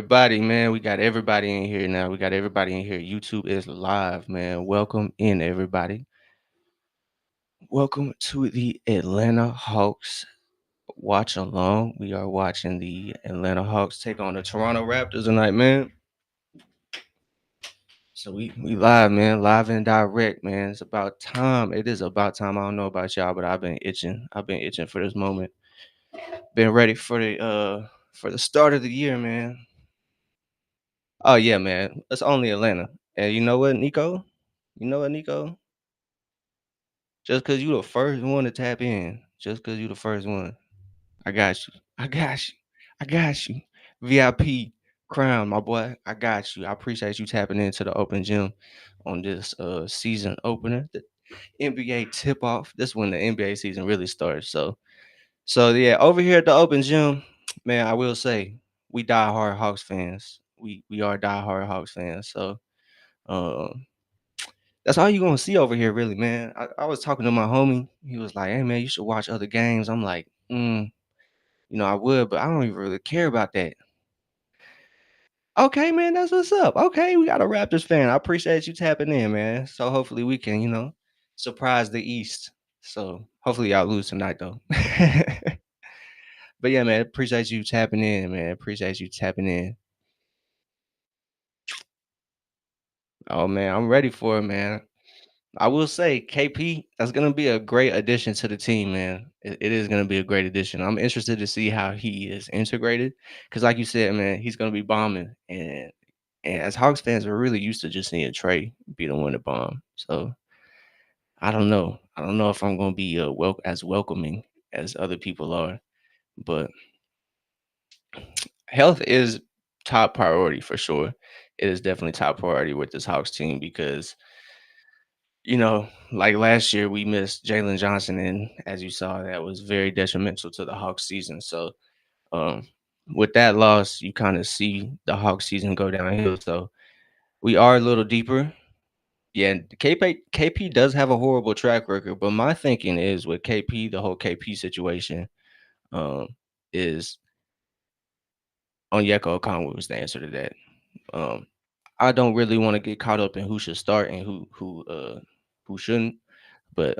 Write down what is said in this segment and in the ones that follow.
everybody, man. We got everybody in here now. We got everybody in here. YouTube is live, man. Welcome in, everybody. Welcome to the Atlanta Hawks watch along. We are watching the Atlanta Hawks take on the Toronto Raptors tonight, man. So we live, man, live and direct, man. It's about time. It is about time. I don't know about y'all, but I've been itching. I've been itching for this moment. Been ready for the start of the year, man. Oh yeah, man. It's only Atlanta. And you know what, Nico? You know what, Nico? Just cause you the first one to tap in. Just cause you the first one. I got you. I got you. I got you. VIP crown, my boy. I got you. I appreciate you tapping into the open gym on this season opener. The NBA tip off. This when the NBA season really starts. So yeah, over here at the open gym, man, I will say we die hard Hawks fans. We are die hard Hawks fans. So um that's all you gonna see over here, really, man. I was talking to my homie. He was like, "Hey, man, you should watch other games." I'm like, I would, but I don't even really care about that. Okay, man, that's what's up. Okay, we got a Raptors fan. I appreciate you tapping in, man. So hopefully we can, surprise the East. So hopefully y'all lose tonight, though. But yeah, man, appreciate you tapping in, man. Appreciate you tapping in. Oh man, I'm ready for it, man. I will say KP, that's gonna be a great addition to the team, man. It is gonna be a great addition. I'm interested to see how he is integrated. Cause like you said, man, he's gonna be bombing. And as Hawks fans, we're really used to just seeing Trey be the one to bomb. So I don't know. I don't know if I'm gonna be as welcoming as other people are, but health is top priority for sure. It is definitely top priority with this Hawks team because like last year we missed Jalen Johnson, and as you saw, that was very detrimental to the Hawks season. So, um, with that loss, you kind of see the Hawks season go downhill. So we are a little deeper. Yeah, KP does have a horrible track record, but my thinking is with KP, the whole KP situation, um, is Onyeka Okongwu was the answer to that. Um, I don't really want to get caught up in who should start and who shouldn't. But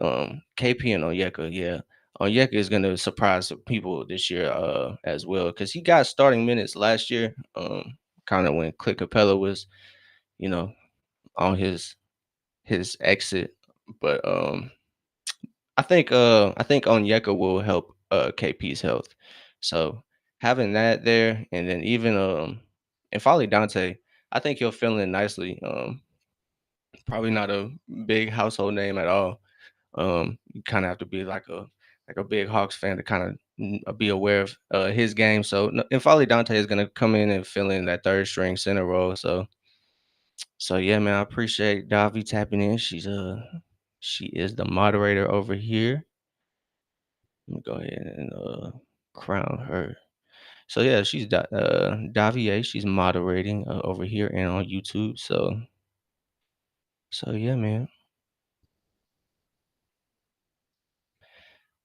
KP and Onyeka, yeah. Onyeka is gonna surprise some people this year as well because he got starting minutes last year. Kind of when Clint Capella was, you know, on his exit. But I think Onyeka will help KP's health. So having that there and then even and Folly Dante, I think he'll fill in nicely. Probably not a big household name at all. You kind of have to be like a big Hawks fan to kind of be aware of his game. So and Folly Dante is gonna come in and fill in that third string center role. So yeah, man, I appreciate Davi tapping in. She is the moderator over here. Let me go ahead and crown her. So yeah, she's Davi A. She's moderating over here and on YouTube. So yeah, man.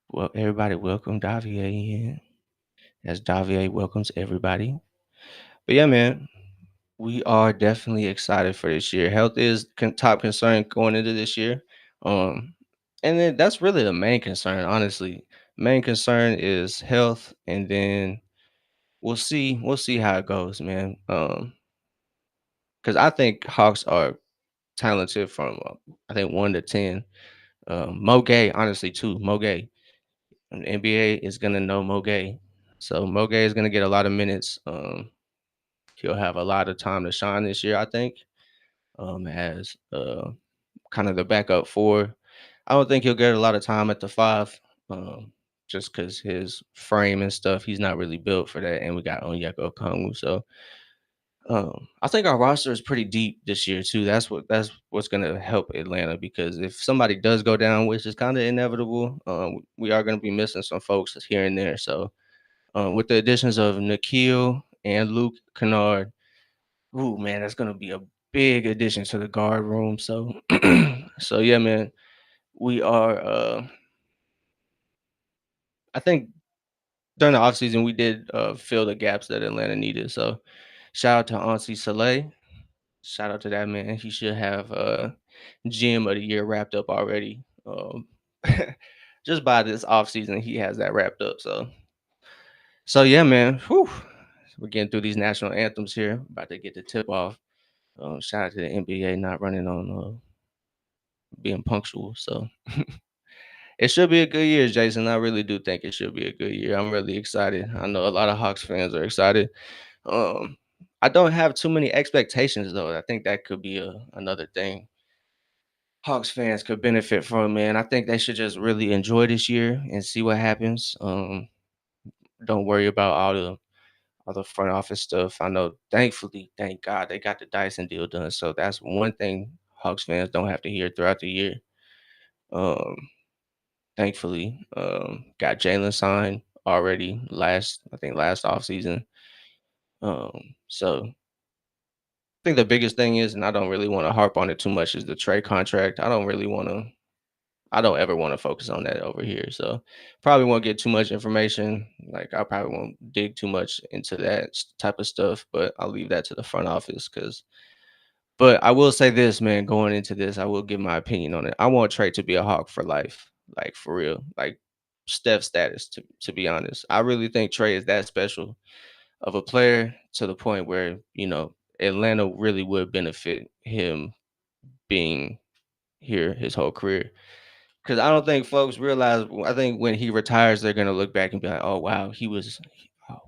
Well, everybody, welcome Davi A in. As Davi A welcomes everybody. But yeah, man, we are definitely excited for this year. Health is top concern going into this year. Um, and then that's really the main concern, honestly. Main concern is health, and then we'll see how it goes, man. Because I think Hawks are talented from I think 1 to 10. Mo Gay, honestly, too. Mo Gay. And the NBA is gonna know Mo Gay. So Mo Gay is gonna get a lot of minutes. He'll have a lot of time to shine this year, I think. As kind of the backup four. I don't think he'll get a lot of time at the five, just because his frame and stuff. He's not really built for that, and we got Onyeka Okongwu. So I think our roster is pretty deep this year too. That's what's gonna help Atlanta because if somebody does go down, which is kind of inevitable, we are gonna be missing some folks here and there. So with the additions of Nikhil and Luke Kennard. Ooh, man, that's gonna be a big addition to the guard room. So, so yeah, man, we are. I think during the offseason we did fill the gaps that Atlanta needed. So, Shout out to Auntie Soleil. Shout out to that man. He should have gym of the year wrapped up already. Just by this off season, he has that wrapped up. So yeah, man. Whew. We're getting through these national anthems here. About to get the tip off. Shout out to the NBA not running on being punctual. So it should be a good year, Jason. I really do think it should be a good year. I'm really excited. I know a lot of Hawks fans are excited. Um, I don't have too many expectations though. I think that could be another thing Hawks fans could benefit from, man. I think they should just really enjoy this year and see what happens. Don't worry about all the front office stuff. I know, thankfully, thank God, they got the Dyson deal done. So that's one thing Hawks fans don't have to hear throughout the year. Um, Thankfully, got Jalen signed already I think last offseason. So I think the biggest thing is, and I don't really want to harp on it too much, is the trade contract. I don't ever want to focus on that over here. So probably won't get too much information. Like I probably won't dig too much into that type of stuff, but I'll leave that to the front office because but I will say this, man, going into this, I will give my opinion on it. I want Trey to be a Hawk for life, like for real, like Steph status. To be honest, I really think Trey is that special of a player to the point where Atlanta really would benefit him being here his whole career. Because I don't think folks realize. I think when he retires, they're gonna look back and be like, "Oh wow, he was." Oh wow.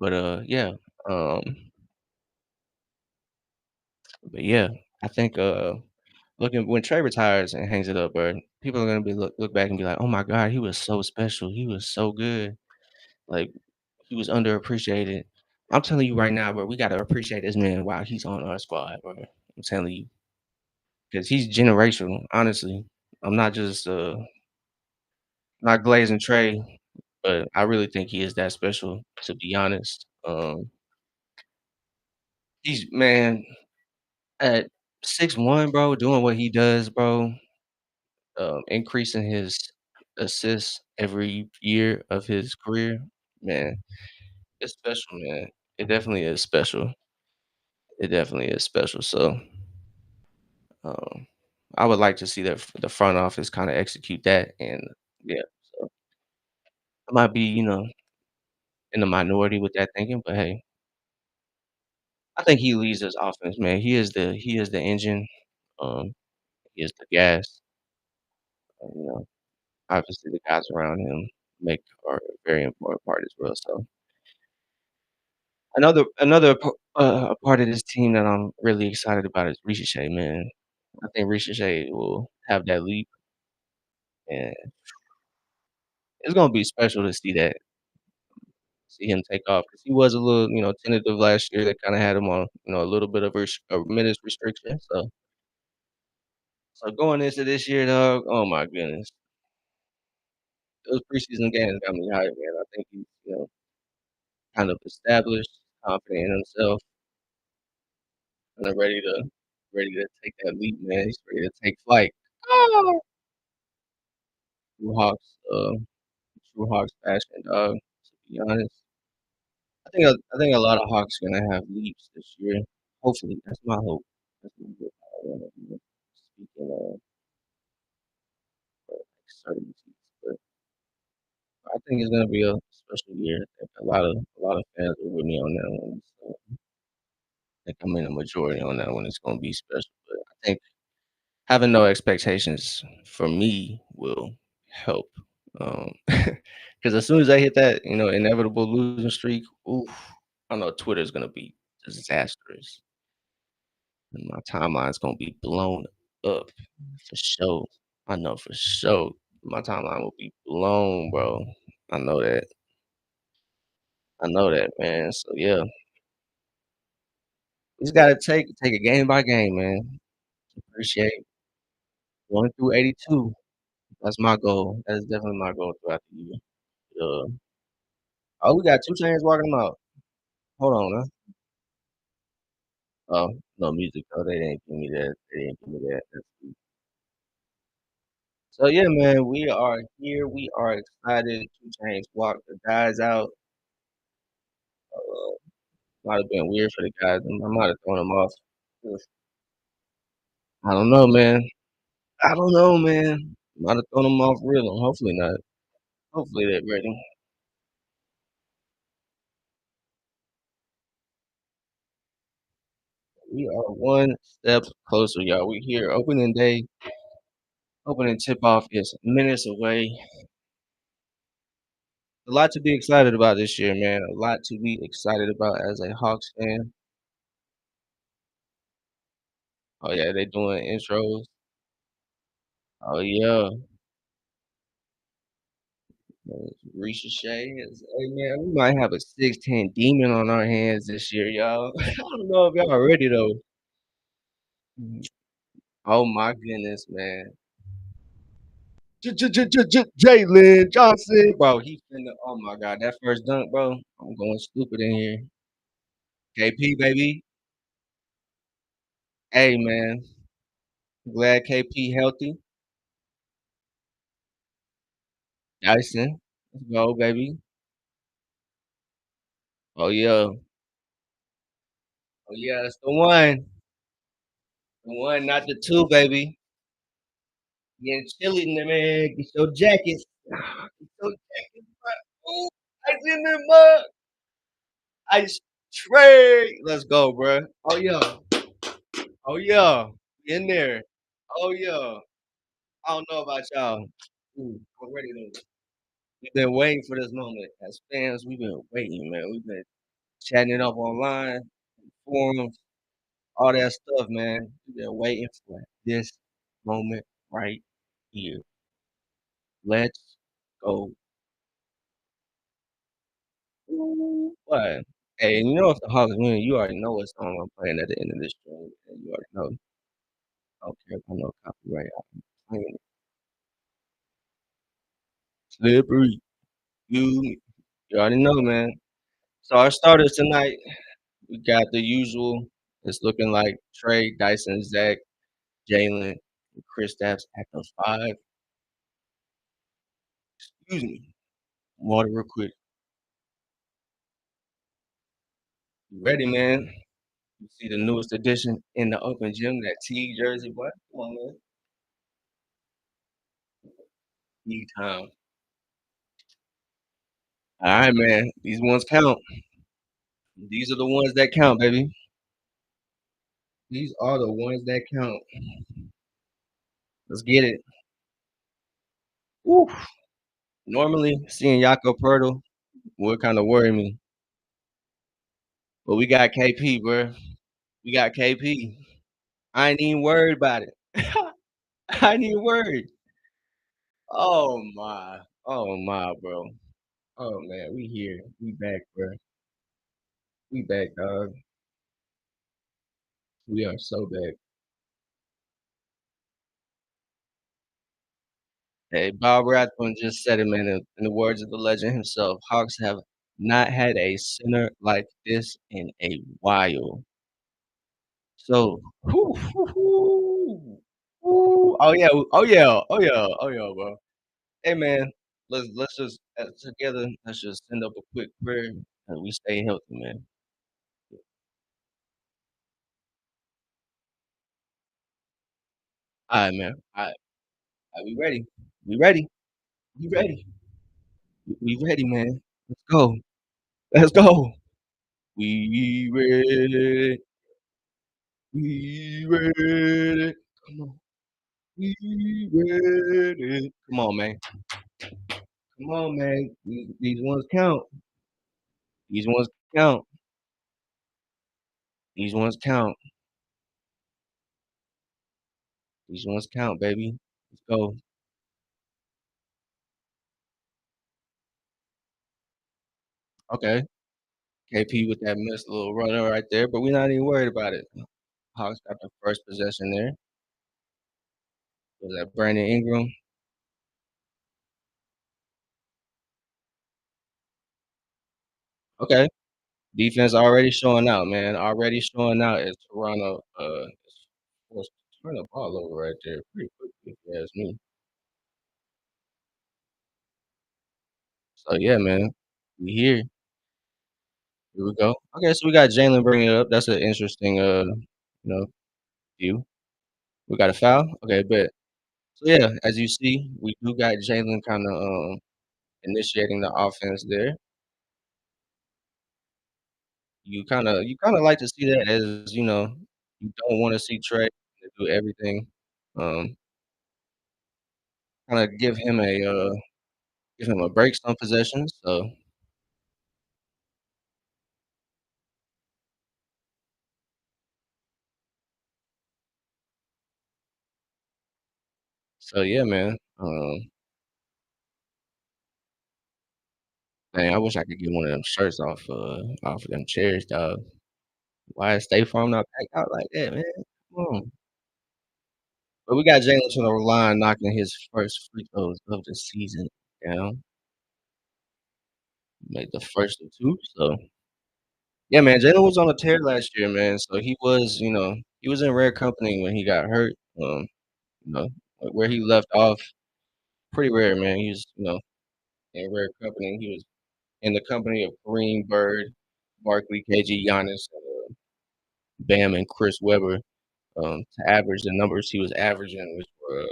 But yeah. Um, but yeah, I think looking when Trey retires and hangs it up, bro, people are gonna be look back and be like, "Oh my god, he was so special. He was so good. Like he was underappreciated." I'm telling you right now, bro, we gotta appreciate this man while he's on our squad, bro. I'm telling you, because he's generational. Honestly, I'm not just not glazing Trey, but I really think he is that special. To be honest, he's man at 6'1", bro, doing what he does, bro. Increasing his assists every year of his career, man, it's special, man. It definitely is special. It definitely is special. So, um, I would like to see that the front office kinda execute that, and yeah, so I might be, in the minority with that thinking, but hey, I think he leads this offense, man. He is the engine, um, he is the gas, obviously the guys around him make are a very important part as well, so a part of this team that I'm really excited about is Ricochet, man. I think Ricochet will have that leap, and it's gonna be special to see him take off because he was a little, tentative last year. That kinda had him on, a little bit of a minutes restriction. So going into this year, dog, oh my goodness, those preseason games got me hyped, man. I think he's, kind of established, confident in himself, and ready to take that leap, man. He's ready to take flight. Oh. True Hawks, True Hawks passion, dog. To be honest, I think a lot of Hawks gonna have leaps this year. Hopefully, that's my hope. That's my hope. I don't wanna, speak in like certainties, but I think it's gonna be a special year. I think a lot of fans are with me on that one. So I think I'm in the majority on that one. It's gonna be special, but I think having no expectations for me will help. Because as soon as I hit that, inevitable losing streak, oof, I know Twitter's gonna be disastrous, and my timeline's gonna be blown up for sure. I know for sure my timeline will be blown, bro. I know that. I know that, man. So yeah, we just gotta take it game by game, man. Appreciate going through 82. That's my goal. That is definitely my goal throughout the year. Uh, oh, we got 2 Chainz walking them out. Hold on, huh? Oh, no music. Oh, they didn't give me that. They didn't give me that. That's So yeah, man, we are here. We are excited. Two Chains walk the guys out. Might have been weird for the guys. I might have thrown them off. I don't know, man. I don't know, man. Might have thrown them off real. Hopefully not. Hopefully they're ready. We are one step closer, y'all. We here. Opening day, opening tip off is minutes away. A lot to be excited about this year, man. A lot to be excited about as a Hawks fan. Oh yeah, they doing intros. Oh yeah. Ricochet is, hey man, we might have a 6'10" demon on our hands this year, y'all. I don't know if y'all ready though. Oh my goodness, man. Jalen Johnson, bro. He finna. Oh my god, that first dunk, bro. I'm going stupid in here. KP, baby. Hey man, glad KP healthy. Dyson, let's go, baby. Oh yeah, oh yeah, that's the one, not the two, baby. Getting chilly in there, man. Get your jackets. Get your jackets, bro. Ooh, ice in the mud. Ice tray. Let's go, bro. Oh yeah. Oh yeah. In there. Oh yeah. I don't know about y'all. Ooh, I'm ready to. We've been waiting for this moment. As fans, we've been waiting, man. We've been chatting it up online, forums, all that stuff, man. We've been waiting for this moment right here. Let's go. Ooh, what? Hey, you know if the Hawks win, you already know what song I'm playing at the end of this stream. And you already know. I don't care if I know copyright. I'm playing it. Slippery. You already know, man. So our starters tonight, we got the usual. It's looking like Trey, Dyson, Zach, Jalen, and Chris Stapps at the five. Excuse me. Water real quick. You ready, man? You see the newest addition in the open gym, that T jersey, boy. Come on, man. T time. All right, man. These ones count. These are the ones that count, baby. These are the ones that count. Let's get it. Woo. Normally, seeing Jakob Pertl would kind of worry me, but we got KP, bro. We got KP. I ain't even worried about it. I ain't even worried. Oh my. Oh my, bro. Oh man, we here. We back, bro. We back, dog. We are so back. Hey, Bob Rathbone just said it, man. In the words of the legend himself, Hawks have not had a center like this in a while. So, oh yeah, oh yeah, oh yeah, oh yeah, bro. Hey man, let's just together. Let's just send up a quick prayer and we stay healthy, man. All right, man. All right, we ready. We ready. We ready. We ready, man. Let's go. Let's go. We ready. We ready. Come on. We ready. Come on, man. Come on, man. These ones count. These ones count. These ones count. These ones count, baby. Let's go. Okay. KP with that missed little runner right there, but we're not even worried about it. Hawks got the first possession there. Was that Brandon Ingram? Okay. Defense already showing out, man. Already showing out as Toronto is forced to turn the ball over right there pretty quickly, if you ask me. So yeah, man, we here. Here we go. Okay, so we got Jalen bringing it up. That's an interesting, know, view. We got a foul. Okay, but so yeah, as you see, we do got Jalen kind of initiating the offense there. You kind of like to see that as you don't want to see Trey to do everything. Um, kind of give him a break some possessions. So yeah, man. Man, I wish I could get one of them shirts off of them chairs, dog. Why is State Farm not packed out like that, man? Come on. But we got Jalen to the line knocking his first free throws of the season down. Made the first of 2, so yeah, man, Jalen was on a tear last year, man, so he was in rare company when he got hurt, you know, where he left off, pretty rare, man. He was, in rare company. He was in the company of Kareem Bird, Barkley, KG, Giannis, Bam, and Chris Webber, to average the numbers he was averaging, which were,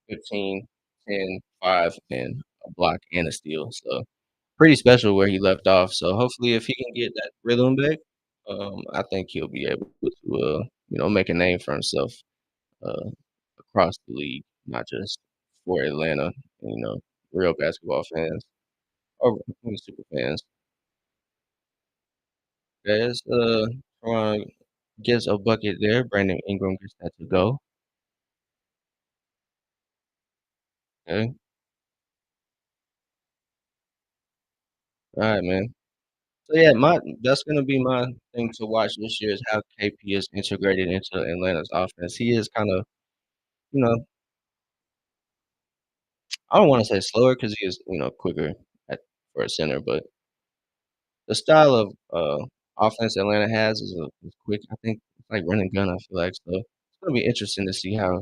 15, 10, 5, and a block and a steal, so pretty special where he left off, so hopefully if he can get that rhythm back, I think he'll be able to, make a name for himself, uh, across the league, not just for Atlanta, real basketball fans or super fans. As, Toronto gets a bucket there, Brandon Ingram gets that to go, okay, alright, man. So, yeah, my that's gonna be my thing to watch this year is how KP is integrated into Atlanta's offense. He is kinda, you know, I don't wanna say slower because he is, quicker at for a center, but the style of, offense Atlanta has is quick. I think it's like run and gun, I feel like, so it's gonna be interesting to see how,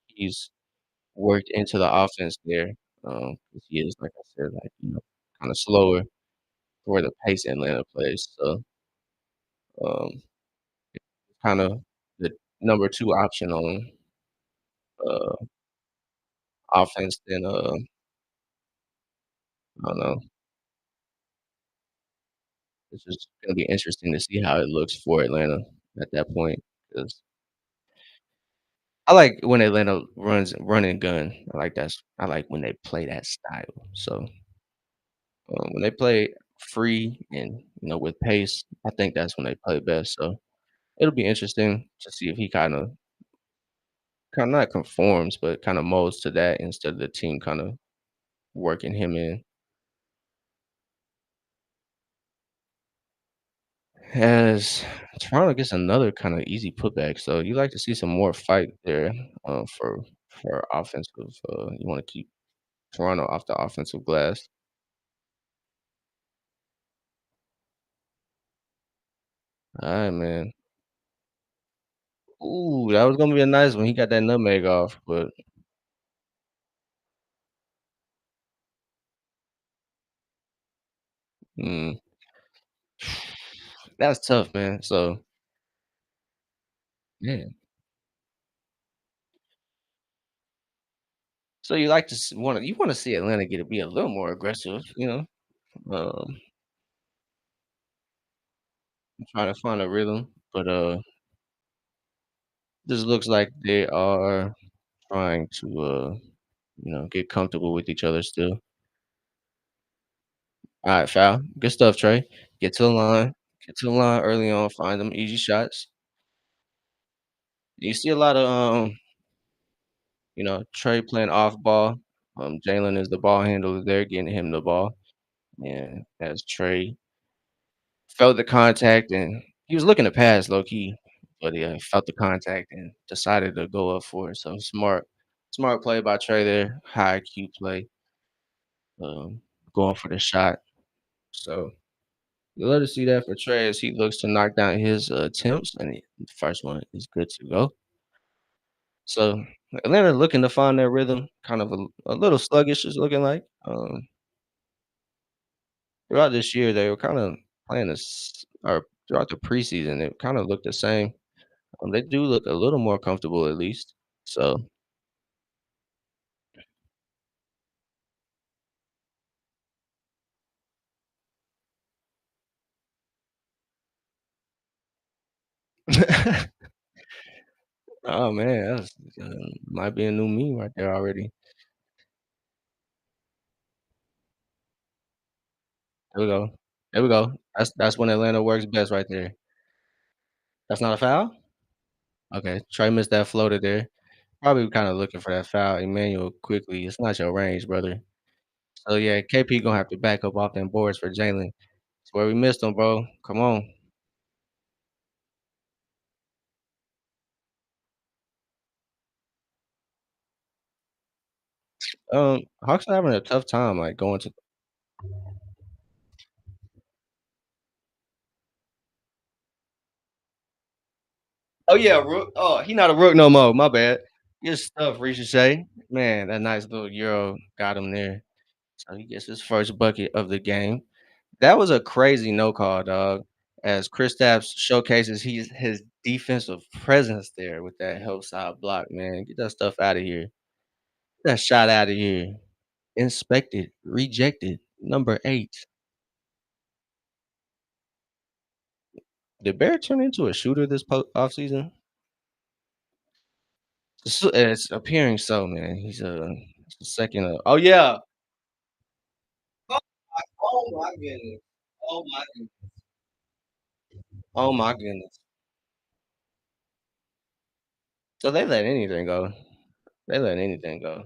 he's worked into the offense there, 'cause he is, like I said, like, kinda slower for the pace Atlanta plays, so, um, kinda the number 2 option on, uh, offense then, I don't know, it's just gonna be interesting to see how it looks for Atlanta at that point. Because I like when Atlanta runs run and gun. I like when they play that style. So, when they play free and, with pace, I think that's when they play best, so it'll be interesting to see if he kinda not conforms, but kinda molds to that instead of the team kinda working him in. As Toronto gets another kinda easy putback, so you like to see some more fight there, for offensive, you wanna keep Toronto off the offensive glass. Alright, man. Ooh, that was gonna be a nice one. He got that nutmeg off, but, mm, that's tough, man. So, yeah. So you like to wanna see Atlanta get to be a little more aggressive, um, trying to find a rhythm, but, this looks like they are trying to, get comfortable with each other still. Alright, foul. Good stuff, Trey. Get to the line. Get to the line early on, find them easy shots. You see a lot of, Trey playing off ball. Jalen is the ball handler there, getting him the ball. And as Trey felt the contact and he was looking to pass low key, but yeah, felt the contact and decided to go up for it. So smart play by Trey there. High IQ play, um, going for the shot. So you love to see that for Trey as he looks to knock down his attempts, and the first one is good to go. So Atlanta looking to find their rhythm, kind of a little sluggish, it's looking like. Throughout this year, they were kinda playing this or throughout the preseason, it kinda looked the same. They do look a little more comfortable at least. So oh, man, that's, might be a new meme right there already. There we go. There we go. That's when Atlanta works best right there. That's not a foul? Okay, Trey missed that floater there. Probably kinda looking for that foul. Emmanuel quickly, it's not your range, brother. So, yeah, KP gonna have to back up off them boards for Jalen. That's where we missed him, bro. Come on. Hawks are having a tough time, like, going to oh, yeah, Rook. Oh, he not a Rook no more, my bad. Good stuff, Ricochet. Man, that nice little euro got him there. So he gets his first bucket of the game. That was a crazy no call, dog. As Kristaps showcases his defensive presence there with that help side block, man. Get that stuff out of here. Get that shot out of here. Inspected, rejected. Number 8. Did Barrett turn into a shooter this offseason? It's appearing so, man. He's a second. Oh yeah. Oh my goodness. Oh my goodness. Oh my goodness. So they let anything go. They let anything go.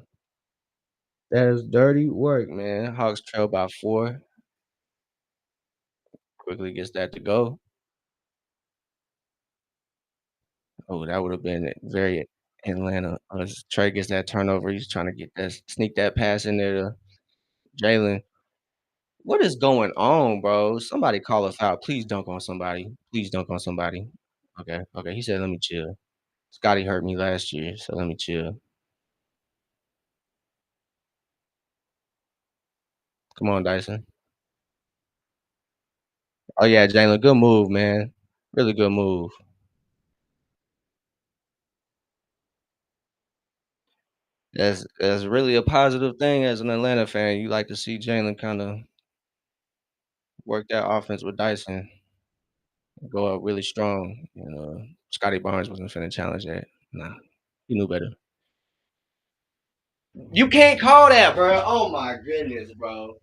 That is dirty work, man. Hawks trail by 4. Quickly gets that to go. Oh, that would have been very Atlanta. Trey gets that turnover. He's trying to get that sneak that pass in there to Jalen. What is going on, bro? Somebody call us out. Please dunk on somebody. Please dunk on somebody. Okay, okay. He said, "Let me chill." Scotty hurt me last year, so let me chill. Come on, Dyson. Oh yeah, Jalen, good move, man. Really good move. That's really a positive thing as an Atlanta fan. You like to see Jalen kind of work that offense with Dyson, go up really strong. Scotty Barnes wasn't finna challenge that. Nah, he knew better. You can't call that, bro. Oh my goodness, bro.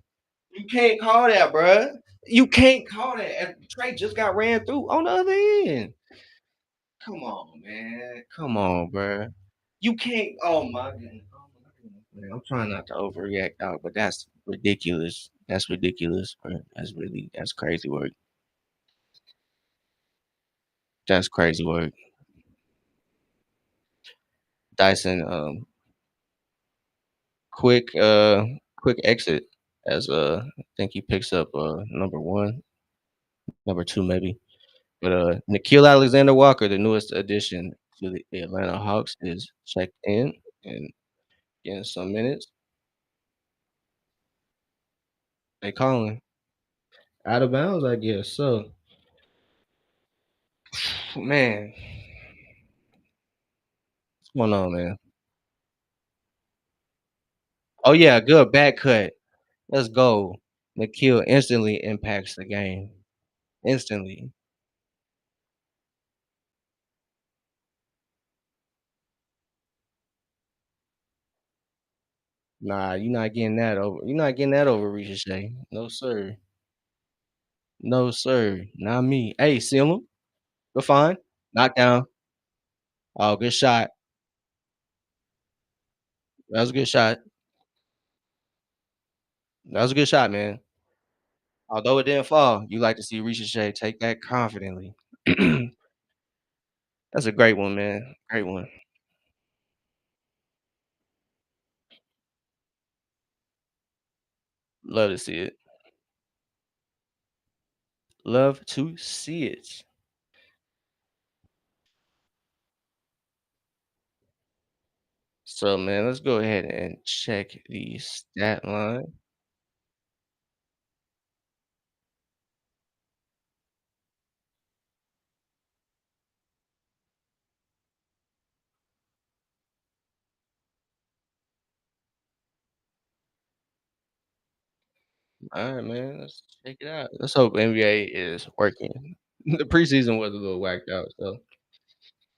You can't call that, bro. You can't call that. And Trey just got ran through on the other end. Come on, man. Come on, bro. You can't. Oh my goodness. Oh my goodness, man. I'm trying not to overreact, dog, but that's ridiculous. That's ridiculous, bro. That's crazy work. That's crazy work. Dyson, quick, quick exit as I think he picks up number 1, number 2 maybe. But Nikhil Alexander Walker, the newest addition to the Atlanta Hawks, is checked in and getting some minutes. They calling out of bounds, I guess. So, man, what's going on, man? Oh yeah, good back cut. Let's go. Nikhil instantly impacts the game. Instantly. Nah, you're not getting that over. You're not getting that over Ricochet. No sir. No sir. Not me. Hey, seal him. We're fine. Knockdown. Oh, good shot. That was a good shot. That was a good shot, man. Although it didn't fall, you like to see Ricochet take that confidently. That's a great one, man. Great one. Love to see it. Love to see it. So, man, let's go ahead and check the stat line. All right, man, let's check it out. Let's hope NBA is working. The preseason was a little whacked out, so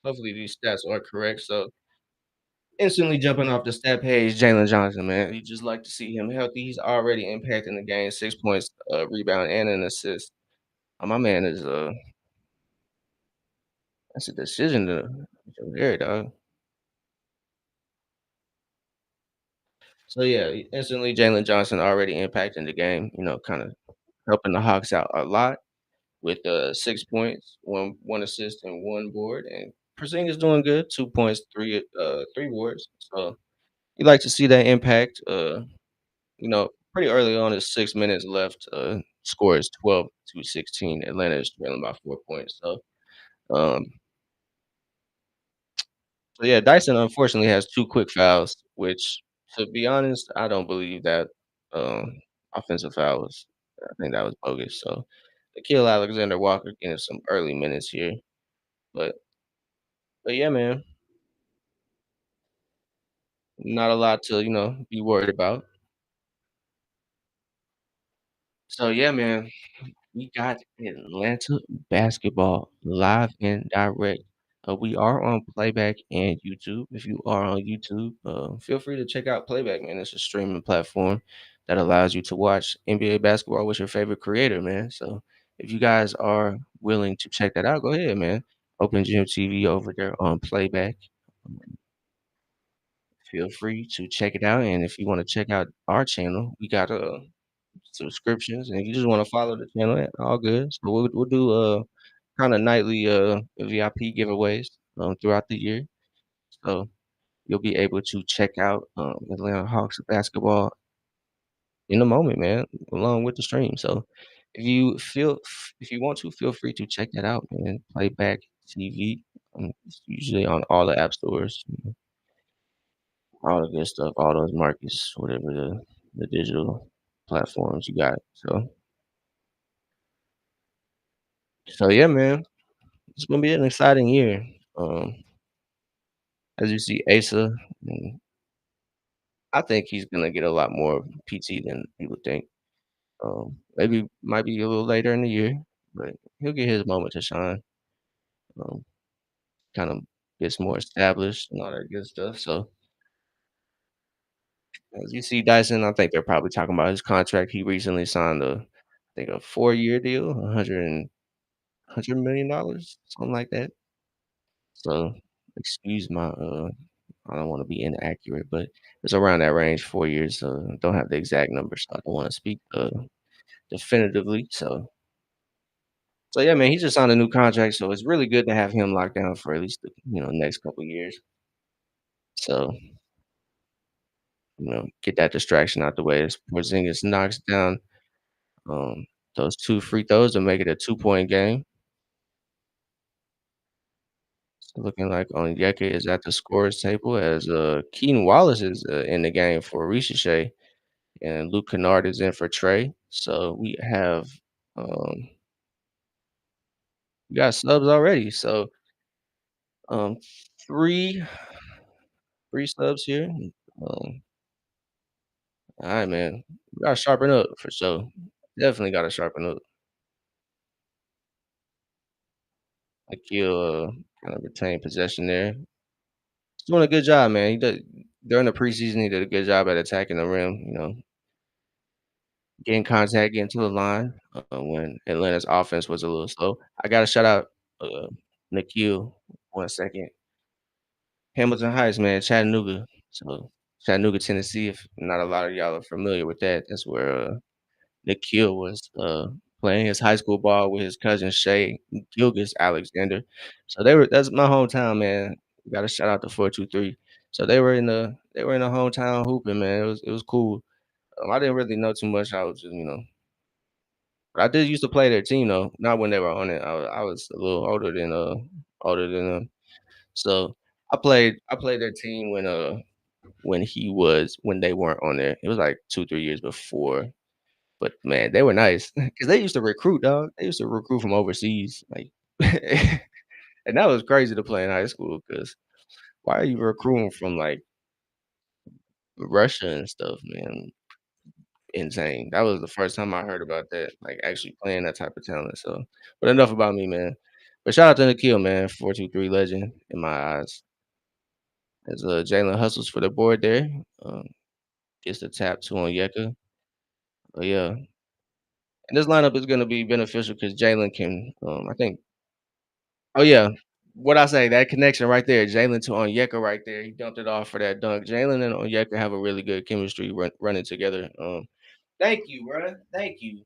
hopefully these stats are correct. So, instantly jumping off the stat page, Jalen Johnson, man, you just like to see him healthy. He's already impacting the game, 6 points, rebound, and an assist. My man is that's a decision to there, dog. So yeah, instantly Jalen Johnson already impacting the game. Kind of helping the Hawks out a lot with 6 points, one assist, and one board. And Porzingis doing good, 2 points, three boards. So you like to see that impact. Pretty early on, it's 6 minutes left. Score is 12-16. Atlanta is trailing by 4 points. Um, so yeah, Dyson unfortunately has two quick fouls, which, to be honest, I don't believe that offensive foul was. I think that was bogus. So, Nikhil Alexander Walker getting some early minutes here, but yeah, man, not a lot to be worried about. So yeah, man, we got Atlanta basketball live and direct. We are on playback and YouTube. If you are on YouTube, feel free to check out playback, man. It's a streaming platform that allows you to watch NBA basketball with your favorite creator, man. So if you guys are willing to check that out, go ahead, man. OpenGymTv over there on playback. Feel free to check it out. And if you want to check out our channel, we got subscriptions, and you just want to follow the channel, all good. So we'll do kind of nightly VIP giveaways throughout the year. So you'll be able to check out Atlanta Hawks basketball in a moment, man, along with the stream. So if you feel if you want to, feel free to check that out, man. Playback TV. It's usually on all the app stores, all the good stuff, all those markets, whatever the digital platforms you got. So yeah, man. It's gonna be an exciting year. Um, as you see, Asa, I think he's gonna get a lot more PT than people think. Maybe might be a little later in the year, but he'll get his moment to shine. Um, kind of gets more established and all that good stuff. So as you see, Dyson, I think they're probably talking about his contract. He recently signed I think a 4-year deal, 100 million dollars, something like that. So excuse my I don't want to be inaccurate, but it's around that range, 4 years. Don't have the exact number, so I don't want to speak definitively. So yeah, man, he just signed a new contract, so it's really good to have him locked down for at least the next couple years. So get that distraction out the way as Porzingis knocks down um, those two free throws to make it a 2 point game. It's looking like Onyeka is at the scorers table as Keaton Wallace is in the game for Ricochet. And Luke Kennard is in for Trey. So um we got subs already. So um three three subs here. Um all right, man. We gotta sharpen up for sure. Definitely gotta sharpen up. Like you kind of retain possession there. He's doing a good job, man. He did during the preseason, he did a good job at attacking the rim, getting contact, getting to the line when Atlanta's offense was a little slow. I gotta shout out Nikhil 1 second. Hamilton Heights, man, Chattanooga. So Chattanooga, Tennessee. If not a lot of y'all are familiar with that, that's where Nikhil was playing his high school ball with his cousin Shay Gilgis Alexander. So that's my hometown, man. Got to shout out to 423. So they were in the hometown hooping, man. It was cool. I didn't really know too much. I was just but I did used to play their team though. Not when they were on it. I was a little older than them. So I played their team when when they weren't on there. It was like 2, 3 years before. But man, they were nice because they used to recruit, dog. They used to recruit from overseas, like, and that was crazy to play in high school. Cause why are you recruiting from like Russia and stuff, man? Insane. That was the first time I heard about that, like actually playing that type of talent. So, but enough about me, man. But shout out to Nikhil, man, 423 legend in my eyes. As Jalen hustles for the board there, um, gets the tap two on Yeka. But yeah, and this lineup is gonna be beneficial because Jalen can, I think. Oh yeah, what I say that connection right there, Jalen to Onyeka right there. He dumped it off for that dunk. Jalen and Onyeka have a really good chemistry running together. Thank you, bro. Thank you,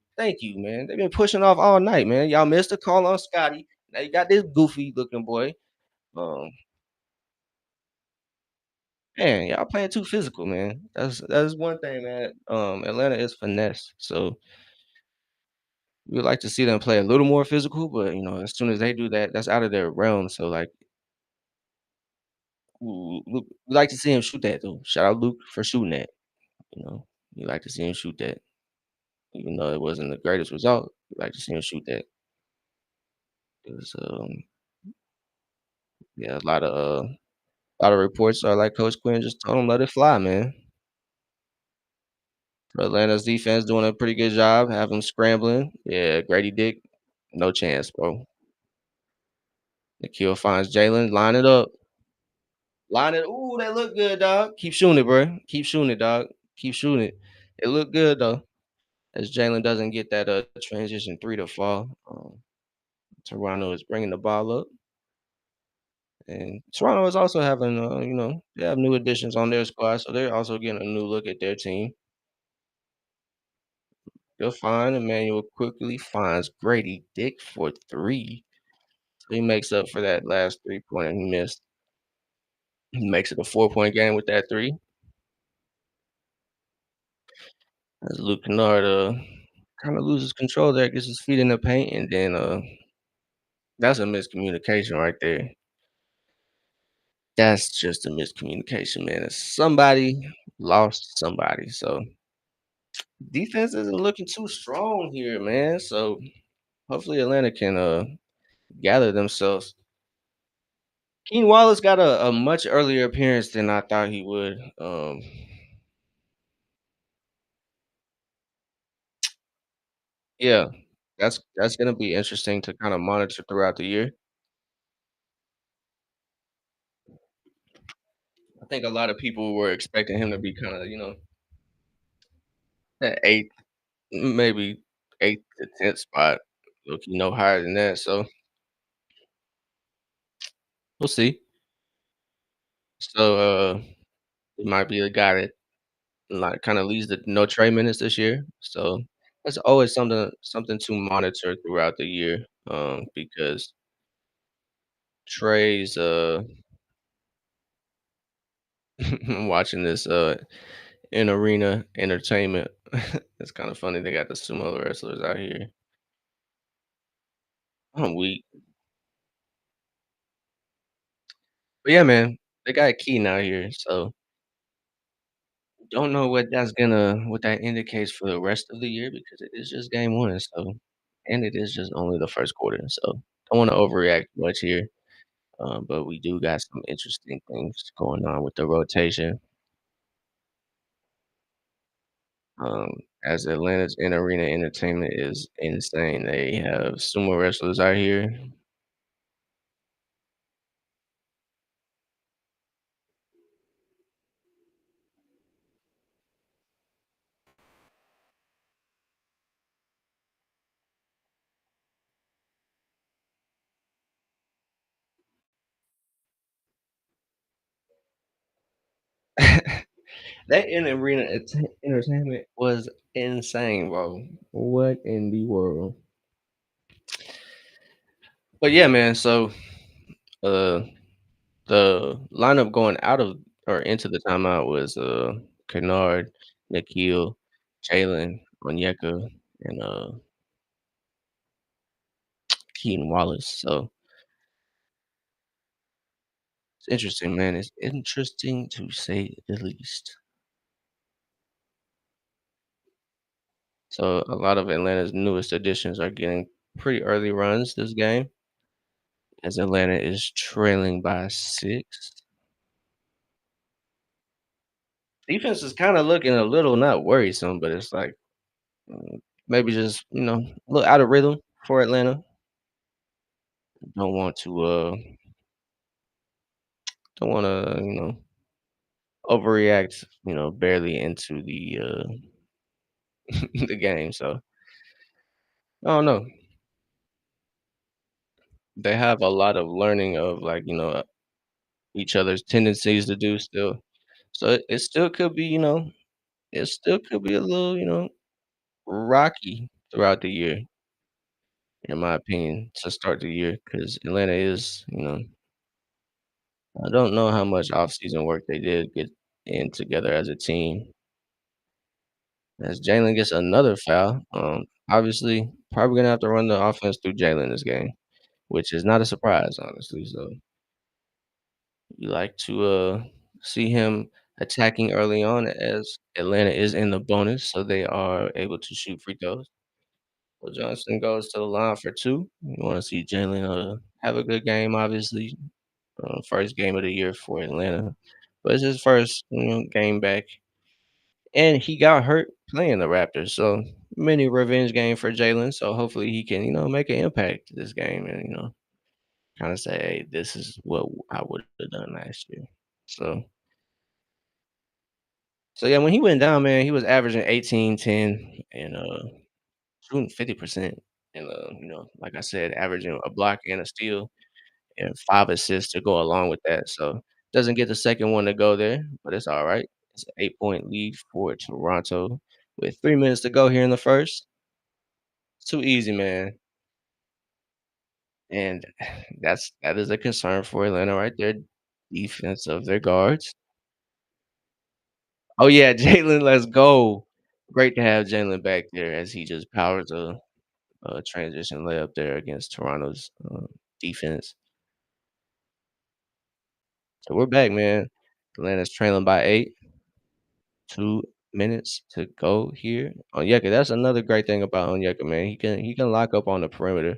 man. They've been pushing off all night, man. Y'all missed a call on Scotty. Now you got this goofy looking boy. Um, man, y'all playing too physical, man. That's one thing, man. Atlanta is finesse, so we would like to see them play a little more physical. But as soon as they do that, that's out of their realm. So like, Luke, we like to see him shoot that though. Shout out Luke for shooting that. You know, we like to see him shoot that, even though it wasn't the greatest result. We like to see him shoot that. It was, yeah, a lot of reports are like Coach Quinn just told him let it fly, man. Atlanta's defense doing a pretty good job, have them scrambling. Yeah, Grady Dick, no chance, bro. Nikhil finds Jalen, line it up, line it. Ooh, that look good, dog. Keep shooting it, bro. Keep shooting it, dog. Keep shooting it. It looked good though. As Jalen doesn't get that transition three to fall. Toronto is bringing the ball up, and Toronto is also having, they have new additions on their squad, so they're also getting a new look at their team. They'll find Emmanuel quickly finds Grady Dick for three. So he makes up for that last 3-pointer he missed. He makes it a 4-point game with that three. As Luke Kennard kind of loses control there, gets his feet in the paint, and then that's a miscommunication right there. That's just a miscommunication, man. Somebody lost somebody. So defense isn't looking too strong here, man. So hopefully Atlanta can gather themselves. Keen Wallace got a much earlier appearance than I thought he would. Yeah, that's gonna be interesting to kind of monitor throughout the year. I think a lot of people were expecting him to be kind of, that eighth, maybe eighth to 10th spot. Look, higher than that. So we'll see. So he might be a guy that like kind of leads the no trade minutes this year. So that's always something to monitor throughout the year. Because Trey's I'm watching this in arena entertainment. It's kind of funny they got the sumo wrestlers out here. I'm weak. But yeah, man, they got Keaton out here, so don't know what that indicates for the rest of the year because it is just game one, so and it is just only the first quarter, so don't want to overreact much here. But we do got some interesting things going on with the rotation. As Atlanta's in arena entertainment is insane. They have sumo wrestlers out here. That in arena entertainment was insane, bro. What in the world? But yeah, man. So uh, the lineup going out of or into the timeout was Kennard, Nikhil, Jalen, Onyeka, and Keaton Wallace. So It's interesting, man. It's interesting to say the least. So a lot of Atlanta's newest additions are getting pretty early runs this game, as Atlanta is trailing by 6. Defense is kinda looking a little not worrisome, but it's like, maybe just, a little out of rhythm for Atlanta. Don't want to, don't wanna, overreact, barely into the game, so I don't know. They have a lot of learning of, like, each other's tendencies to do still. So it still could be, it still could be a little, rocky throughout the year, in my opinion, to start the year, because Atlanta is, I don't know how much offseason work they did get in together as a team. As Jalen gets another foul, obviously, probably gonna have to run the offense through Jalen this game, which is not a surprise, honestly. So you like to see him attacking early on, as Atlanta is in the bonus, so they are able to shoot free throws. So Johnson goes to the line for two. You want to see Jalen have a good game, obviously. First game of the year for Atlanta, but it's his first game back, and he got hurt playing the Raptors. So mini revenge game for Jalen. So hopefully he can make an impact this game, and kind of say, hey, this is what I would have done last year. So yeah, when he went down, man, he was averaging 18, 10, and shooting 50%, and like I said, averaging a block and a steal and 5 assists to go along with that. So doesn't get the second one to go there, but it's all right. It's an 8-point lead for Toronto with 3 minutes to go here in the first. Too easy, man. And that is a concern for Atlanta right there. Defense of their guards. Oh yeah, Jalen, let's go. Great to have Jalen back there as he just powers a transition layup there against Toronto's defense. So we're back, man. Atlanta's trailing by 8. 2 minutes to go here. Onyeka, that's another great thing about Onyeka, man. He can lock up on the perimeter.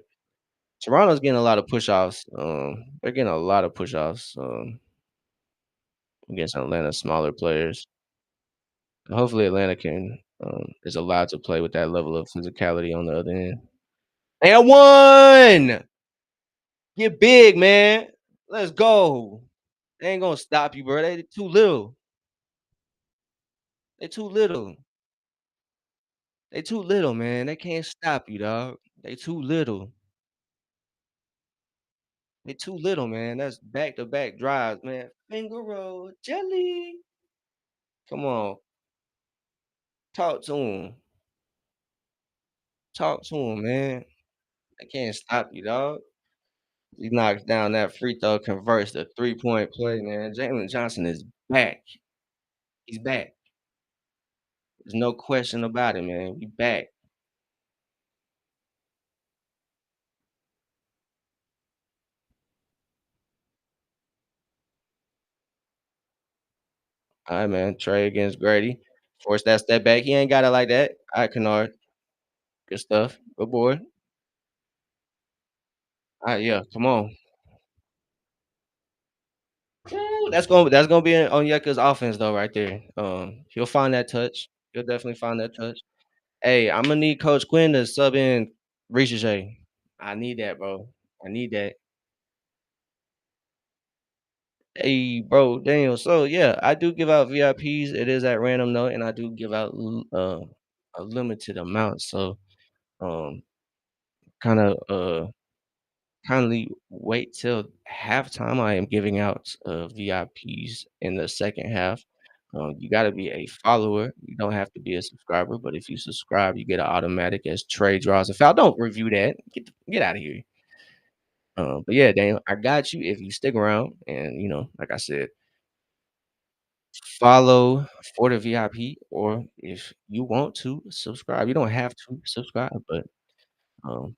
Toronto's getting a lot of push offs. They're getting a lot of push offs against Atlanta's smaller players. Hopefully, Atlanta can is allowed to play with that level of physicality on the other end. And one, get big, man. Let's go. They ain't gonna stop you, bro. They too little. They too little. They too little, man. They can't stop you, dog. They too little. They too little, man. That's back to back drives, man. Finger roll jelly. Come on, talk to him. Talk to him, man. They can't stop you, dog. He knocks down that free throw, converts the 3-point play, man. Jalen Johnson is back. He's back. There's no question about it, man. We back. All right, man. Trey against Grady. Force that step back. He ain't got it like that. All right, Kennard. Good stuff. Good boy. All right, yeah. Come on. Ooh, that's gonna be on Onyeka's offense though, right there. He'll find that touch. He'll definitely find that touch. Hey, I'm gonna need Coach Quinn to sub in Ricochet. I need that, bro. I need that. Hey, bro, Daniel. So yeah, I do give out VIPs. It is at random though, and I do give out a limited amount. So um, kind of kindly wait till halftime. I am giving out VIPs in the second half. You got to be a follower. You don't have to be a subscriber, but if you subscribe, you get an automatic as Trey draws a foul. Don't review that. Get out of here. But yeah, Daniel, I got you if you stick around. And like I said, follow for the VIP, or if you want to subscribe, you don't have to subscribe, but um,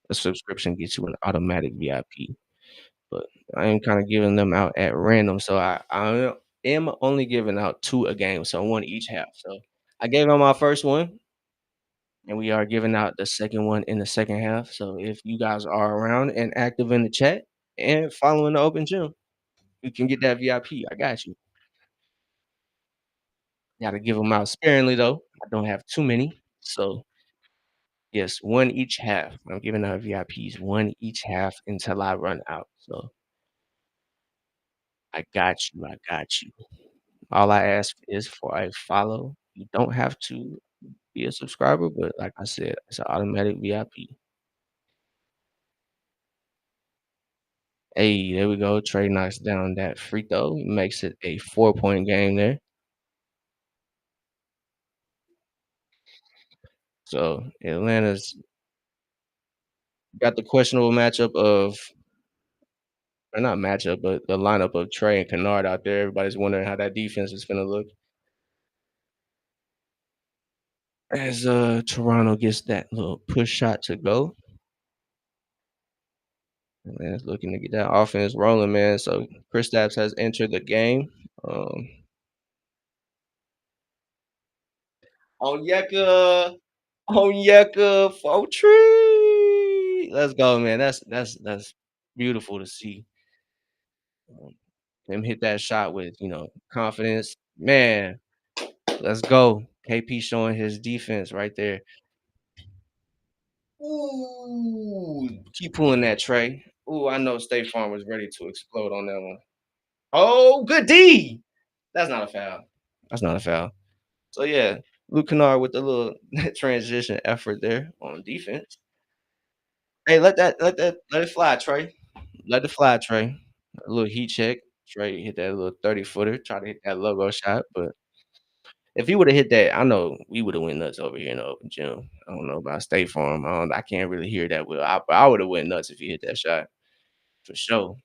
a subscription gets you an automatic VIP. but I am kinda giving them out at random, so I am only giving out 2 a game, so 1 each half, so I gave out my first one, and we are giving out the second one in the second half, so if you guys are around and active in the chat and following the open gym, you can get that VIP, I got you. Gotta give them out sparingly, though, I don't have too many, so yes, 1 each half. I'm giving out VIPs 1 each half until I run out, so I got you. All I ask is for a follow. You don't have to be a subscriber, but like I said, it's an automatic VIP. Hey, there we go. Trey knocks down that free throw, makes it a 4-point game there. So Atlanta's got the questionable matchup of or not matchup, but the lineup of Trey and Kennard out there. Everybody's wondering how that defense is gonna look as Toronto gets that little push shot to go. Atlanta's looking to get that offense rolling, man. So Kristaps has entered the game. Um, Onyeka, Onyeka, Fortree. Let's go, man. That's beautiful to see. Um, him hit that shot with confidence. Man, let's go. KP showing his defense right there. Ooh, keep pulling that Trey. Ooh, I know State Farm was ready to explode on that one. Oh, good D. That's not a foul. That's not a foul. So yeah, Luke Kennard with the little transition effort there on defense. Hey, let it fly, Trey. Let it fly, Trey. A little heat check. Trey hit that little 30-footer, try to hit that logo shot, but if he would have hit that, I know we would have went nuts over here in the open gym. I don't know about State Farm. I can't really hear that well. I would have went nuts if he hit that shot for sure.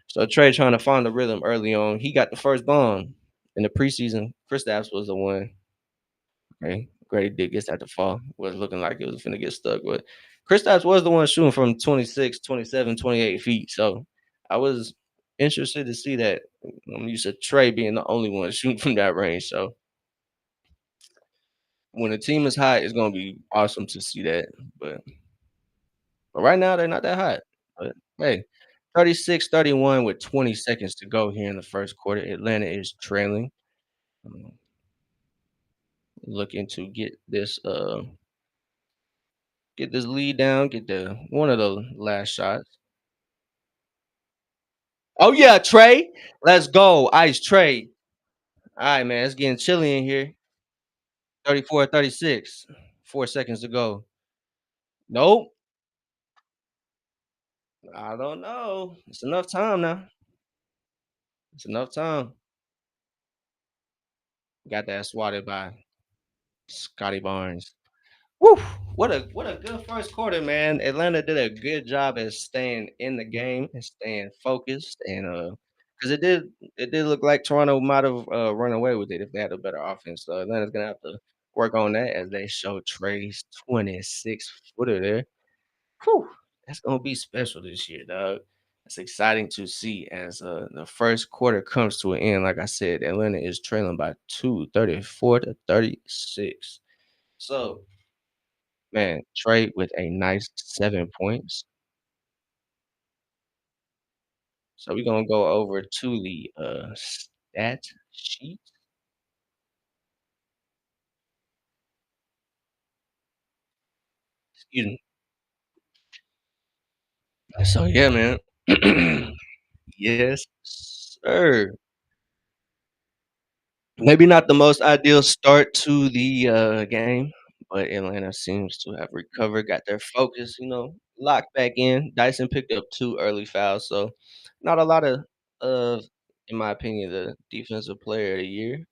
So Trey trying to find the rhythm early on. He got the first bomb in the preseason. Kristaps was the one. Okay, Grady did get that to fall. Was looking like it was finna get stuck, but Kristaps was the one shooting from 26, 27, 28 feet. So I was interested to see that. I'm used to Trey being the only one shooting from that range. So when the team is hot, it's gonna be awesome to see that. But right now they're not that hot. But hey, 36-31 with 20 seconds to go here in the first quarter. Atlanta is trailing. Um, looking to get this lead down, get the one of the last shots. Oh yeah, Trey. Let's go. Ice Trey. All right, man. It's getting chilly in here. 34-36. 4 seconds to go. Nope. I don't know. It's enough time now. It's enough time. Got that swatted by Scotty Barnes. Woo! What a good first quarter, man. Atlanta did a good job at staying in the game and staying focused, and because it did look like Toronto might have run away with it if they had a better offense. So Atlanta's gonna have to work on that as they show Trey's 26-footer there. Whew, that's gonna be special this year, dog. It's exciting to see as the first quarter comes to an end. Like I said, Atlanta is trailing by 2, 34-36. So man, Trey with a nice 7 points. So we're gonna go over to the, stat sheet. Excuse me. So, yeah, man. Yes, sir. Maybe not the most ideal start to the, game, but Atlanta seems to have recovered, got their focus, locked back in. Dyson picked up 2 early fouls, so not a lot of, in my opinion, the defensive player of the year,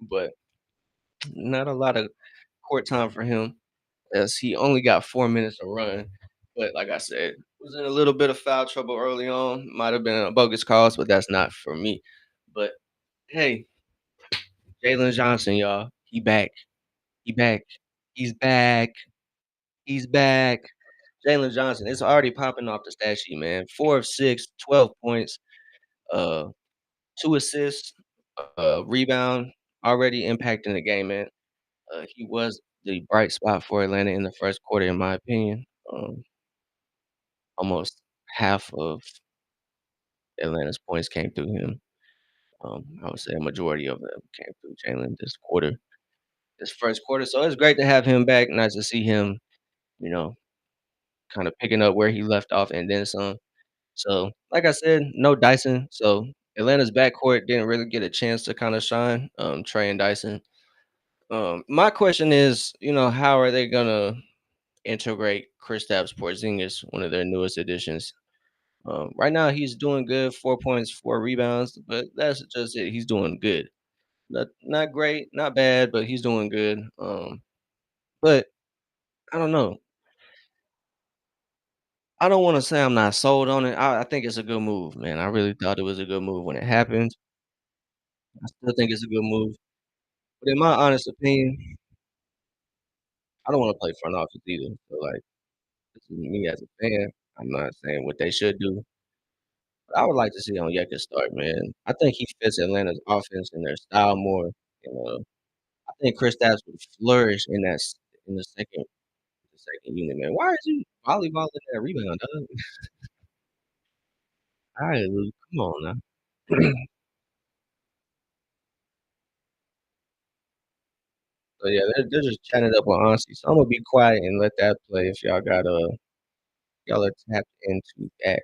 but not a lot of court time for him as he only got 4 minutes to run. But like I said, was in a little bit of foul trouble early on. Might have been a bogus calls, but that's not for me. But hey, Jalen Johnson, y'all, he back. He back. He's back. He's back. Jalen Johnson, it's already popping off the stat sheet, man. 4 of 6, 12 points, uh, 2 assists, rebound, already impacting the game, man. He was the bright spot for Atlanta in the first quarter, in my opinion. Almost half of Atlanta's points came through him. I would say a majority of them came through Jalen this first quarter. So it's great to have him back. Nice to see him, you know, kind of picking up where he left off and then some. So, like I said, no Dyson. So Atlanta's backcourt didn't really get a chance to kind of shine. Trey and Dyson. My question is, how are they gonna integrate Kristaps Porzingis, one of their newest additions? Right now, he's doing good, 4 points, 4 rebounds, but that's just it. He's doing good. Not great, not bad, but he's doing good. But I don't know. I don't want to say I'm not sold on it. I think it's a good move, man. I really thought it was a good move when it happened. I still think it's a good move. But in my honest opinion, I don't want to play front office either. So like, this is me as a fan. I'm not saying what they should do. But I would like to see Onyeka start, man. I think he fits Atlanta's offense and their style more. I think Kristaps would flourish in the second unit, man. Why is he volleyballing that rebound, dog? Alright, Luke, come on now. So yeah, they're just chatting up on honesty. So I'm gonna be quiet and let that play if y'all are tapped into that.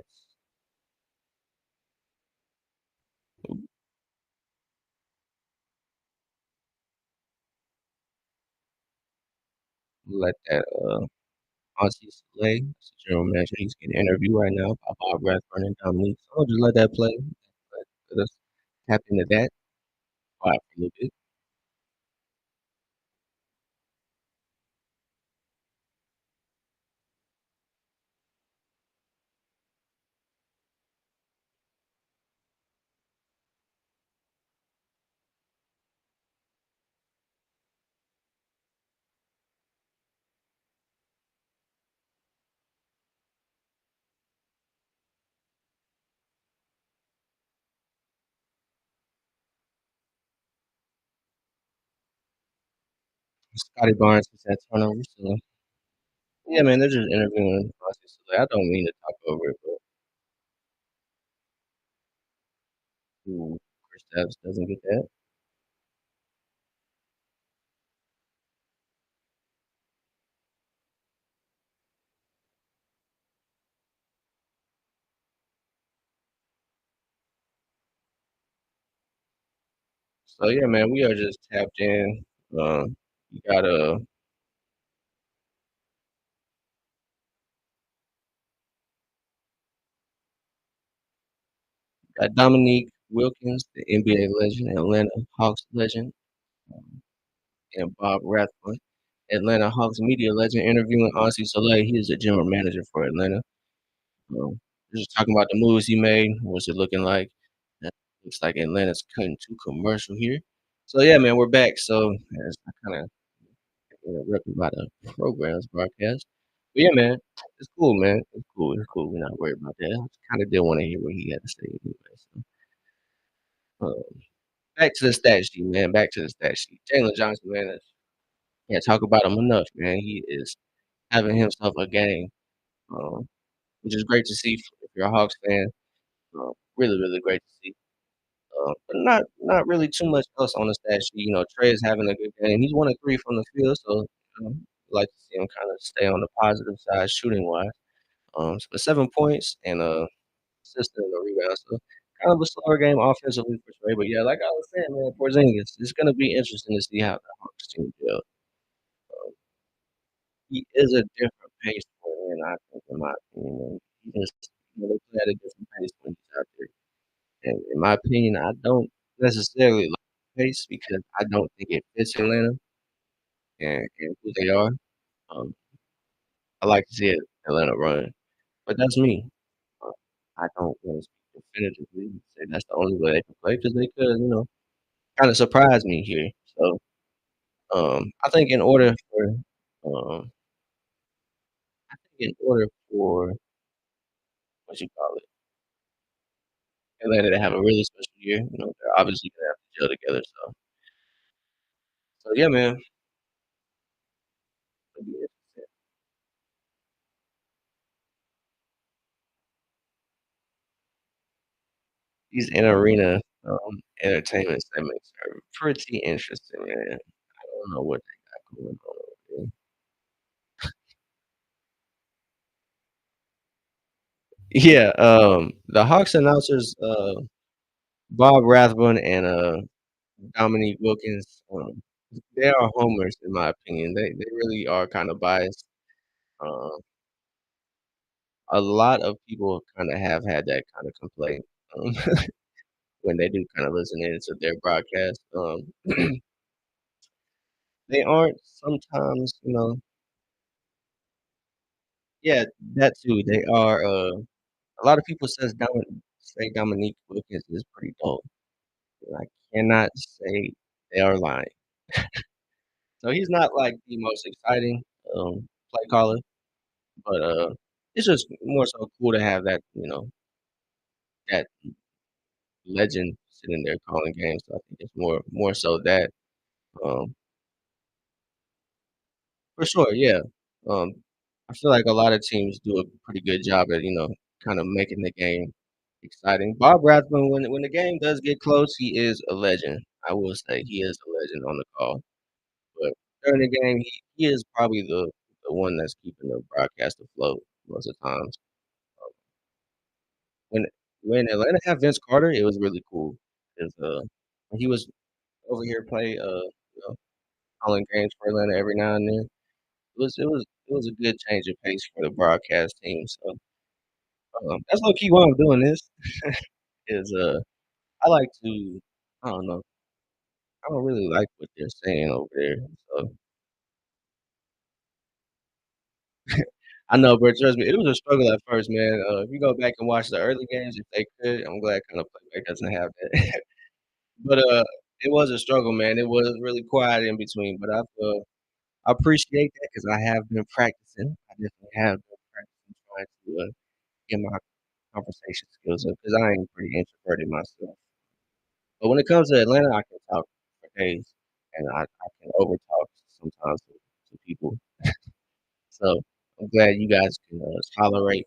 Let that Auntie Slay, that's the general manager, he's getting interviewed right now by Bob Rathburn and Dominique. So I'll just let that play. Let us tap into that, quiet for a little bit. Scotty Barnes is at turnover, so yeah, man, they're just interviewing Auntie Slay. I don't mean to talk over it, but who Kristaps doesn't get that. So yeah, man, we are just tapped in. You got Dominique Wilkins, the NBA legend, Atlanta Hawks legend, and Bob Rathbun, Atlanta Hawks media legend, interviewing Auntie Soleil. He is the general manager for Atlanta. Just talking about the moves he made. What's it looking like? Uh, Looks like Atlanta's cutting to commercial here. So yeah, man, we're back. So as I kind of interrupted by the program's broadcast. But yeah, man, it's cool, man. It's cool. It's cool. We're not worried about that. I kind of did want to hear what he had to say anyway. So, back to the stat sheet, man. Back to the stat sheet. Jalen Johnson, man. Can't talk about him enough, man. He is having himself a game, um, which is great to see if you're a Hawks fan. Really, really great to see. But not really too much else on the stat sheet. Trey is having a good game. He's 1 of 3 from the field, so like to see him kind of stay on the positive side shooting wise. But 7 points and assist and a rebound. So kind of a slower game offensively for Trey. But yeah, like I was saying, man, Porzingis, it's gonna be interesting to see how the Hawks team gel. Um, he is a different pace player, and I think, in my opinion, man. He just they play at a different pace when he's out there. And in my opinion, I don't necessarily like the pace because I don't think it fits Atlanta and who they are. Um, I like to see Atlanta run, but that's me. Uh, I don't want to speak definitively and say that's the only way they can play because they could, kind of surprise me here. So I think in order for, um, in order for what you call it, Atlanta to have a really special year, they're obviously gonna have to gel together. So yeah, man. It'll be interesting. These in arena entertainment segments are pretty interesting, man. I don't know what they got going on over there. Yeah, the Hawks announcers, Bob Rathbun and Dominique Wilkins, they are homers in my opinion. They really are kind of biased. Um, a lot of people kind of have had that kind of complaint um, when they do kind of listen into their broadcast. They aren't sometimes, yeah, that too. They are. A lot of people say Dominique Wilkins is pretty dull. And I cannot say they are lying. So he's not like the most exciting play caller, but it's just more so cool to have that that legend sitting there calling games. So I think it's more so that um, for sure, yeah. Um, I feel like a lot of teams do a pretty good job at kind of making the game exciting. Bob Rathbun, when the game does get close, he is a legend. I will say he is a legend on the call. But during the game, he is probably the one that's keeping the broadcast afloat most of the times. When when Atlanta had Vince Carter, it was really cool 'cause, when he was over here play, calling games for Atlanta every now and then. It was a good change of pace for the broadcast team. So that's low key why I'm doing this. Is I like to I don't know. I don't really like what they're saying over there. So I know, bro. Trust me, it was a struggle at first, man. If you go back and watch the early games, if they could, I'm glad kind of playback doesn't have that. But it was a struggle, man. It was really quiet in between, but I appreciate that because I have been practicing. I definitely have been practicing trying to get my conversation skills up because I am pretty introverted myself. But when it comes to Atlanta, I can talk for days, and I can overtalk sometimes to people. So I'm glad you guys can tolerate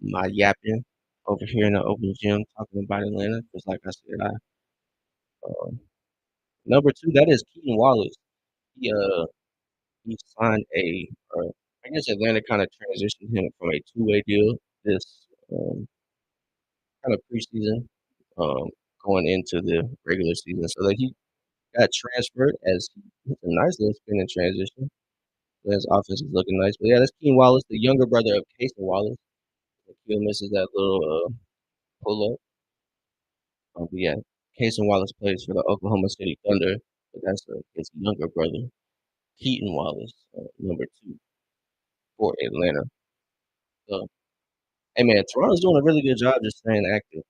my yapping over here in the open gym talking about Atlanta. Because like I said, um, number two that is Keaton Wallace. He signed I guess Atlanta kind of transitioned him from a two-way deal this kind of preseason, um, going into the regular season. So that he got transferred as it's a nice little spin in transition. His offense is looking nice. But yeah, that's Keen Wallace, the younger brother of Casey Wallace. Keel misses that little pull up. But yeah, Casey Wallace plays for the Oklahoma City Thunder, but that's his younger brother, Keaton Wallace, number two for Atlanta. So, hey man, Toronto's doing a really good job just staying active.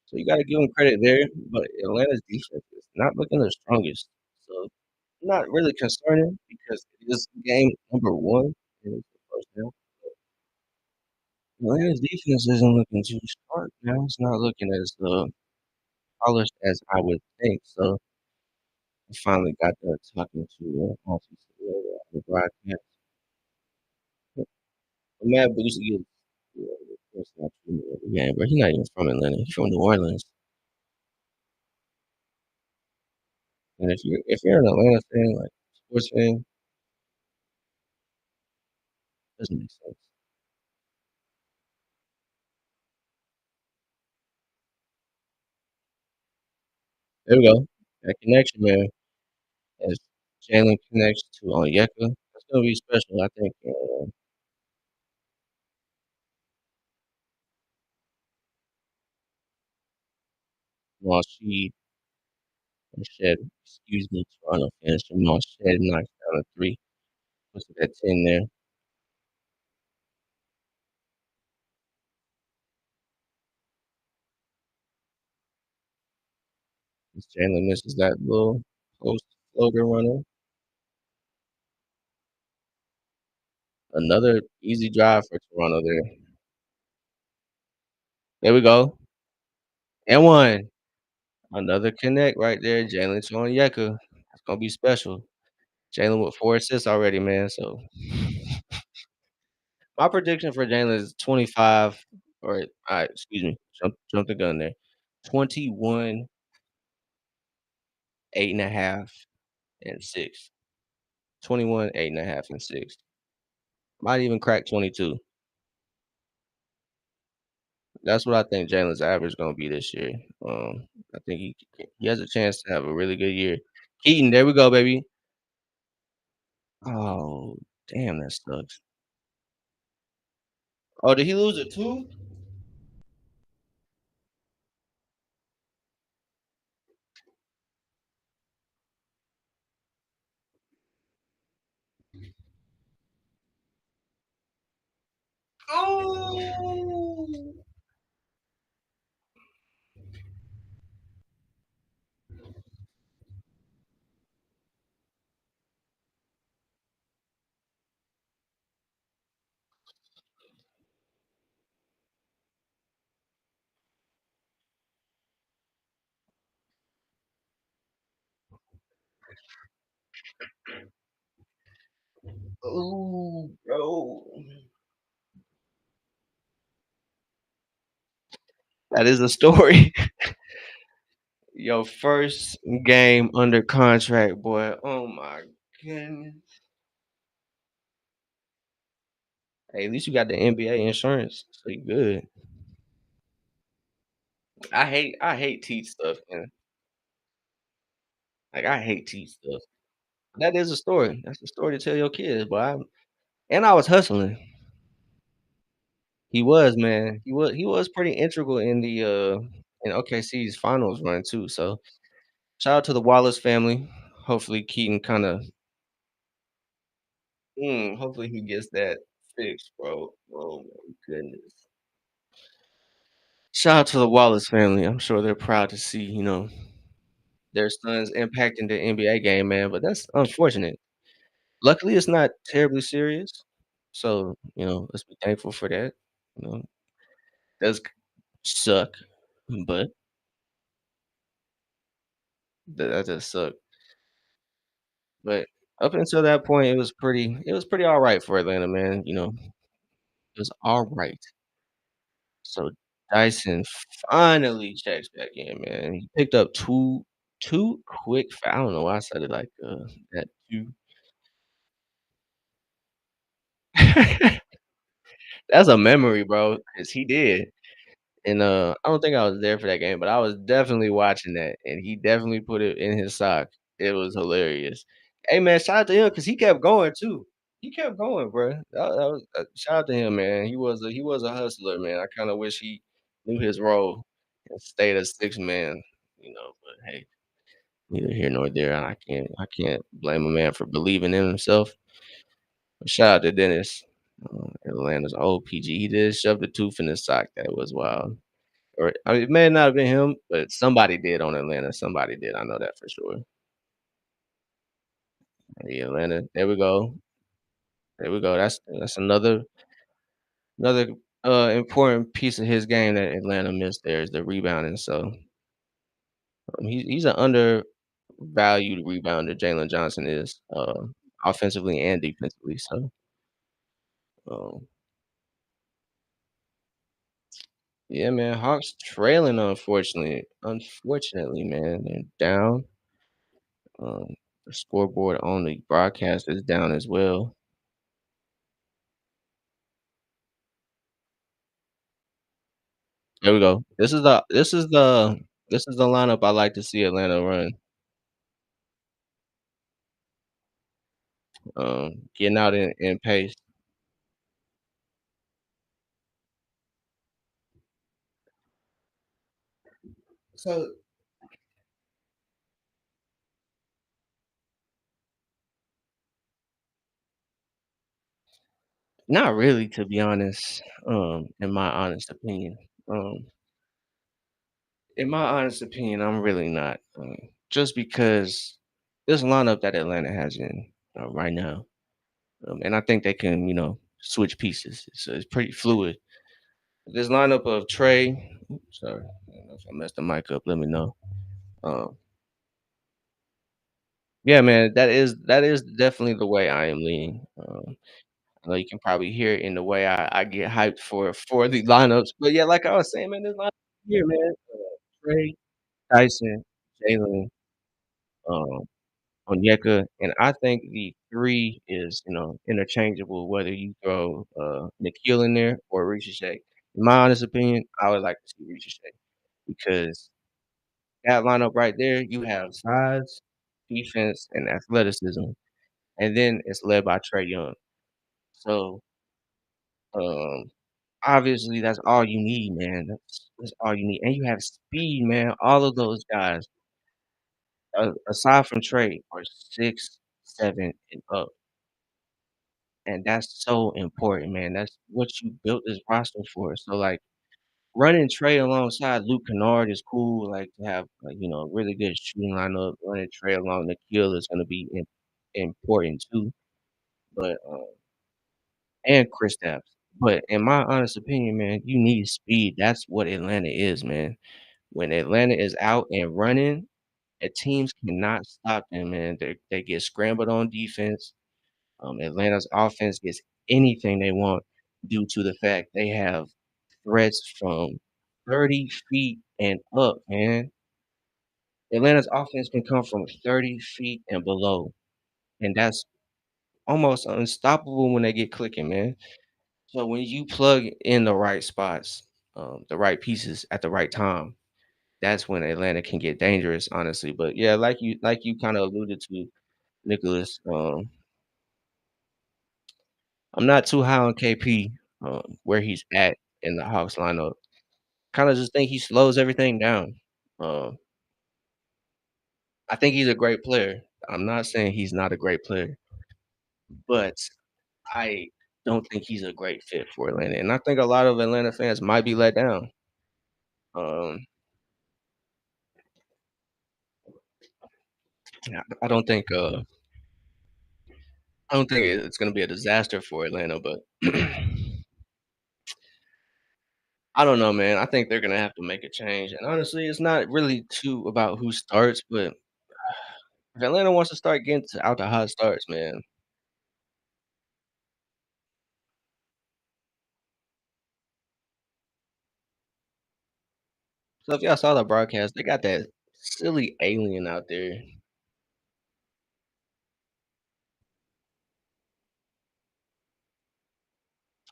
So you got to give them credit there. But Atlanta's defense is not looking the strongest. So not really concerning because it is game number one and it's the first down. Atlanta's defense isn't looking too sharp now. It's not looking as polished as I would think. So I finally got done talking to Auntie Sarah on the broadcast. But Matt Boosie is of course not from the game, but he's not even from Atlanta. He's from New Orleans. And if you're an Atlanta fan, like sports fan, it doesn't make sense. There we go. That connection, man. As Jalen connects to Onyeka, that's gonna be special. I think Jamal Sheed Shed, excuse me, Toronto fans. Jamal Shed knocks down a three. Puts it at 10 there. As Jalen misses that little post floater runner. Another easy drive for Toronto there. There we go. And one. Another connect right there. Jalen Onyeka. It's gonna be special. Jalen with 4 assists already, man. So my prediction for Jalen is 25 or excuse me, jump the gun there. 21, 8.5, and 6. 21, 8.5, and 6. Might even crack 22. That's what I think Jalen's average gonna be this year. I think he has a chance to have a really good year. Keaton, there we go, baby. Oh, damn, that sucks. Oh, did he lose it too? Oh. Ooh, bro. That is a story. Your first game under contract, boy. Oh my goodness. Hey, at least you got the NBA insurance, so you good. I hate teeth stuff, man. Like I hate teeth stuff. That is a story. That's a story to tell your kids, boy. And I was hustling. He was, man. He was pretty integral in OKC's finals run too. So shout out to the Wallace family. Hopefully Keaton hopefully he gets that fixed, bro. Oh my goodness. Shout out to the Wallace family. I'm sure they're proud to see, their sons impacting the NBA game, man, but that's unfortunate. Luckily, it's not terribly serious. So, let's be thankful for that. You know, does suck, but that does suck. But up until that point, it was pretty all right for Atlanta, man. It was all right. So Dyson finally checks back in, man. He picked up two quick I don't know why I said it like that 2. That's a memory, bro, 'cause he did. And, I don't think I was there for that game, but I was definitely watching that, and he definitely put it in his sock. It was hilarious. Hey, man, shout out to him because he kept going too. He kept going, bro. That was shout out to him, man. He was a hustler, man. I kinda wish he knew his role and stayed a 6 man, but hey, neither here nor there. I can't blame a man for believing in himself. But shout out to Dennis, Atlanta's old PG. He did shove the tooth in his sock. That was wild. Or I mean, it may not have been him, but somebody did on Atlanta. Somebody did. I know that for sure. Hey, Atlanta. There we go. There we go. That's another important piece of his game that Atlanta missed there is the rebounding. So he's an undervalued rebounder. Jalen Johnson is offensively and defensively. So um, yeah, man. Hawks trailing unfortunately, man. They're down. Um, the scoreboard on the broadcast is down as well. There we go. This is the lineup I like to see Atlanta run. Getting out in pace. So not really, to be honest. In my honest opinion. Um, in my honest opinion, I'm really not. Just because this lineup that Atlanta has in right now, and I think they can, switch pieces. So it's pretty fluid. This lineup of Trey, oops, sorry, I don't know if I messed the mic up. Let me know. Um, yeah, man, that is definitely the way I am leaning. I know you can probably hear it in the way I get hyped for the lineups, but yeah, like I was saying, man, this lineup here, man, Trey, Tyson, Jalen, um, Onyeka, and I think the 3 is, interchangeable whether you throw, Nikhil in there or Ricochet. In my honest opinion, I would like to see Ricochet because that lineup right there, you have size, defense, and athleticism, and then it's led by Trae Young. So, um, obviously, that's all you need, man. That's all you need, and you have speed, man. All of those guys, aside from Trae, are 6, 7, and up. And that's so important, man. That's what you built this roster for. So, like, running Trey alongside Luke Kennard is cool, like, to have, like, really good shooting lineup. Running Trey along Nikhil is gonna be important too, but, and Kristaps. But in my honest opinion, man, you need speed. That's what Atlanta is, man. When Atlanta is out and running, teams cannot stop them, man. They get scrambled on defense. Atlanta's offense gets anything they want due to the fact they have threats from 30 feet and up, man. Atlanta's offense can come from 30 feet and below, and that's almost unstoppable when they get clicking, man. So when you plug in the right spots, the right pieces at the right time, that's when Atlanta can get dangerous, honestly. But yeah, like you kind of alluded to, Nicholas. I'm not too high on KP, where he's at in the Hawks lineup. Kinda just think he slows everything down. Um, I think he's a great player. I'm not saying he's not a great player, but I don't think he's a great fit for Atlanta, and I think a lot of Atlanta fans might be let down. Um, I don't think it's gonna be a disaster for Atlanta, but I don't know, man. I think they're gonna have to make a change, and honestly, it's not really too about who starts, but if Atlanta wants to start getting out to hot starts, man. So if y'all saw the broadcast, they got that silly alien out there.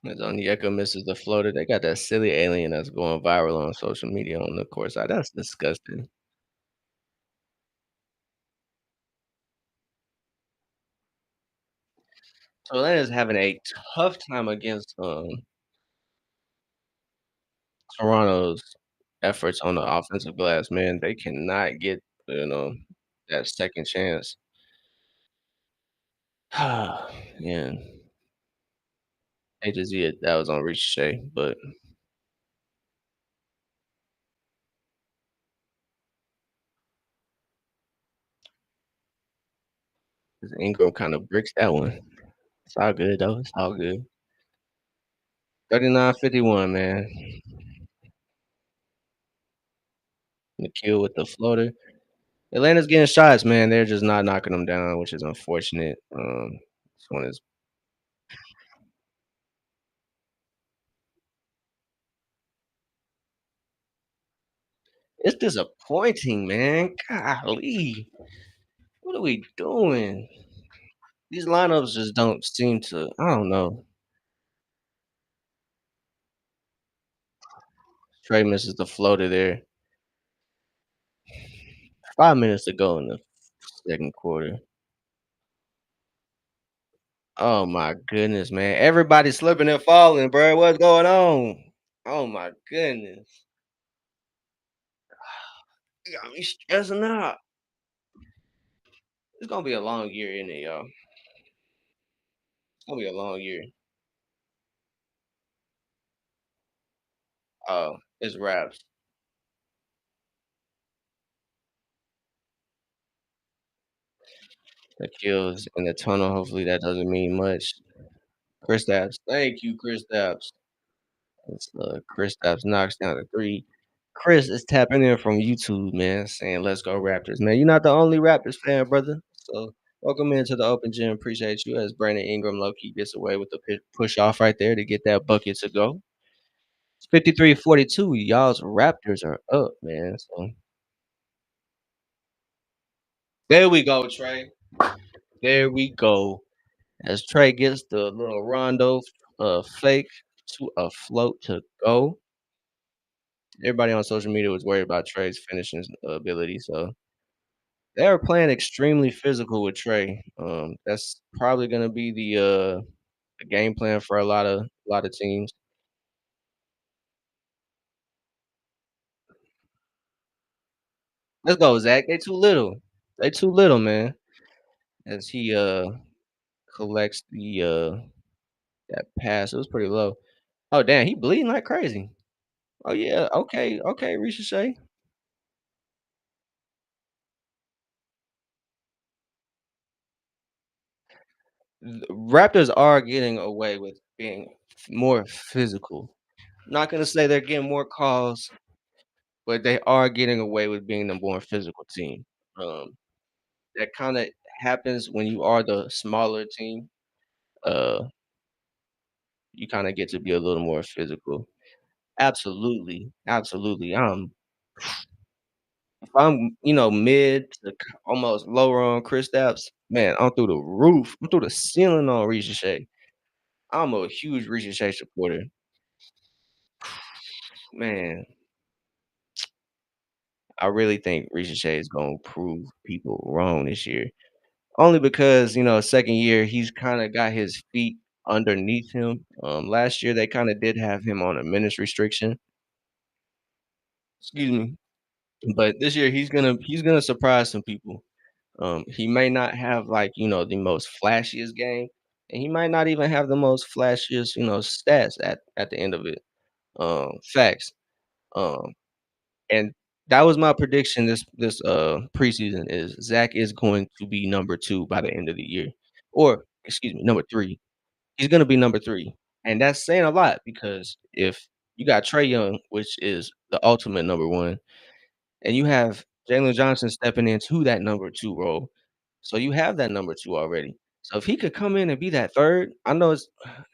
As Onyeka misses the floater, they got that silly alien that's going viral on social media on the court side. That's disgusting. So Atlanta's having a tough time against Toronto's efforts on the offensive glass, man. They cannot get, you know, that second chance. Yeah, hate to see it. That was on Ricochet, but Ingram kind of bricks that one. It's all good though. It's all good. 39-51, man. The kill with the floater. Atlanta's getting shots, man. They're just not knocking them down, which is unfortunate. This one is it's disappointing, man. Golly, what are we doing? These lineups just don't seem to. I don't know. Trey misses the floater there. 5 minutes to go in the second quarter. Oh my goodness, man! Everybody's slipping and falling, bro. What's going on? Oh my goodness, it got me stressing out. It's gonna be a long year, isn't it, y'all? It's gonna be a long year. Oh, it's wraps. The kills in the tunnel. Hopefully that doesn't mean much. Kristaps. Thank you, Kristaps. Kristaps knocks down a three. Chris is tapping in from YouTube, man, saying, "Let's go Raptors, man." You're not the only Raptors fan, brother. So welcome into the Open Gym. Appreciate you as Brandon Ingram low key gets away with the push off right there to get that bucket to go. It's 53-42. Y'all's Raptors are up, man. So there we go, Trey. There we go. As Trey gets the little Rondo fake to a float to go. Everybody on social media was worried about Trey's finishing ability, so they are playing extremely physical with Trey. That's probably gonna be the game plan for a lot of teams. Let's go, Zach. They too little. They too little, man. As he collects the that pass, it was pretty low. Oh damn, he bleeding like crazy. Oh yeah, okay, okay, Ricochet. The Raptors are getting away with being more physical. Not gonna say they're getting more calls, but they are getting away with being the more physical team. Um, that kind of happens when you are the smaller team. Uh, you kind of get to be a little more physical. Absolutely, absolutely. If I'm mid to almost lower on Chris Stapps, man, I'm through the roof. I'm through the ceiling on Ricochet. I'm a huge Ricochet supporter. Man, I really think Ricochet is gonna prove people wrong this year. Only because, second year, he's kinda got his feet underneath him. Last year, they kinda did have him on a minutes restriction. Excuse me. But this year, he's gonna surprise some people. He may not have, like, the most flashiest game, and he might not even have the most flashiest, stats at the end of it. Facts. Um And that was my prediction this preseason is Zach is going to be number 2 by the end of the year, or excuse me, number 3. He's gonna be number 3, and that's saying a lot because if you got Trey Young, which is the ultimate number 1, and you have Jalen Johnson stepping into that number 2 role, so you have that number 2 already. So if he could come in and be that 3rd, I know it's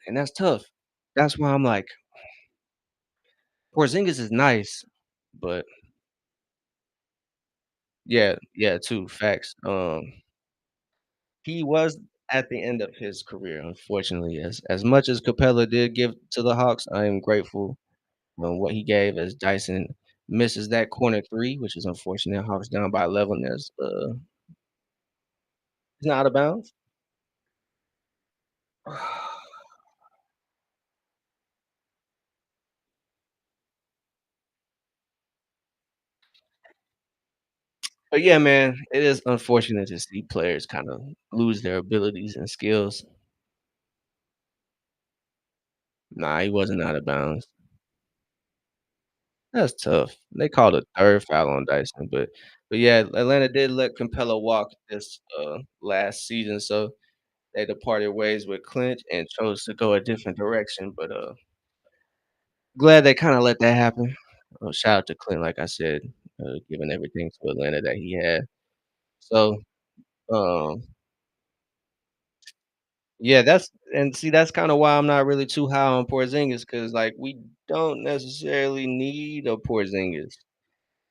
and that's tough. That's why I'm like, Porzingis is nice, but yeah, yeah, too, facts. He was at the end of his career, unfortunately. As much as Capella did give to the Hawks, I am grateful what he gave as Dyson misses that corner three, which is unfortunate. Hawks down by 11 as he's not out of bounds. But yeah, man, it is unfortunate to see players kind of lose their abilities and skills. Nah, he wasn't out of bounds. That's tough. They called a third foul on Dyson, but yeah, Atlanta did let Capella walk this last season, so they departed ways with Clint and chose to go a different direction, but, glad they kinda let that happen. Shout out to Clint, like I said, giving everything to Atlanta that he had. So, um, yeah, that's kinda why I'm not really too high on Porzingis, because like, we don't necessarily need a Porzingis.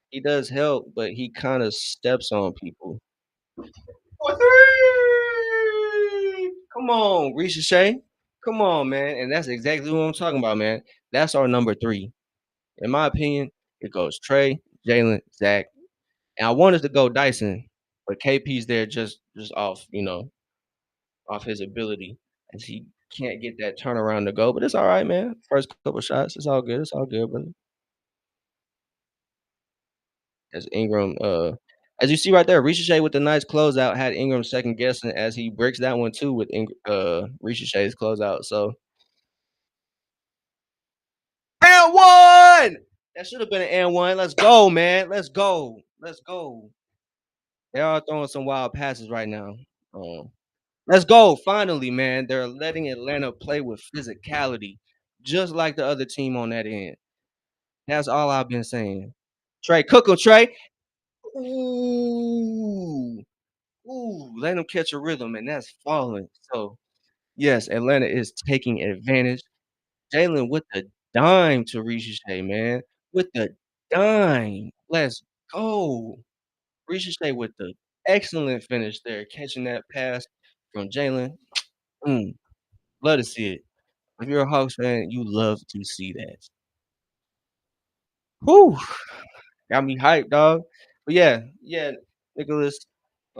He does help, but he kinda steps on people. For three! Come on, Ricochet. Come on, man, and that's exactly what I'm talking about, man. That's our number 3. In my opinion, it goes Trey, Jalen, Zach, and I wanted to go Dyson, but KP's there just off his ability as he can't get that turnaround to go, but it's alright, man. First couple shots, it's all good, brother. As Ingram, as you see right there, Ricochet with the nice closeout had Ingram second guessing as he breaks that one too with Ricochet's closeout, so and one! That should have been an and one. Let's go, man. Let's go. Let's go. They are throwing some wild passes right now. Um, Let's go. Finally, man. They're letting Atlanta play with physicality, just like the other team on that end. That's all I've been saying. Trey, cook 'em, Trey. Ooh. Ooh, let him catch a rhythm, and that's falling. So, yes, Atlanta is taking advantage. Jalen with the dime to Ricochet, man. With the dime. Let's go. Ricochet with the excellent finish there, catching that pass from Jalen. Mm, love to see it. If you're a Hawks fan, you love to see that. Whew, got me hyped, dog. But yeah, Nicholas.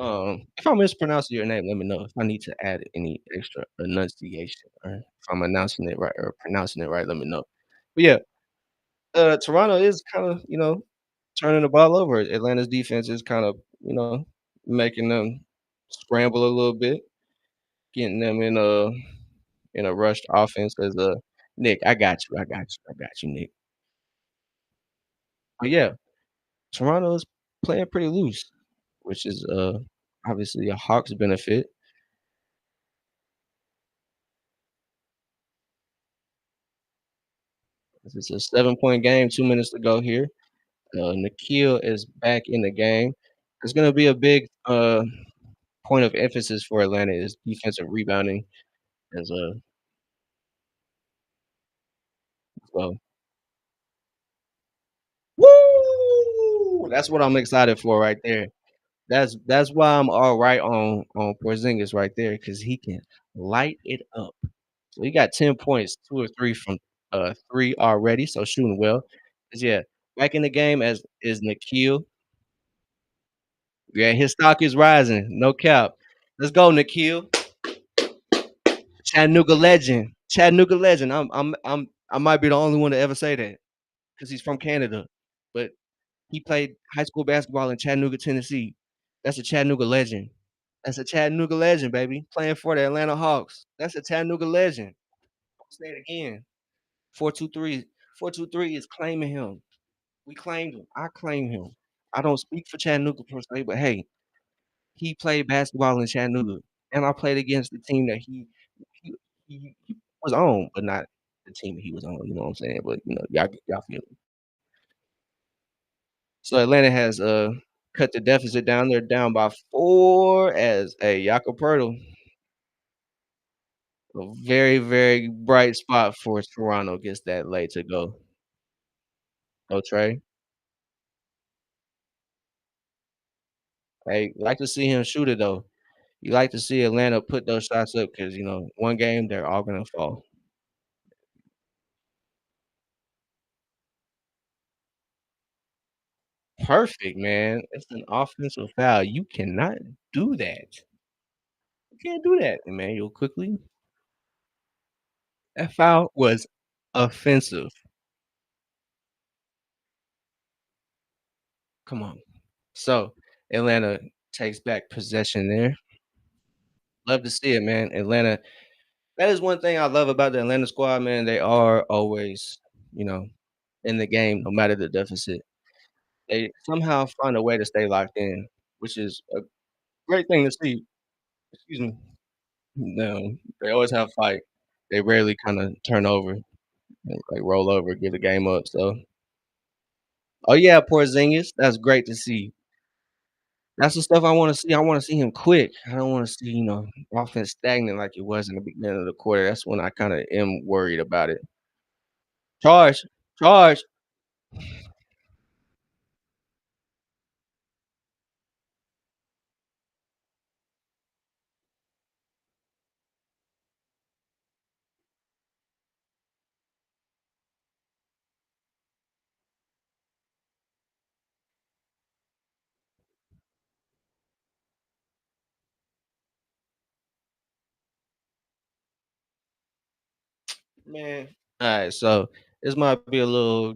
If I'm mispronouncing your name, let me know. If I need to add any extra enunciation, or if I'm announcing it right or pronouncing it right, let me know. But yeah, Toronto is kind of turning the ball over. Atlanta's defense is kind of making them scramble a little bit, getting them in a rushed offense. As Nick, I got you, Nick. But yeah, Toronto is playing pretty loose, which is obviously a Hawks benefit. It's a 7-point game, 2 minutes to go here. Nikhil is back in the game. It's going to be a big point of emphasis for Atlanta is defensive rebounding as well. Woo! That's what I'm excited for right there. That's why I'm all right on Porzingis right there because he can light it up. So he got 10 points, 2 or 3 from 3 already, so shooting well. 'Cause yeah, back in the game as is Nikhil. Yeah, his stock is rising, no cap. Let's go, Nikhil. Chattanooga legend. Chattanooga legend. I might be the only one to ever say that because he's from Canada. But he played high school basketball in Chattanooga, Tennessee. That's a Chattanooga legend. That's a Chattanooga legend, baby. Playing for the Atlanta Hawks. That's a Chattanooga legend. I'll say it again. 423. 423 is claiming him. We claimed him. I claim him. I don't speak for Chattanooga per se, but hey, he played basketball in Chattanooga, and I played against the team that he was on, but not the team that he was on. You know what I'm saying? But y'all feel me. So Atlanta has cut the deficit down. They're down by 4 as a Jakob a very, very bright spot for Toronto gets that late to go. Oh, Trey. Hey, like to see him shoot it though. You like to see Atlanta put those shots up because one game they're all gonna fall. Perfect, man. It's an offensive foul. You cannot do that. You can't do that, Emmanuel quickly. That foul was offensive. Come on. So Atlanta takes back possession there. Love to see it, man. Atlanta. That is one thing I love about the Atlanta squad, man. They are always, you know, in the game, no matter the deficit. They somehow find a way to stay locked in, which is a great thing to see. Excuse me. No, they always have fight. They rarely kind of turn over, like roll over, get the game up. So, oh yeah, Porzingis, that's great to see. That's the stuff I want to see. I want to see him quick. I don't want to see offense stagnant like it was in the beginning of the quarter. That's when I kind of am worried about it. Charge, charge, man. All right, so this might be a little,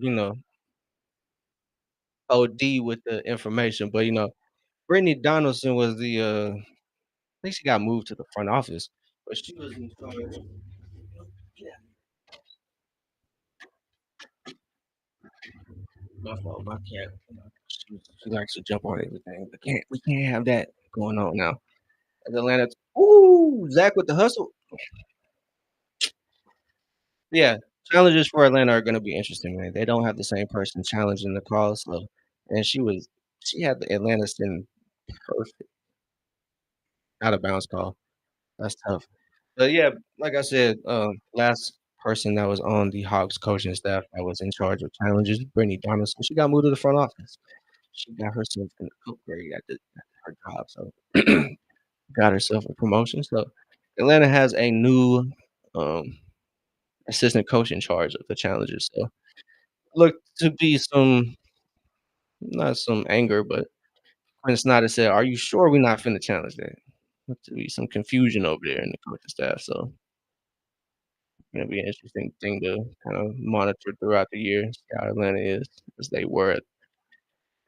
OD with the information, but Brittany Donaldson was I think she got moved to the front office, but she was in charge. Yeah, my fault, my cat. She likes to jump on everything. We can't have that going on now. As Atlanta Ooh, Zach with the hustle. Yeah, challenges for Atlanta are gonna be interesting, man. They don't have the same person challenging the call, so and she had the Atlanta sitting perfect out of bounds call. That's tough. But yeah, like I said, last person that was on the Hawks coaching staff that was in charge of challenges, Brittany Donaldson, she got moved to the front office. She got herself an upgrade at her job, so got herself a promotion. So Atlanta has a new um, assistant coach in charge of the challenges. So look to be some not some anger, but Quinn Snyder said, "Are you sure we're not finna challenge that?" Look to be some confusion over there in the coaching staff. So gonna be an interesting thing to kind of monitor throughout the year, see how Atlanta is, as they were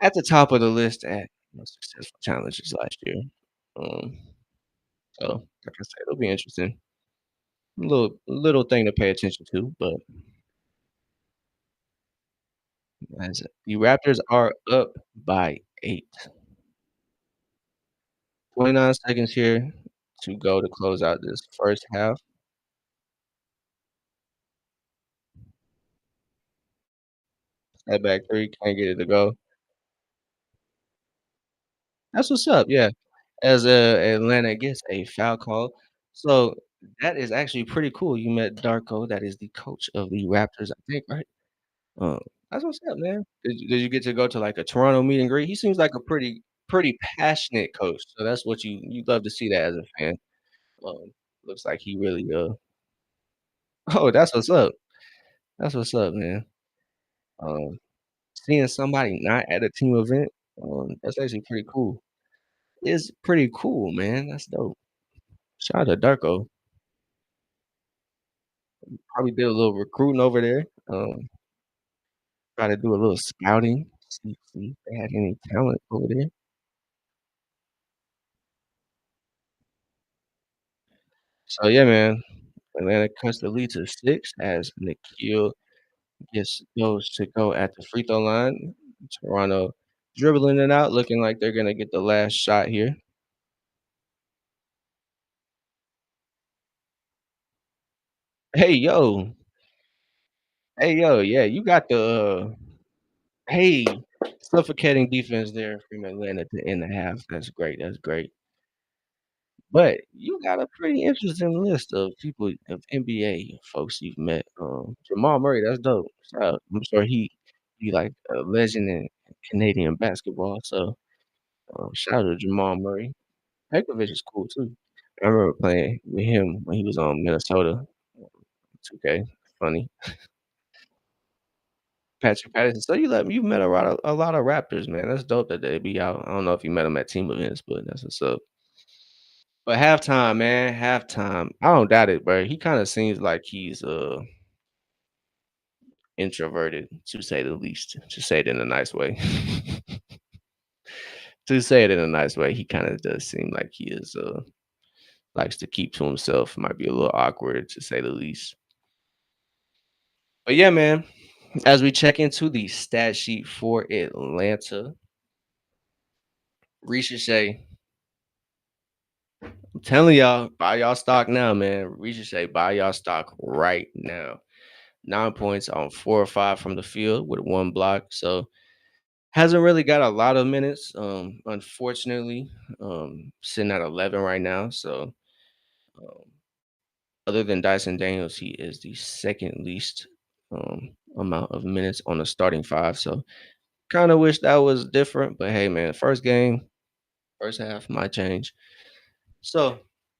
at the top of the list at most successful challenges last year. Um, so like I said, it'll be interesting. Little thing to pay attention to, but as the Raptors are up by 8. 29 seconds here to go to close out this first half. Step back three, can't get it to go. That's what's up, yeah. As, Atlanta gets a foul call. So, that is actually pretty cool. You met Darko, that is the coach of the Raptors, I think, right? Um, that's what's up, man. Did you get to go to, like, a Toronto meet and greet? He seems like a pretty passionate coach, so that's what you love to see that as a fan. Um, looks like he really, oh, that's what's up. That's what's up, man. Um, seeing somebody not at a team event, that's actually pretty cool. It's pretty cool, man. That's dope. Shout out to Darko. Probably did a little recruiting over there. Try to do a little scouting, see if they had any talent over there. So yeah, man, Atlanta cuts the lead to 6 as Nikhil goes to go at the free throw line. Toronto dribbling it out, looking like they're gonna get the last shot here. Hey yo, hey yo, yeah, you got the hey suffocating defense there from Atlanta to end the half. That's great. That's great. But you got a pretty interesting list of people of NBA folks you've met. Jamal Murray, that's dope. I'm sure he like a legend in Canadian basketball. So shout out to Jamal Murray. Pekovic is cool too. I remember playing with him when he was on Minnesota. 2K, funny. Patrick Patterson. So you met a lot of Raptors, man. That's dope that they be out. I don't know if you met them at team events, but that's what's up. But halftime, man, halftime. I don't doubt it, bro. He kinda seems like he's, introverted, to say the least, to say it in a nice way. To say it in a nice way, he kinda does seem like he is, likes to keep to himself, might be a little awkward, to say the least. But yeah, man, as we check into the stat sheet for Atlanta, Ricochet, I'm telling y'all, buy y'all stock now, man. Ricochet, buy y'all stock right now. 9 points on 4 or 5 from the field with 1 block, so hasn't really got a lot of minutes, unfortunately, sitting at 11 right now, so, um, other than Dyson Daniels, he is the second least, amount of minutes on the starting 5, so kinda wish that was different, but hey, man, first game, first half might change. So,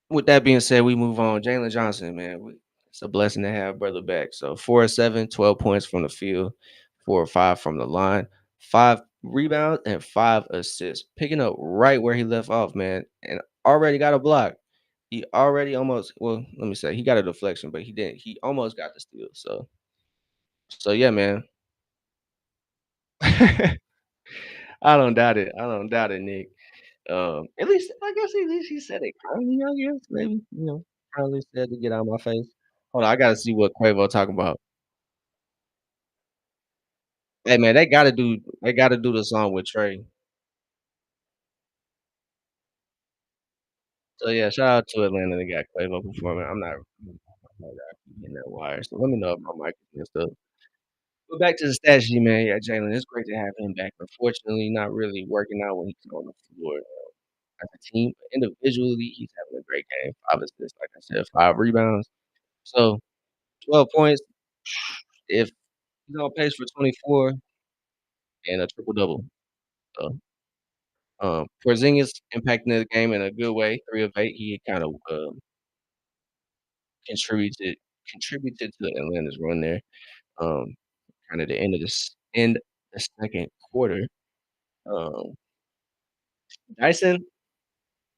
with that being said, we move on. Jalen Johnson, man, it's a blessing to have brother back. So 4 or 7, 12 points from the field, 4 or 5 from the line, 5 rebounds, and 5 assists. Picking up right where he left off, man, and already got a block. He already almost well, let me say he got a deflection, but he didn't. He almost got the steal. So yeah, man. I don't doubt it. I don't doubt it, Nick. At least I guess at least he said it kindly, I guess, maybe, kindly said to get out of my face. Hold on, I gotta see what Quavo talking about. Hey, man, they gotta do the song with Trey. So yeah, shout out to Atlanta. They got Quavo performing. I'm not getting that wire. So let me know if my mic is messed up. But back to the stat sheet, man. Yeah, Jalen, it's great to have him back. Unfortunately, not really working out when he's on the floor as a team. But individually, he's having a great game. 5 assists, like I said, 5 rebounds. So 12 points. If he's on pace for 24 and a triple double. So Porzingis impacting the game in a good way. 3 of 8. He kind of contributed contributed to Atlanta's run there. Um, kind of the end the second quarter. Um, Dyson,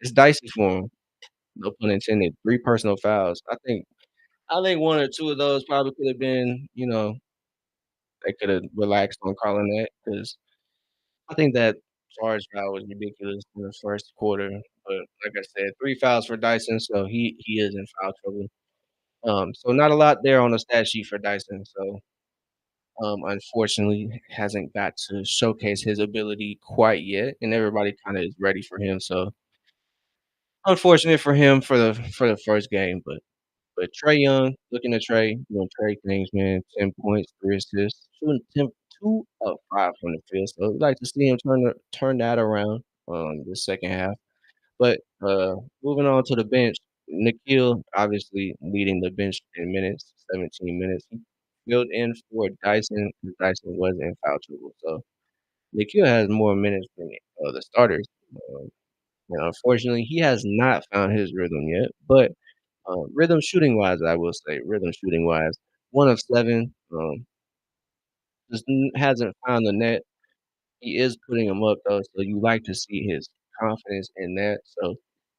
it's dicey for him. No pun intended. 3 personal fouls. I think 1 or 2 of those probably could have been, they could have relaxed on calling that because I think that charge foul was ridiculous in the first quarter. But like I said, 3 fouls for Dyson, so he is in foul trouble. So not a lot there on the stat sheet for Dyson. So unfortunately hasn't got to showcase his ability quite yet, and everybody kind of is ready for him. So unfortunate for him for the first game, but Trey Young, looking at Trey, doing Trey things, man. 10 points, 3 assists, shooting 2 of 5 from the field. So we'd like to see him turn that around the second half. But moving on to the bench, Nikhil obviously leading the bench in minutes, 17 minutes. He filled in for Dyson because Dyson was in foul trouble. So Nikhil has more minutes than the starters. Um, unfortunately, he has not found his rhythm yet. But rhythm shooting wise, I will say, rhythm shooting wise, 1 of 7. Hasn't found the net. He is putting them up though, so you like to see his confidence in that. So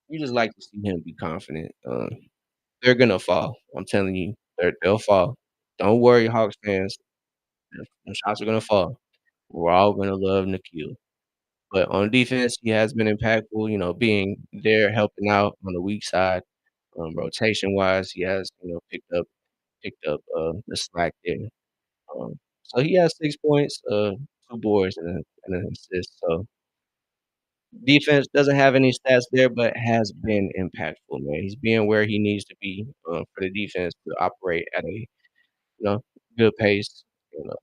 you just like to see him be confident. They're gonna fall. I'm telling you, they'll fall. Don't worry, Hawks fans. The shots are gonna fall. We're all gonna love Nikhil. But on defense, he has been impactful. Being there, helping out on the weak side. Rotation wise, he has picked up the slack there. So he has 6 points, 2 boards, and an assist. So defense doesn't have any stats there, but has been impactful, man. He's being where he needs to be for the defense to operate at a good pace. You know,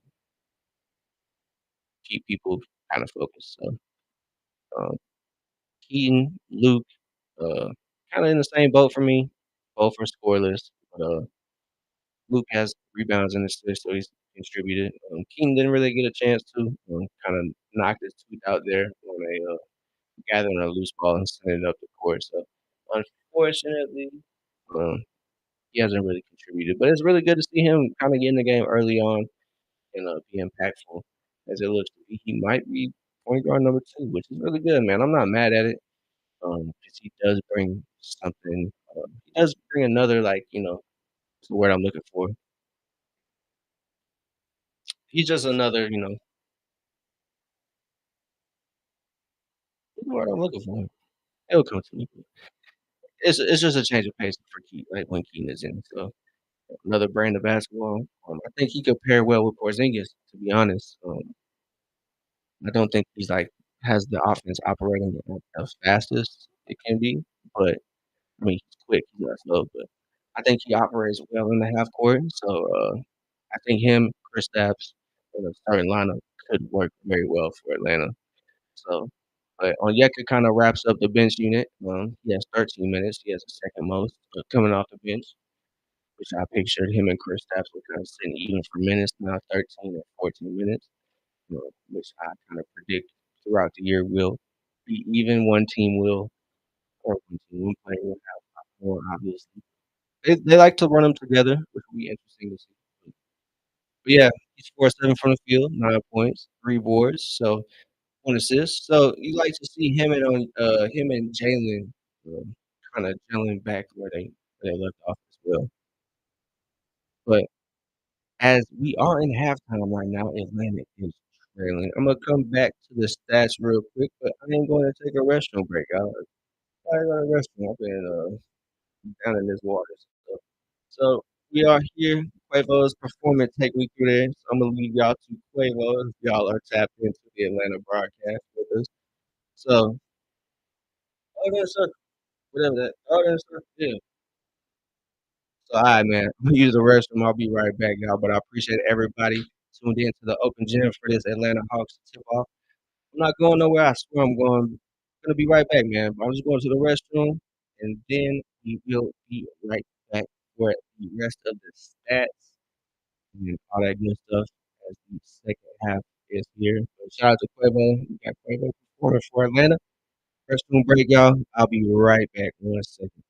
keep people kind of focused. So um, Keaton, Luke, uh, kind of in the same boat for me. Both are scoreless. But, Luke has rebounds and assists, so he's contributed. Keaton didn't really get a chance to. Kind of knocked his tooth out there on a gathering a loose ball and sending it up the court. So unfortunately, um, he hasn't really contributed. But it's really good to see him kind of get in the game early on and be impactful as it looks to be. He might be point guard number 2, which is really good, man. I'm not mad at it because he does bring something. He does bring another, like, what's the word I'm looking for? He's just another, what's the word I'm looking for? It'll come to me. It's just a change of pace for Keaton, like when Keaton is in. So another brand of basketball. I think he could pair well with Porzingis, to be honest. I don't think he's like has the offense operating at the fastest it can be, but I mean he's quick, he's not slow, but I think he operates well in the half court. So I think him, Chris Stapps, in the starting lineup could work very well for Atlanta. So, but Onyeka kind of wraps up the bench unit. He has 13 minutes. He has the second most coming off the bench, which I pictured him and Chris Stapps were kind of sitting even for minutes now, 13 and 14 minutes, which I kind of predict throughout the year will be even. One team will, or one player will have more, obviously. They like to run them together, which will be interesting to see. But yeah, he scored 7 from the field, 9 points, 3 boards, so 1 assist. So you like to see him and Jalen kind of gelling back where they left off as well. But as we are in halftime right now, Atlanta is trailing. I'm gonna come back to the stats real quick, but I am going to take a restroom break, y'all. I got a restroom. I've been down in this water. So we are here. Quavo's performance take me through there. So I'm gonna leave y'all to Quavo if y'all are tapped into the Atlanta broadcast with us. So, okay, sir. whatever that all that stuff, yeah. So, alright, man, Imma use the restroom, I'll be right back, y'all, but I appreciate everybody tuned in to the Open Gym for this Atlanta Hawks tip-off. I'm not going nowhere, I swear I'm gonna be right back, man, but I'm just going to the restroom, and then we will be right back for the rest of the stats and all that good stuff as the second half is here. So shout out to Quavo. We got Quavo performing for Atlanta. Restroom break, y'all. I'll be right back. 1 second.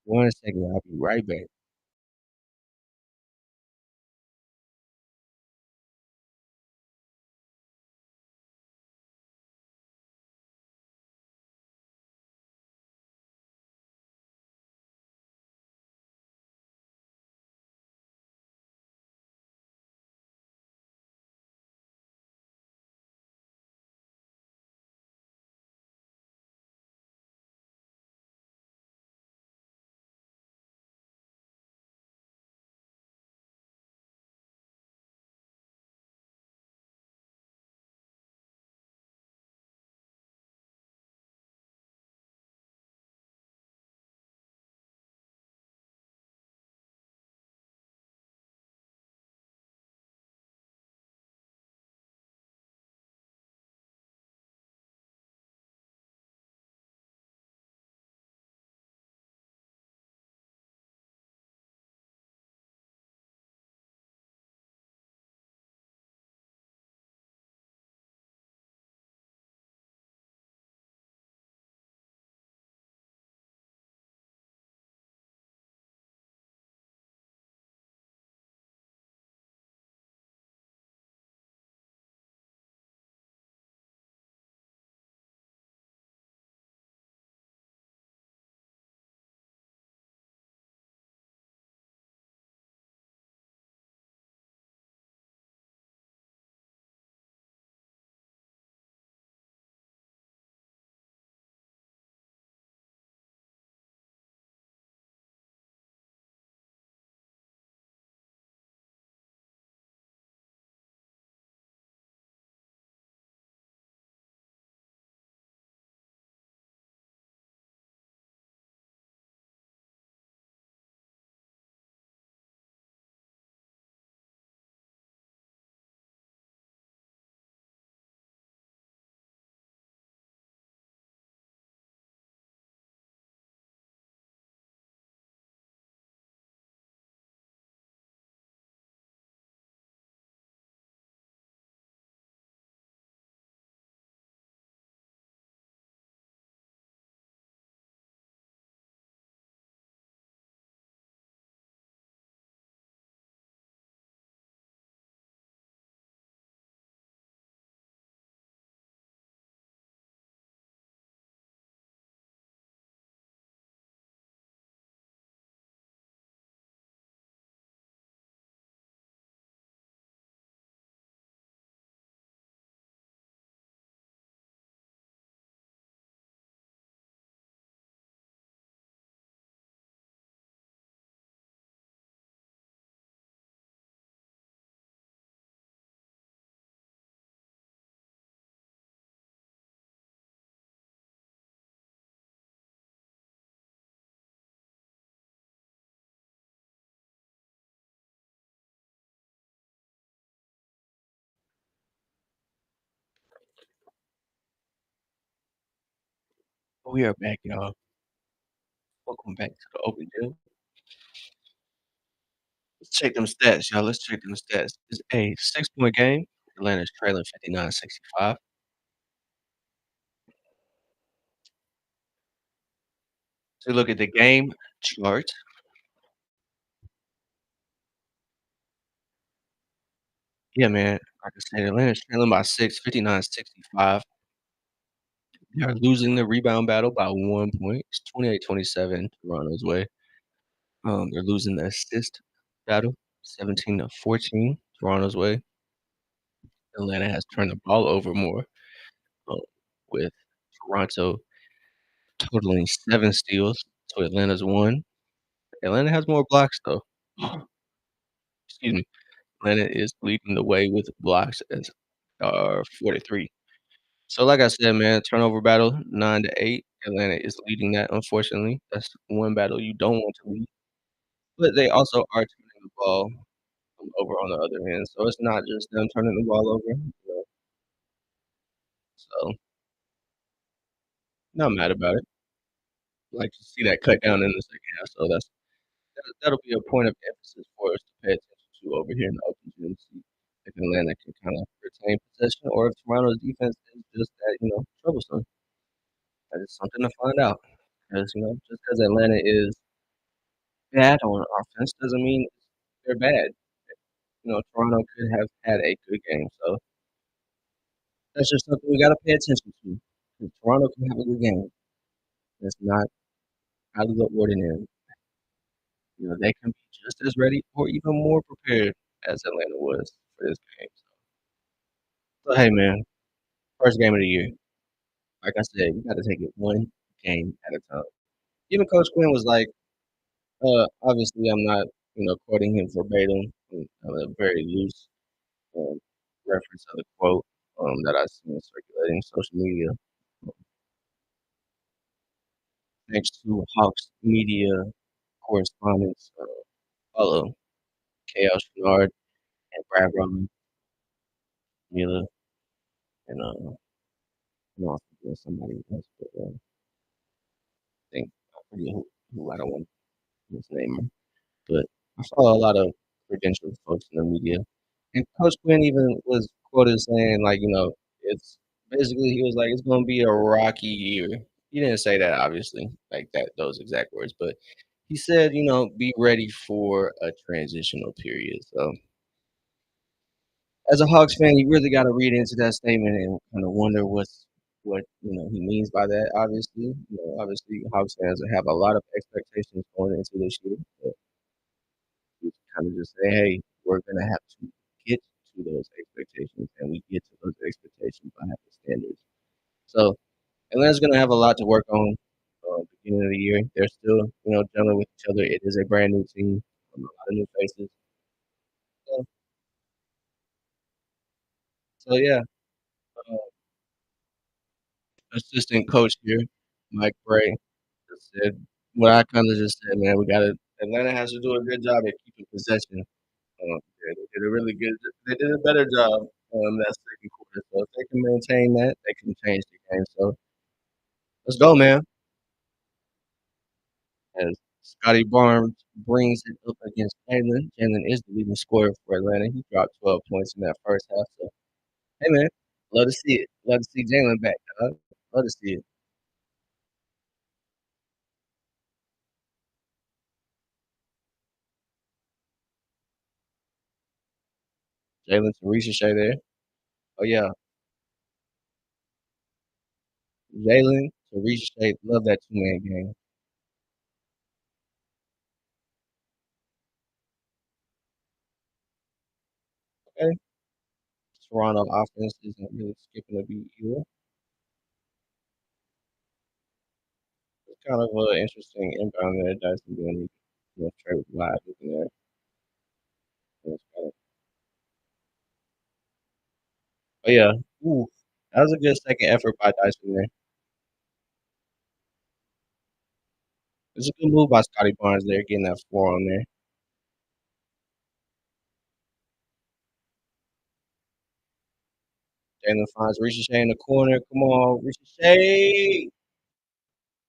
1 second. I'll be right back. We are back, y'all. Welcome back to the Open Gym. Let's check them stats, y'all. Let's check them stats. It's a 6-point game. Atlanta's trailing 59-65. So look at the game chart. Yeah, man. Like I said, Atlanta's trailing by 6, 59-65. They are losing the rebound battle by 1 point. It's 28-27 Toronto's way. They're losing the assist battle 17-14 Toronto's way. Atlanta has turned the ball over more, um, with Toronto totaling 7 steals to Atlanta's 1. Atlanta has more blocks, though. Excuse me. Atlanta is leading the way with blocks as 43. So, like I said, man, turnover battle 9-8. Atlanta is leading that, unfortunately. That's one battle you don't want to lead. But they also are turning the ball over on the other end. So it's not just them turning the ball over. So not mad about it. Like to see that cut down in the second half. So that'll be a point of emphasis for us to pay attention to over here in the open gym. See if Atlanta can kind of retain possession, or if Toronto's defense is just that troublesome. That is something to find out. Because just because Atlanta is bad on offense doesn't mean they're bad. Toronto could have had a good game, so that's just something we got to pay attention to. 'Cause Toronto can have a good game. It's not out of the ordinary. They can be just as ready or even more prepared as Atlanta was for this game. So hey, man, first game of the year. Like I said, we got to take it one game at a time. Even Coach Quinn was like, obviously, I'm not, quoting him verbatim. A very loose um, reference of the quote that I seen circulating social media. Um, Thanks to Hawks media correspondents, follow Chaos Bernard and Brad Roman, Mila, and I'm forgetting somebody else, but think I forget who I don't want to misname her. But I follow a lot of credentialed folks in the media, and Coach Quinn even was quoted saying like, it's basically he was like it's going to be a rocky year. He didn't say that obviously like that those exact words, but he said, be ready for a transitional period. So as a Hawks fan, you really got to read into that statement and kind of wonder what he means by that. Obviously, Hawks fans have a lot of expectations going into this year. But we kind of just say, hey, we're gonna have to get to those expectations, and we get to those expectations by having standards. So Atlanta's gonna have a lot to work on. Beginning of the year, they're still dealing with each other. It is a brand new team, a lot of new faces. So, so yeah. uh, Assistant coach here, Mike Bray, just said what I kind of just said, man. We got to Atlanta has to do a good job at keeping possession. They did a really good. They did a better job that second quarter. So if they can maintain that, they can change the game. So let's go, man. As Scotty Barnes brings it up against Jalen. Jalen is the leading scorer for Atlanta. He dropped 12 points in that first half. So hey, man, love to see it. Love to see Jalen back, dog. Love to see it. Jalen to Ricochet there. Oh yeah, Jalen to Ricochet. Love that two-man game. Okay. Toronto offense isn't really skipping a beat either. It's kind of an interesting inbound there. Dyson doing trade with live looking there. It's kinda, but yeah, ooh, that was a good second effort by Dyson there. It's a good move by Scotty Barnes there, getting that floor on there. Jalen finds Ricochet in the corner. Come on, Ricochet.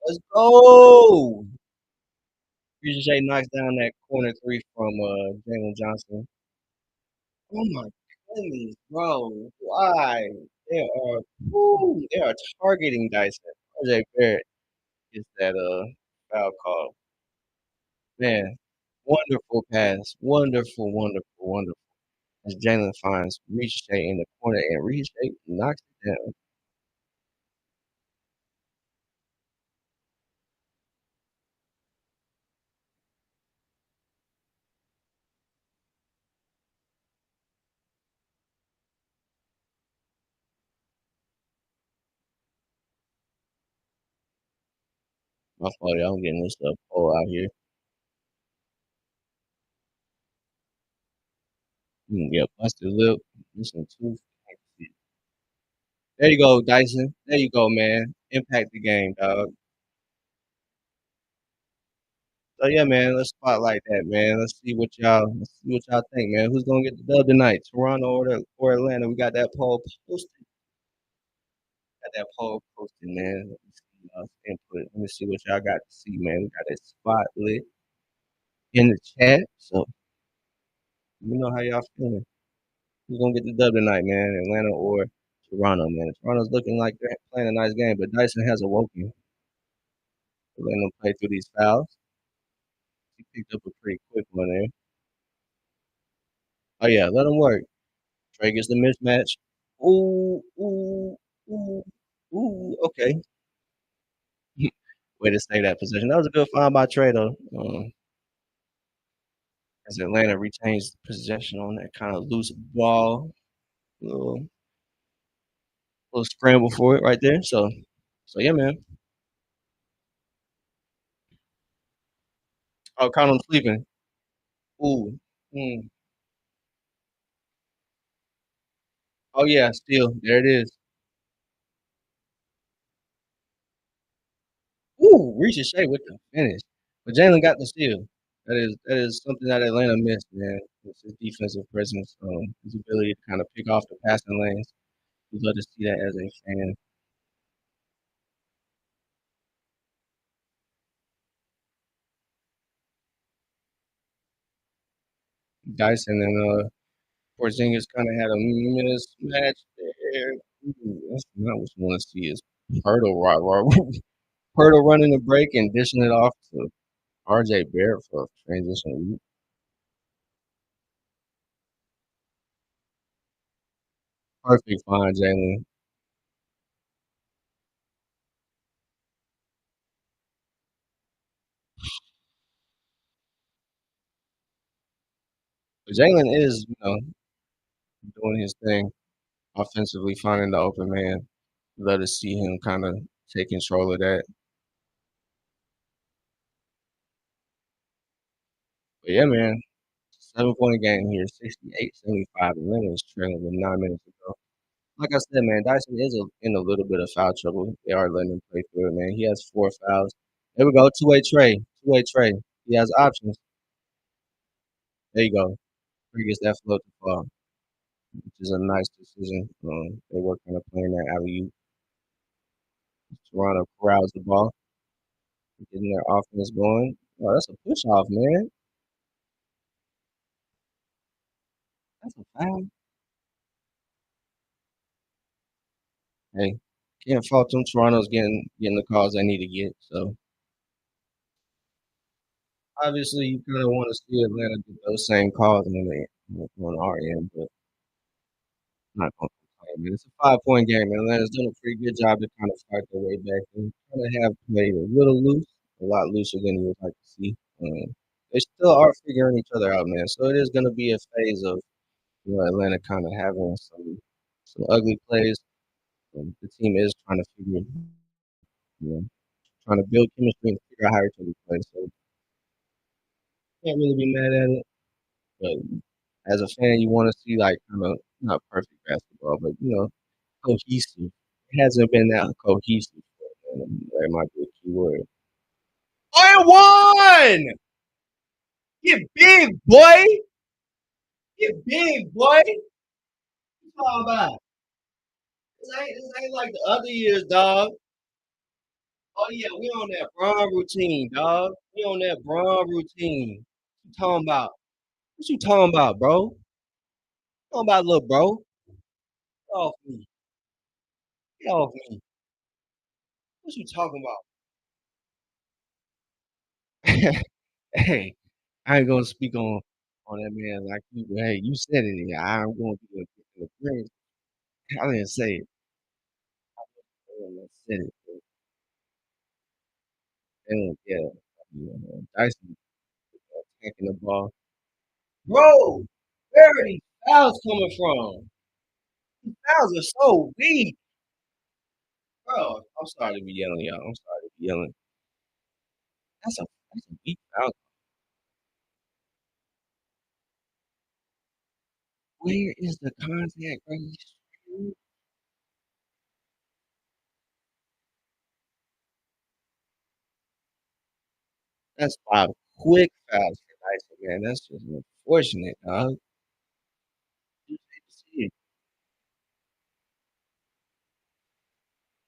Let's go. Ricochet knocks down that corner three from Jalen Johnson. Oh my goodness, bro. Why? They are they are targeting Dyson. RJ Barrett gets that foul call. Man, wonderful pass. Wonderful, wonderful, wonderful. As Jalen finds Ricochet in the corner and Ricochet knocks it down. My fault, y'all. I'm getting this pole out here. Yeah, busted lip. Missing tooth. Can't see. There you go, Dyson. There you go, man. Impact the game, dog. So yeah, man, let's spotlight that, man. Let's see what y'all think, man. Who's gonna get the dub tonight? Toronto or Atlanta? We got that poll posted. Got that poll posted, man. Let me see y'all's input. Let me see what y'all got to see, man. We got that spot lit in the chat. So let me know how y'all feeling. Who's gonna get the dub tonight, man? Atlanta or Toronto, man? Toronto's looking like they're playing a nice game, but Dyson has awoken. We're letting them play through these fouls. He picked up a pretty quick one there. Oh yeah, let him work. Trey gets the mismatch. Ooh, ooh, ooh, ooh. Okay. Way to stay that position. That was a good find by Trey though. As Atlanta retains possession on that kind of loose ball, little little scramble for it right there. So yeah, man. Oh, count on sleeping. Ooh. Mm. Oh yeah, still there it is. Ooh, Ricochet with the finish. But Jalen got the steal. That is something that Atlanta missed, man. It's his defensive presence, his ability to kind of pick off the passing lanes. We love to see that as a fan. Dyson and Porzingis kind of had a mismatch there. Ooh, that's not what you want to see. Is Pirtle Pirtle running the break and dishing it off to RJ Barrett for a transition. Perfect find, Jalen. But Jalen is, doing his thing offensively, finding the open man. Love to see him kind of take control of that. But yeah, man, 7 point game here, 68-75. Atlanta is trailing with 9 minutes to go. Like I said, man, Dyson is in a little bit of foul trouble. They are letting him play through it, man. He has 4 fouls. There we go, two-way Trey, two-way Trey. He has options. There you go. He gets that float to fall, which is a nice decision. They were kind of playing that alley oop. Toronto corrals the ball, getting their offense going. Oh, that's a push off, man. That's a foul. Hey, can't fault them. Toronto's getting the calls they need to get. So obviously, you kind of want to see Atlanta get those same calls on our end, but not gonna complain, man. It's a 5 point game, and Atlanta's done a pretty good job to kind of fight their way back and kind of have played a little loose, a lot looser than you would like to see. They still are figuring each other out, man. So it is going to be a phase of Atlanta kind of having some ugly plays. The team is trying to you know, trying to build chemistry and figure out how each other play. So can't really be mad at it. But as a fan, you want to see like kind of not perfect basketball, but cohesive. It hasn't been that cohesive. That might be a key word. I won! Get big, boy! Get big, boy! What you talking about? This ain't like the other years, dog. Oh yeah, we on that Braun routine, dog. We on that Braun routine. What you talking about? What you talking about, bro? Talking about little bro? Get off me. Get off me. What you talking about? Hey, I ain't gonna speak on that man like you. Hey, you said it. Yeah, I'm going to do the green. I didn't say it. I said it. And yeah, Dyson taking the ball. Bro, where are these fouls coming from? These fouls are so weak. Bro, I'm sorry to be yelling, y'all. I'm sorry to be yelling. That's a weak foul. Where is the contact, bro? That's 5 quick fouls for Dyson, man. That's just unfortunate, dog. Just hate to see it.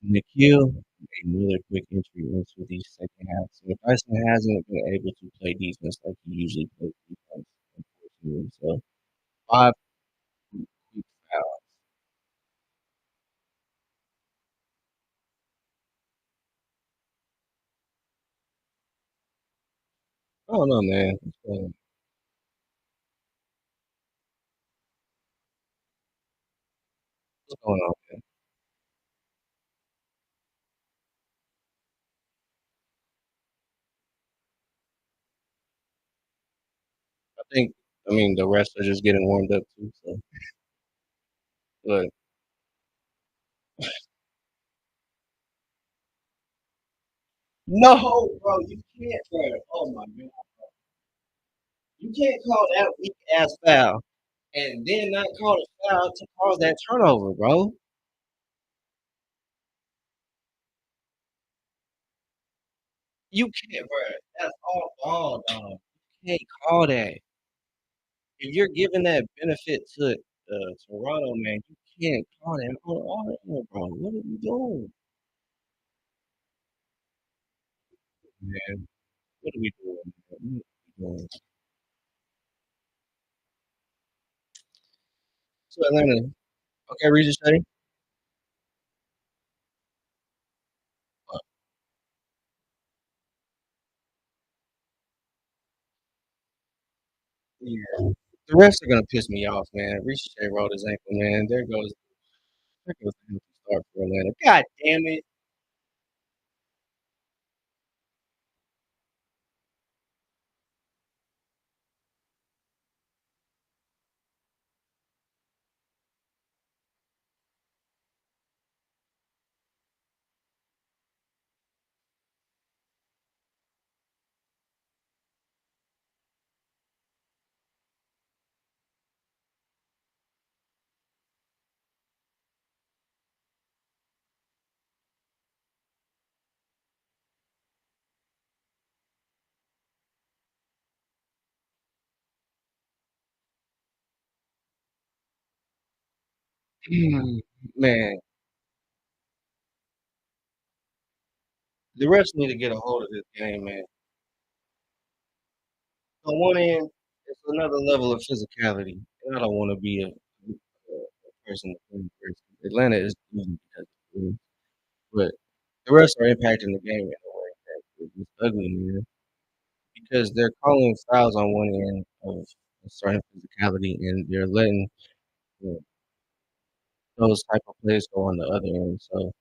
Nikhil made another quick entry into the second half. So Dyson hasn't been able to play defense like he usually plays defense, unfortunately. So 5 quick fouls. I don't know, man. What's going on, man? I think, I mean, the refs are just getting warmed up too. So, but no, bro, you can't, bro. Oh my god, you can't call that weak ass foul and then not call a foul to cause that turnover, bro. You can't, bro. That's all ball, dog. You can't call that. If you're giving that benefit to Toronto, man, you can't call that on all bro. What are you doing, man? What are we doing, man? What are we doing? So Atlanta, okay, Regis study. Yeah, the refs are gonna piss me off, man. Regis rolled his ankle, man. There goes the healthy start for Atlanta. God damn it. Man, the refs need to get a hold of this game, man. On one end, it's another level of physicality, and I don't want to be a person to blame person. Atlanta is losing because of the but the refs are impacting the game in a way that is just ugly, man. Because they're calling fouls on one end of a certain physicality, and they're letting you know, those type of plays go on the other end. So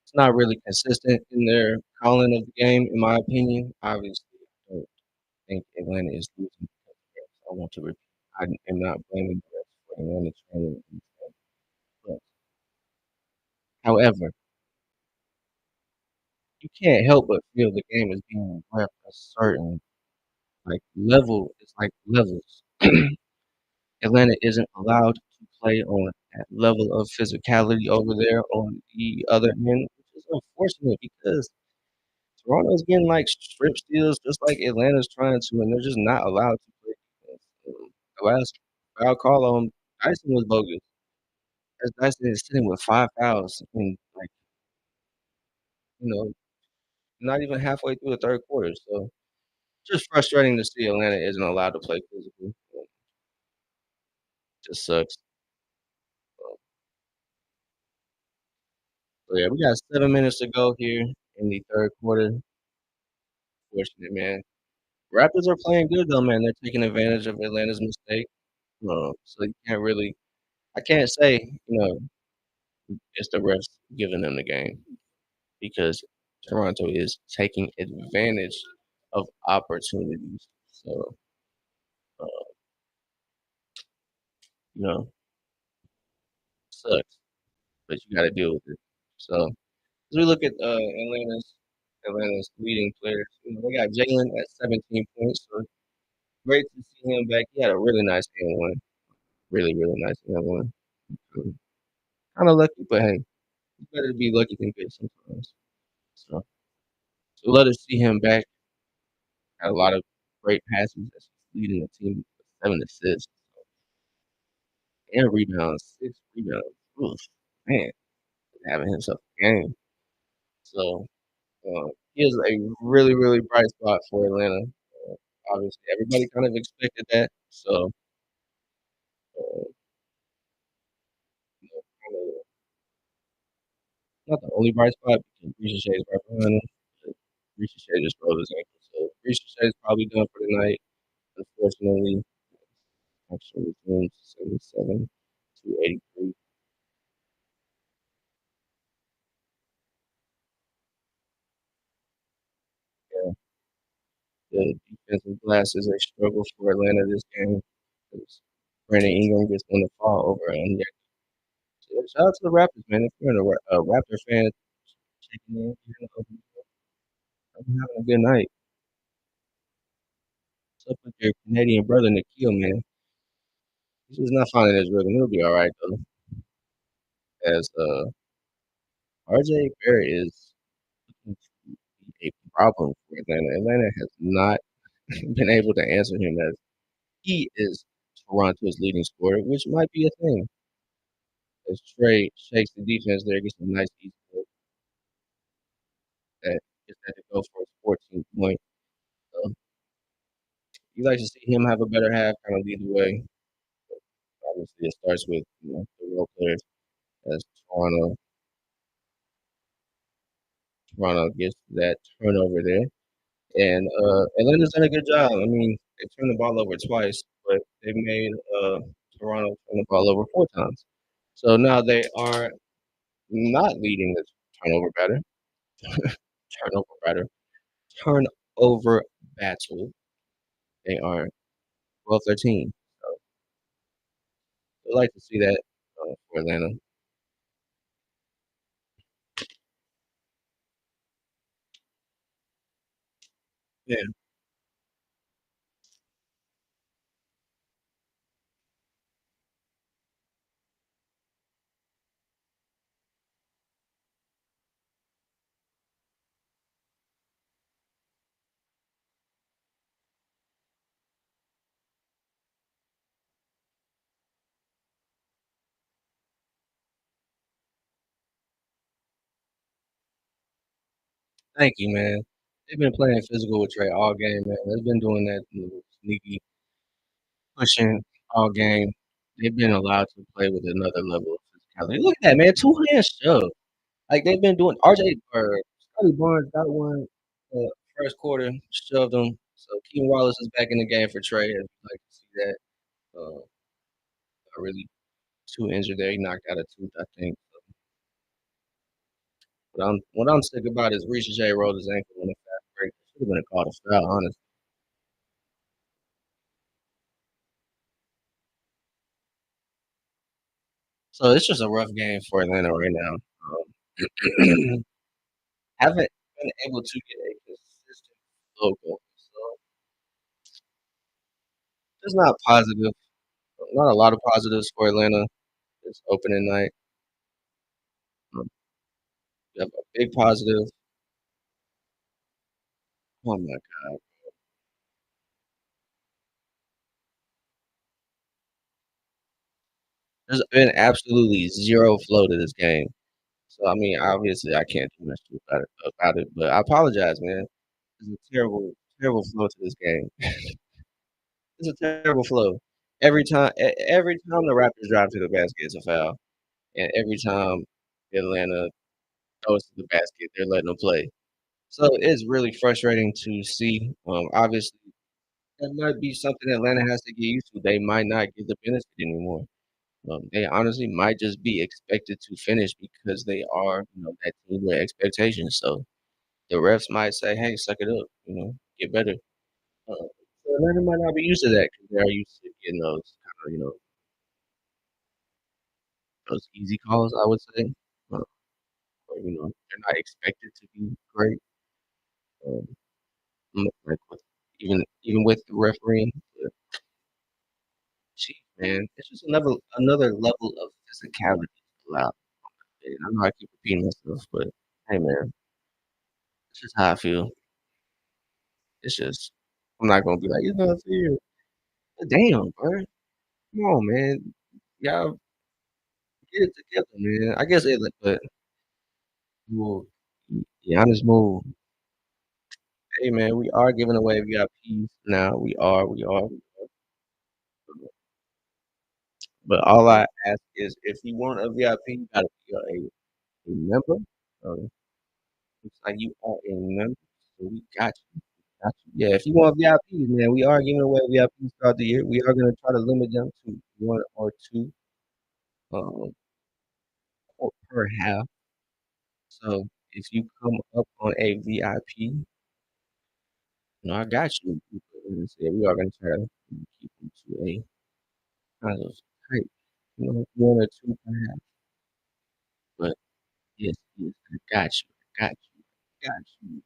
it's not really consistent in their calling of the game, in my opinion. Obviously, I don't think Atlanta is losing because of the refs. I want to repeat. I am not blaming the refs for Atlanta training. But however, you can't help but feel the game is being ref a certain like level. It's like levels. Atlanta isn't allowed to play on that level of physicality over there on the other end, which is unfortunate because Toronto's getting like strip steals just like Atlanta's trying to, and they're just not allowed to play defense. The last foul call on Dyson was bogus. As Dyson is sitting with 5 fouls and like, not even halfway through the third quarter. So just frustrating to see Atlanta isn't allowed to play physically. Just sucks. So yeah, we got 7 minutes to go here in the third quarter. Fortunate, man. Raptors are playing good though, man. They're taking advantage of Atlanta's mistake. So you can't really, I can't say, it's the refs giving them the game because Toronto is taking advantage of opportunities. So, uh, you know, sucks, but you got to deal with it. So, as we look at Atlanta's leading players, they got Jalen at 17 points. So great to see him back. He had a really nice game one, really really nice game one. Kind of lucky, but hey, it's better to be lucky than good sometimes. So, let us see him back had a lot of great passes as he's leading the team with 7 assists and rebounds, 6 rebounds. Oof, man, having himself a game. So, he is a really, really bright spot for Atlanta. Obviously, everybody kind of expected that. So, uh, kinda not the only bright spot because Shea is right behind him, but Shea just rolled his ankle. So, Shea is probably done for the night, unfortunately. Actually, resumes 77 to 83. Yeah, the defensive glass is a struggle for Atlanta this game because Brandon Ingram gets one to fall over on. Yeah, shout out to the Raptors, man. If you're a Raptor fan, checking in, I'm having a good night. What's up with your Canadian brother, Nikhil, man? He's just not finding his rhythm. He'll be all right, though. As RJ Barrett is looking to be a problem for Atlanta. Atlanta has not been able to answer him as he is Toronto's leading scorer, which might be a thing. As Trey shakes the defense there, gets a nice easy look that gets that to go for his 14th point. So you like to see him have a better half, kind of lead the way. Obviously, it starts with the role players as Toronto gets that turnover there. And Atlanta's done a good job. I mean, they turned the ball over twice, but they made Toronto turn the ball over 4 times. So now they are not leading the turnover batter, turnover batter, turnover battle. They are 12-13. So I like to see that for Atlanta. Yeah, thank you, man. They've been playing physical with Trey all game, man. They've been doing that sneaky pushing all game. They've been allowed to play with another level of physicality. Look at that, man. Two hand shove. Like they've been doing. RJ or Scotty Barnes got one first quarter, shoved him. So Keenan Wallace is back in the game for Trey. I'd like to see that. Not really too injured there. He knocked out a tooth, I think. But what I'm sick about is Reese J rolled his ankle on a fast break. Should have been a call to foul, honestly. So it's just a rough game for Atlanta right now. Haven't been able to get a consistent logo. So it's not positive. Not a lot of positives for Atlanta. It's opening night. Um, we have a big positive. Oh my God. There's been absolutely zero flow to this game. So I mean, obviously I can't do much about it, but I apologize, man. There's a terrible, terrible flow to this game. It's a terrible flow. Every time the Raptors drive to the basket, it's a foul, and every time Atlanta goes to the basket, they're letting them play. So it's really frustrating to see. Obviously, that might be something Atlanta has to get used to. They might not get the benefit anymore. They honestly might just be expected to finish because they are, that team with expectations. So the refs might say, "Hey, suck it up, get better." So Atlanta might not be used to that because they're used to getting those kind of, those easy calls. I would say, uh, or, they're not expected to be great. Um, like even with the refereeing, but geez, man, it's just another level of physicality allowed. And I know I keep repeating myself, but hey, man, it's just how I feel. It's just I'm not gonna be like, "It's not fair." Damn, bro. Come on, man. Y'all get it together, man. I guess it, but well, Giannis move. Hey, man, we are giving away VIPs now. We are. But all I ask is, if you want a VIP, you gotta be a member. So looks like you are a member, so we got you. Got you. Yeah, if you want VIPs, man, we are giving away VIPs throughout the year. We are gonna try to limit them to one or two um, per half. So if you come up on a VIP, I got you. We are gonna try to keep them to a kind of tight, one or two per half. But yes, yes, I got you. I got you. I got you.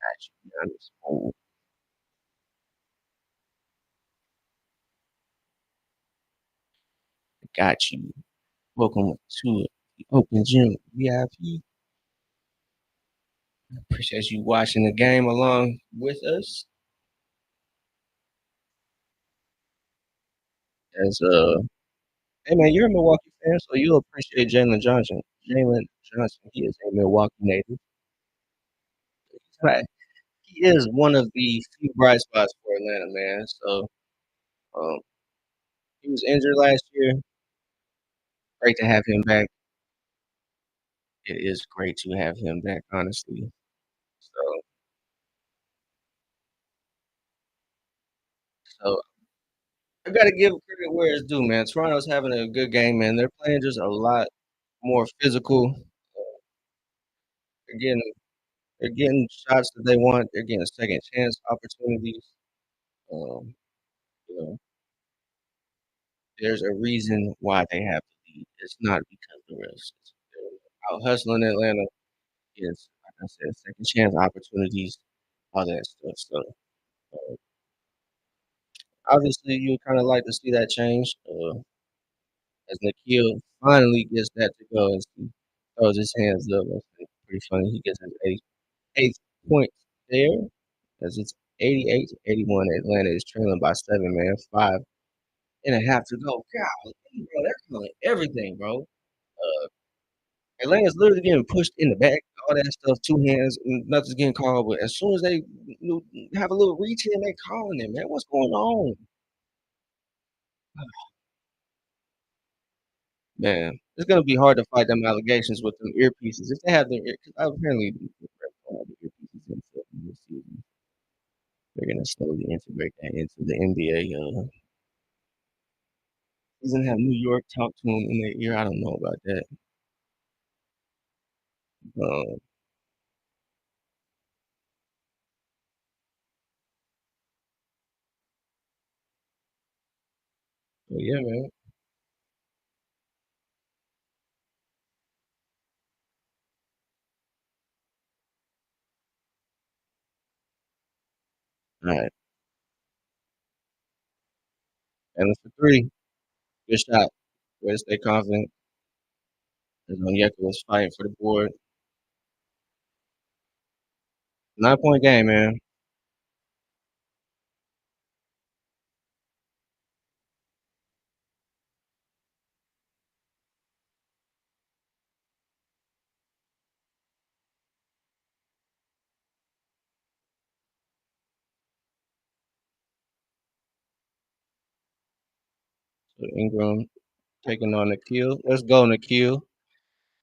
Got you. Honest. Oh, I got you. Welcome to the Open Gym VIP. Appreciate you watching the game along with us. As hey man, you're a Milwaukee fan, so you'll appreciate Jalen Johnson. Jalen Johnson, he is a Milwaukee native. Right. He is one of the few bright spots for Atlanta, man. So um, he was injured last year. Great to have him back. It is great to have him back, honestly. So, so I gotta give credit where it's due, man. Toronto's having a good game, man. They're playing just a lot more physical. They're getting they're getting shots that they want. They're getting second chance opportunities. Um, you know, there's a reason why they have the lead. It's not because the rest. They're out hustling Atlanta. Yes, like I said, second chance opportunities, all that stuff. So obviously, you kind of like to see that change. As Nikhil finally gets that to go and he throws his hands up. That's pretty funny. He gets his eighth point there as it's 88 to 81. Atlanta is trailing by 7, man. 5.5 to go. God, bro, they're calling everything, bro. Atlanta's literally getting pushed in the back, all that stuff, two hands, nothing's getting called. But as soon as they have a little reach in, they calling it, man. What's going on? Man, it's gonna be hard to fight them allegations with them earpieces. If they have their ear, 'cause apparently the Raptors don't have the earpieces themselves in this season. They're gonna slowly integrate that into the NBA. Doesn't have New York talk to them in their ear. I don't know about that. Um, but yeah, man. All right, and it's for three. Good shot. Way to stay confident. As Onyeka was fighting for the board. 9 point game, man. So Ingram taking on Nikhil. Let's go, Nikhil.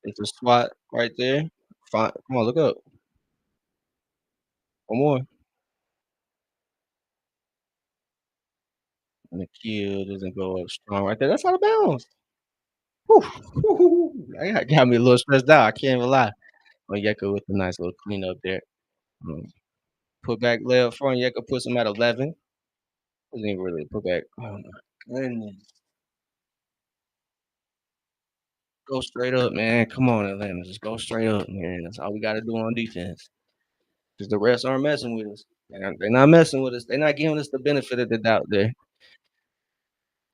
It's a swat right there. Fine. Come on, look up. One more. And Nikhil doesn't go up strong right there. That's out of bounds. Whew. That got me a little stressed out. I can't even lie. Onyeka with a nice little cleanup there. Um, put back layup for Onyeka puts him at 11. Wasn't even really a put back. Oh my goodness. Go straight up, man. Come on, Atlanta. Just go straight up, man. That's all we got to do on defense. Because the refs aren't messing with us. They're not messing with us. They're not giving us the benefit of the doubt there.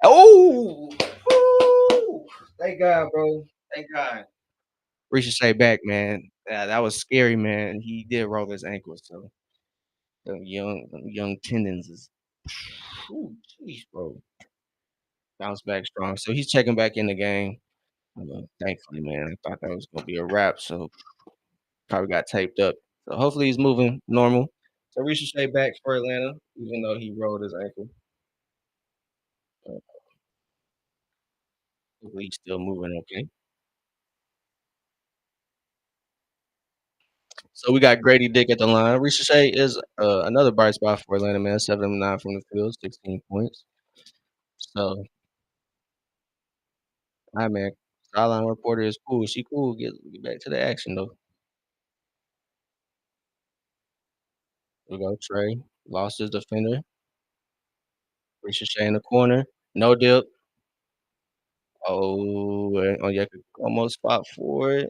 Oh! Woo! Thank God, bro. Thank God. Ricochet back, man. Yeah, that was scary, man. He did roll his ankle, so them young tendons is ooh, jeez, bro. Bounce back strong. So he's checking back in the game. Thankfully, man. I thought that was gonna be a wrap, so probably got taped up. So hopefully he's moving normal. So Ricochet back for Atlanta, even though he rolled his ankle. Uh, Hopefully he's still moving okay. So we got Grady Dick at the line. Ricochet is another bright spot for Atlanta, man. 7 of 9 from the field, 16 points. So, hi, man. Sideline reporter is cool. She cool. Get back to the action, though. We go Trey. Lost his defender. Ricochet in the corner. No dip. Oh, yeah, almost fought for it.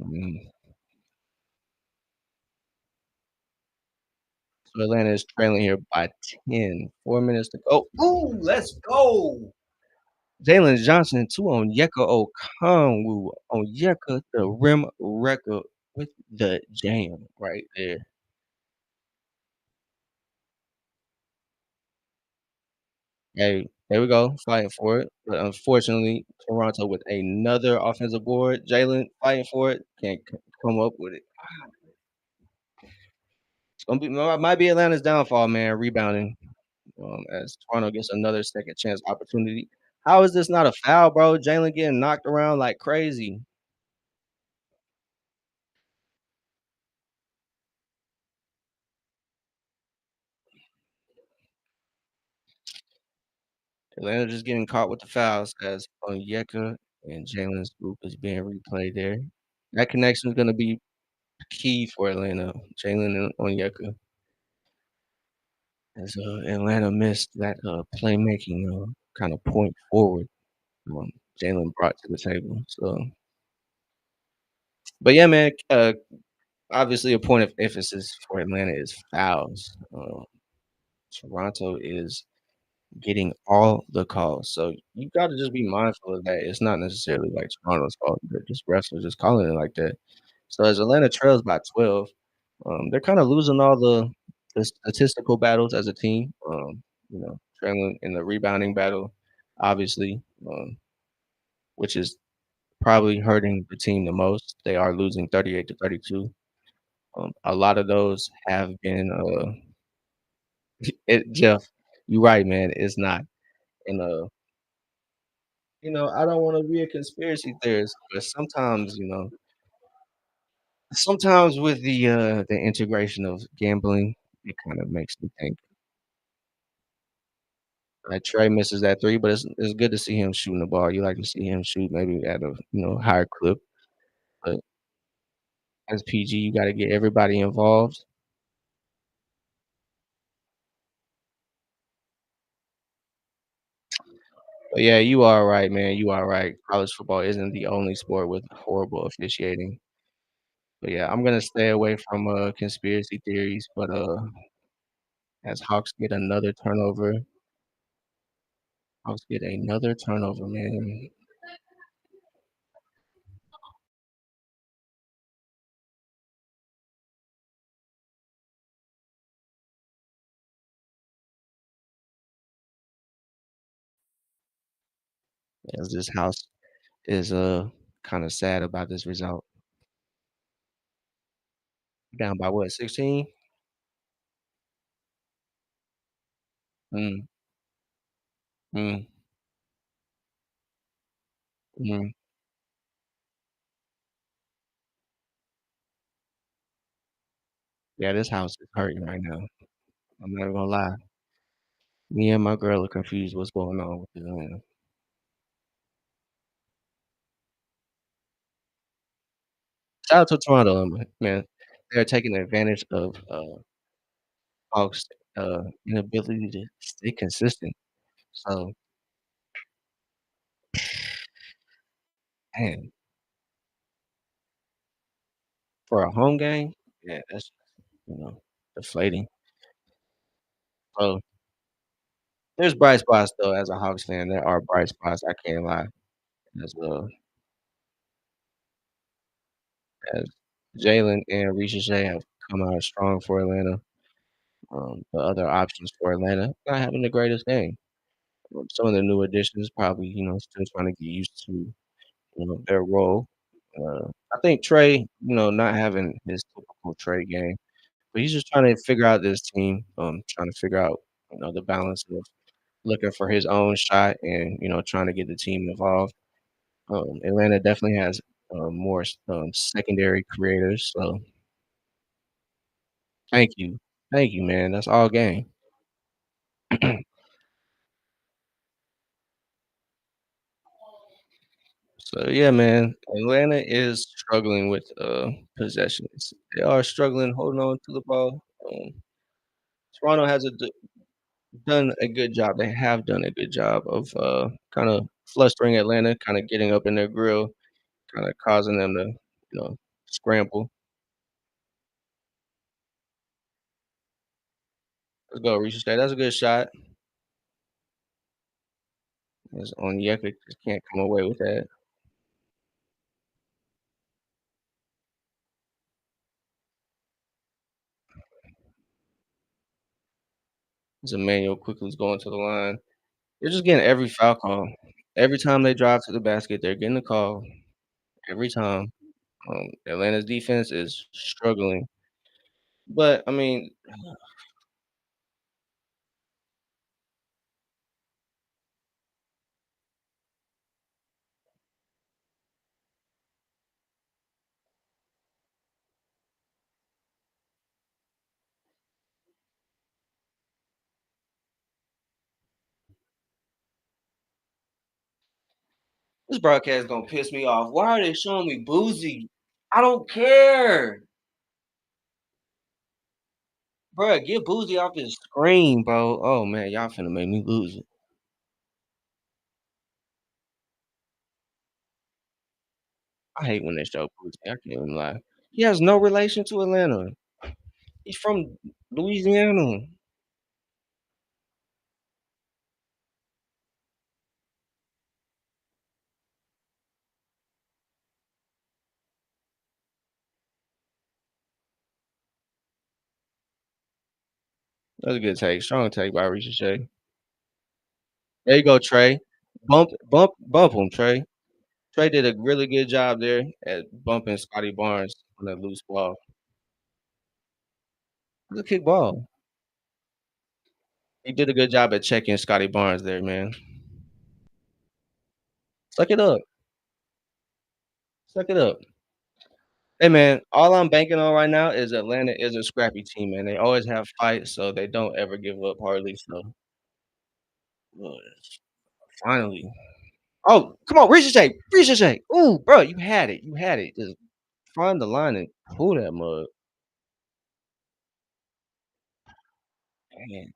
Mm. So Atlanta is trailing here by 10. 4 minutes to go. Ooh, let's go. Jalen Johnson, 2 on Okongwu. Onyeka, the rim record with the jam right there. Hey, there we go, fighting for it. But unfortunately, Toronto with another offensive board. Jalen fighting for it, can't come up with it. It's gonna be might be Atlanta's downfall, man. Rebounding, as Toronto gets another second chance opportunity. How is this not a foul, bro? Jalen getting knocked around like crazy. Atlanta just getting caught with the fouls as Onyeka and Jalen's group is being replayed there. That connection is going to be key for Atlanta. Jalen and Onyeka, as Atlanta missed that playmaking kind of point forward. Um, Jalen brought to the table. So, but yeah, man. Obviously, a point of emphasis for Atlanta is fouls. Toronto is getting all the calls. So you got to just be mindful of that. It's not necessarily like Toronto's fault. They're just refs are just calling it like that. So as Atlanta trails by 12, they're kind of losing all the statistical battles as a team. Trailing in the rebounding battle, obviously, which is probably hurting the team the most. They are losing 38-32. A lot of those have been Jeff, you're right, man. It's not. And I don't wanna be a conspiracy theorist, but sometimes with the integration of gambling, it kind of makes me think, like, Trey misses that 3, but it's good to see him shooting the ball. You like to see him shoot maybe at a, higher clip, but as PG, you gotta get everybody involved. But yeah, you are right, man, you are right. College football isn't the only sport with horrible officiating. But yeah, I'm gonna stay away from, conspiracy theories, but, as Hawks get another turnover. Hawks get another turnover, man. As this house is kind of sad about this result. Down by what, 16? Mm, mm, mm. Yeah, this house is hurting right now. I'm not gonna lie. Me and my girl are confused what's going on with this man. Shout out to Toronto, man. They're taking advantage of Hawks' inability to stay consistent. So, man, for a home game, yeah, that's deflating. So there's bright spots though. As a Hawks fan, there are bright spots. I can't lie. as as Jalen and Ricochet have come out strong for Atlanta. The other options for Atlanta not having the greatest game. Some of the new additions probably, still trying to get used to, their role. I think Trey, not having his typical Trey game, but he's just trying to figure out this team, trying to figure out, the balance of looking for his own shot and, trying to get the team involved. Atlanta definitely has more secondary creators. So thank you, man. That's all game. So yeah, man, Atlanta is struggling with possessions. They are struggling holding on to the ball. Toronto has done a good job. They have done a good job of kind of flustering Atlanta, kind of getting up in their grill, kind of causing them to, scramble. Let's go, Reese State. That's a good shot. It's on Yeka just can't come away with that. As Emmanuel quickly is going to the line. They're just getting every foul call. Every time they drive to the basket, they're getting a call. Every time. Atlanta's defense is struggling. But I mean, this broadcast is gonna piss me off. Why are they showing me Boozy? I don't care. Bruh, get Boozy off this screen, bro. Oh man, y'all finna make me lose it. I hate when they show Boozy. I can't even lie. He has no relation to Atlanta. He's from Louisiana. That's a good take. Strong take by Ricochet. There you go, Trey. Bump him, Trey. Trey did a really good job there at bumping Scotty Barnes on that loose ball. It was a kick ball. He did a good job at checking Scotty Barnes there, man. Suck it up. Suck it up. Hey, man, all I'm banking on right now is Atlanta is a scrappy team, man. They always have fights, so they don't ever give up hardly. So, uh, finally. Oh, come on, Ricochet, Ricochet. Ooh, bro, you had it. You had it. Just find the line and pull that mug. Man.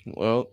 Well,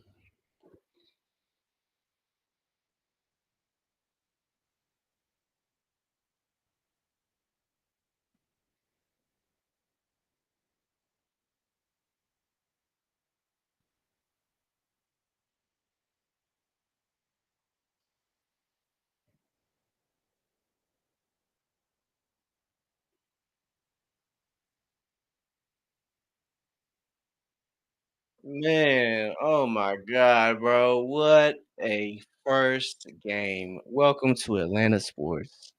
man, oh my God, bro. What a first game. Welcome to Atlanta sports.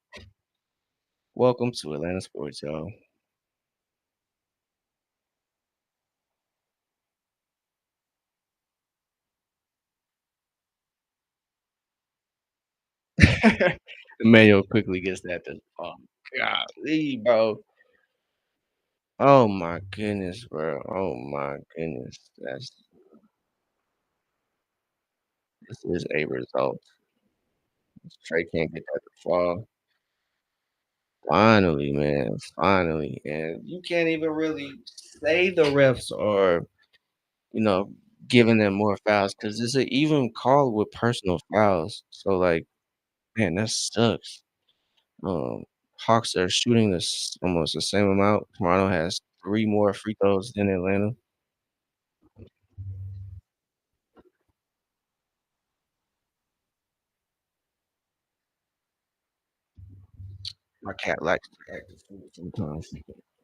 Welcome to Atlanta sports, y'all. Mayo quickly gets that to oh golly, bro. Oh my goodness, bro. Oh my goodness. This is a result. Trey can't get that to fall. Finally, man, finally, and you can't even really say the refs are, you know, giving them more fouls because it's an even call with personal fouls. So, like, man, that sucks. Um, Hawks are shooting this almost the same amount. Toronto has 3 more free throws than Atlanta. My cat likes to act a fool sometimes,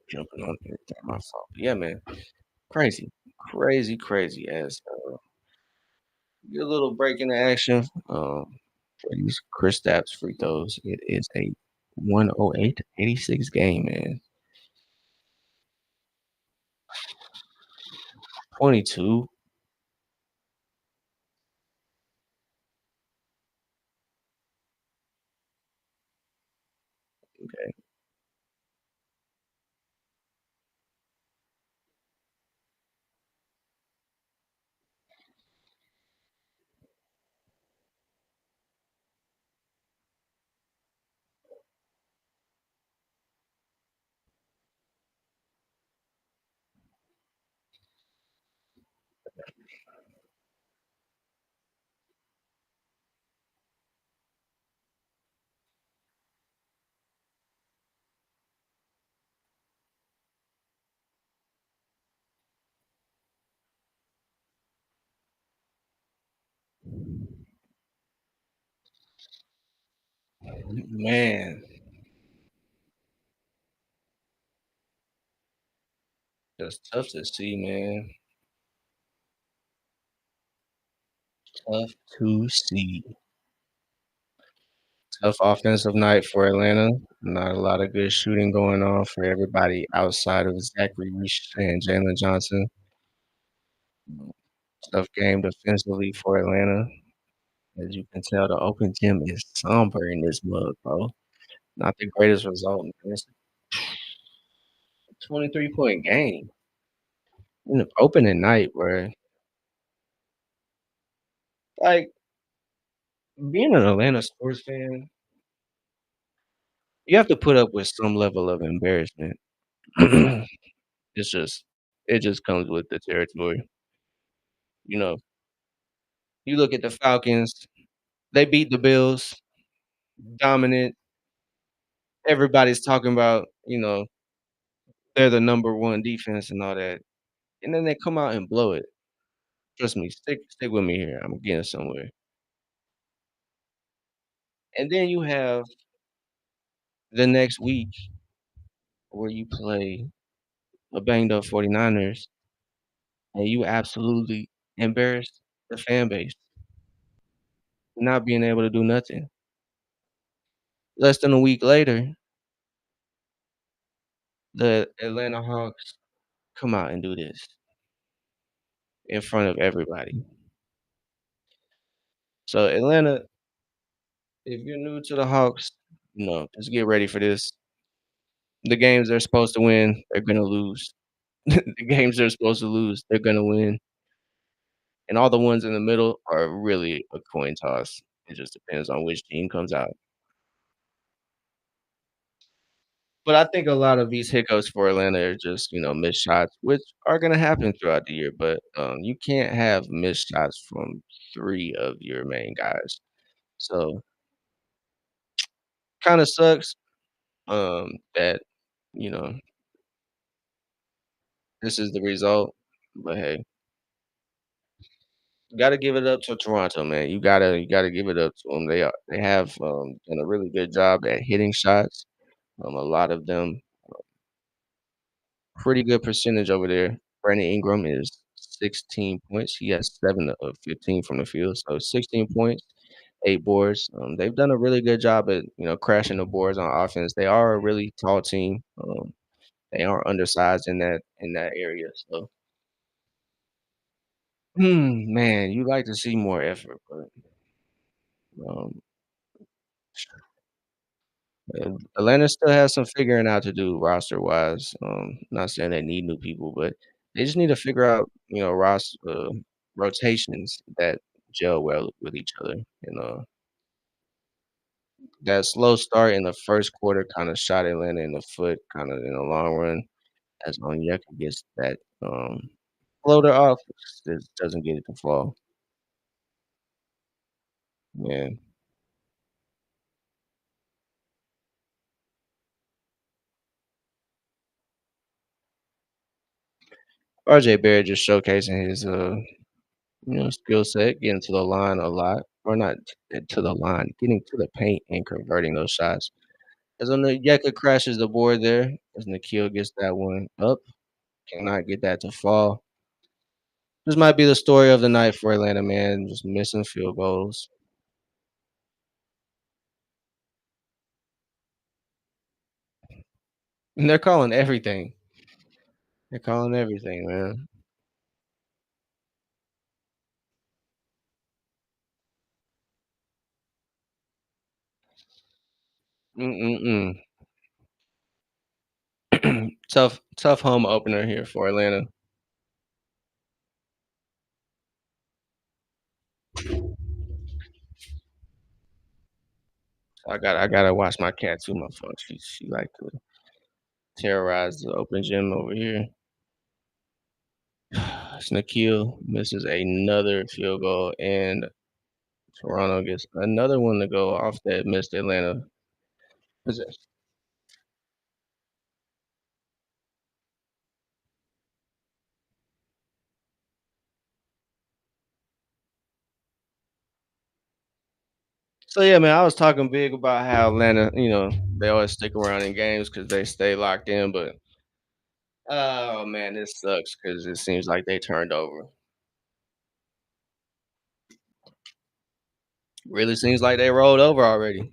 jumping on everything. My fault. But yeah, man, crazy, crazy, crazy as get a little break in the action. For these Chris Stapps free throws, it is a 108-86 game, man. 22. Okay. Man, that's tough to see, man. Tough to see. Tough offensive night for Atlanta. Not a lot of good shooting going on for everybody outside of Zachary Reese and Jalen Johnson. Tough game defensively for Atlanta. As you can tell, the open gym is somber in this mug, bro. Not the greatest result, man. It's a 23-point game in the opening night where, like, being an Atlanta sports fan, you have to put up with some level of embarrassment. It's just it just comes with the territory. You know, you look at the Falcons, they beat the Bills, dominant. Everybody's talking about, they're the number 1 defense and all that, and then they come out and blow it. Trust me, stick with me here, I'm getting somewhere. And then you have the next week where you play a banged up 49ers and you absolutely embarrass the fan base, not being able to do nothing. Less than a week later, the Atlanta Hawks come out and do this in front of everybody. So Atlanta, if you're new to the Hawks, just get ready for this. The games they're supposed to win, they're gonna lose. The games they're supposed to lose, they're gonna win. And all the ones in the middle are really a coin toss. It just depends on which team comes out. But I think a lot of these hiccups for Atlanta are just, missed shots, which are gonna happen throughout the year, but, you can't have missed shots from 3 of your main guys. So, kinda sucks, that, you know, this is the result, but hey, you gotta give it up to Toronto, man. You gotta give it up to them. They have, done a really good job at hitting shots. A lot of them pretty good percentage over there. Brandon Ingram is 16 points. He has 7 of 15 from the field, so 16 points, 8 boards. They've done a really good job at, crashing the boards on offense. They are a really tall team. They are undersized in that area. So, man, you like to see more effort, but um, Atlanta still has some figuring out to do roster wise. Not saying they need new people, but they just need to figure out, rotations that gel well with each other. That slow start in the first quarter kind of shot Atlanta in the foot, kind of in the long run, as Onyeka gets that floater off, just doesn't get it to fall. Yeah. RJ Barrett just showcasing his skill set, getting to the line a lot, or not to the line, getting to the paint and converting those shots. As Onyeka crashes the board there, as Nikhil gets that one up, cannot get that to fall. This might be the story of the night for Atlanta, man, just missing field goals. And they're calling everything. They're calling everything, man. Mm-mm-mm. Tough home opener here for Atlanta. I gotta watch my cat too, my phone. She like to terrorize the open gym over here. Nikhil misses another field goal, and Toronto gets another one to go off that missed Atlanta possession. So yeah, man, I was talking big about how Atlanta, they always stick around in games because they stay locked in. But oh man, this sucks because it seems like they turned over. Really seems like they rolled over already,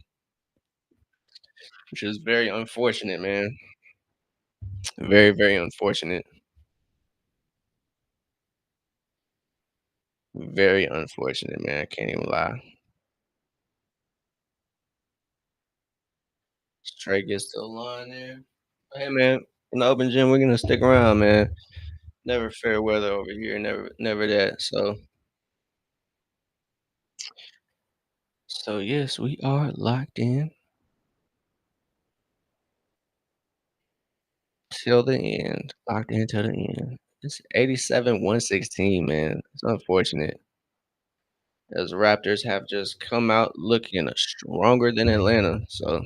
which is very unfortunate, man. Very, very unfortunate. Very unfortunate, man. I can't even lie. Trey gets to the line there. Hey, man, in the open gym, we're gonna stick around, man. Never fair weather over here. Never that. So yes, we are locked in till the end. Locked in till the end. It's 87-116, man. It's unfortunate as Raptors have just come out looking stronger than Atlanta. So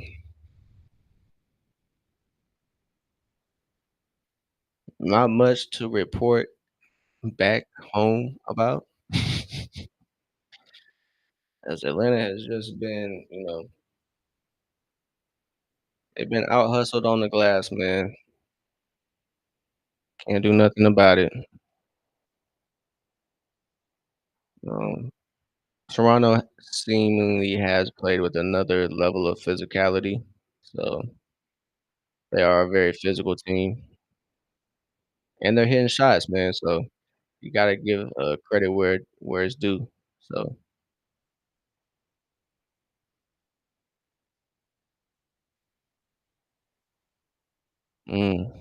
not much to report back home about. As Atlanta has just been, they've been out hustled on the glass, man. Can't do nothing about it. Um, Toronto seemingly has played with another level of physicality, so they are a very physical team, and they're hitting shots, man. So you gotta give credit where it's due. So, mm.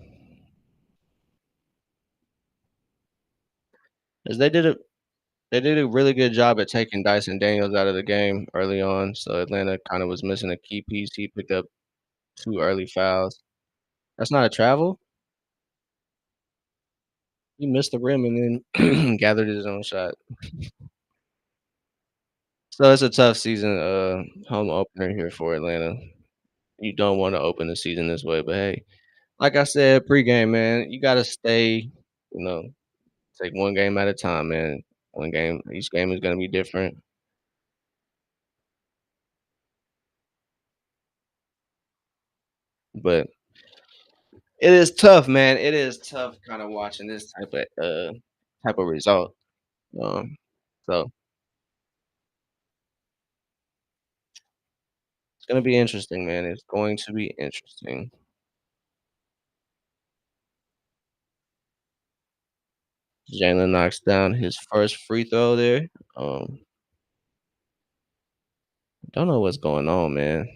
As they did a really good job at taking Dyson Daniels out of the game early on. So Atlanta kind of was missing a key piece. He picked up two early fouls. That's not a travel. He missed the rim and then gathered his own shot. So it's a tough season, home opener here for Atlanta. You don't want to open the season this way, but hey, like I said pregame, man, you gotta stay, take one game at a time, man. One game, each game is gonna be different. But it is tough, man. It is tough kind of watching this type of result. Um, so it's gonna be interesting, man. It's going to be interesting. Jalen knocks down his first free throw there. Don't know what's going on, man.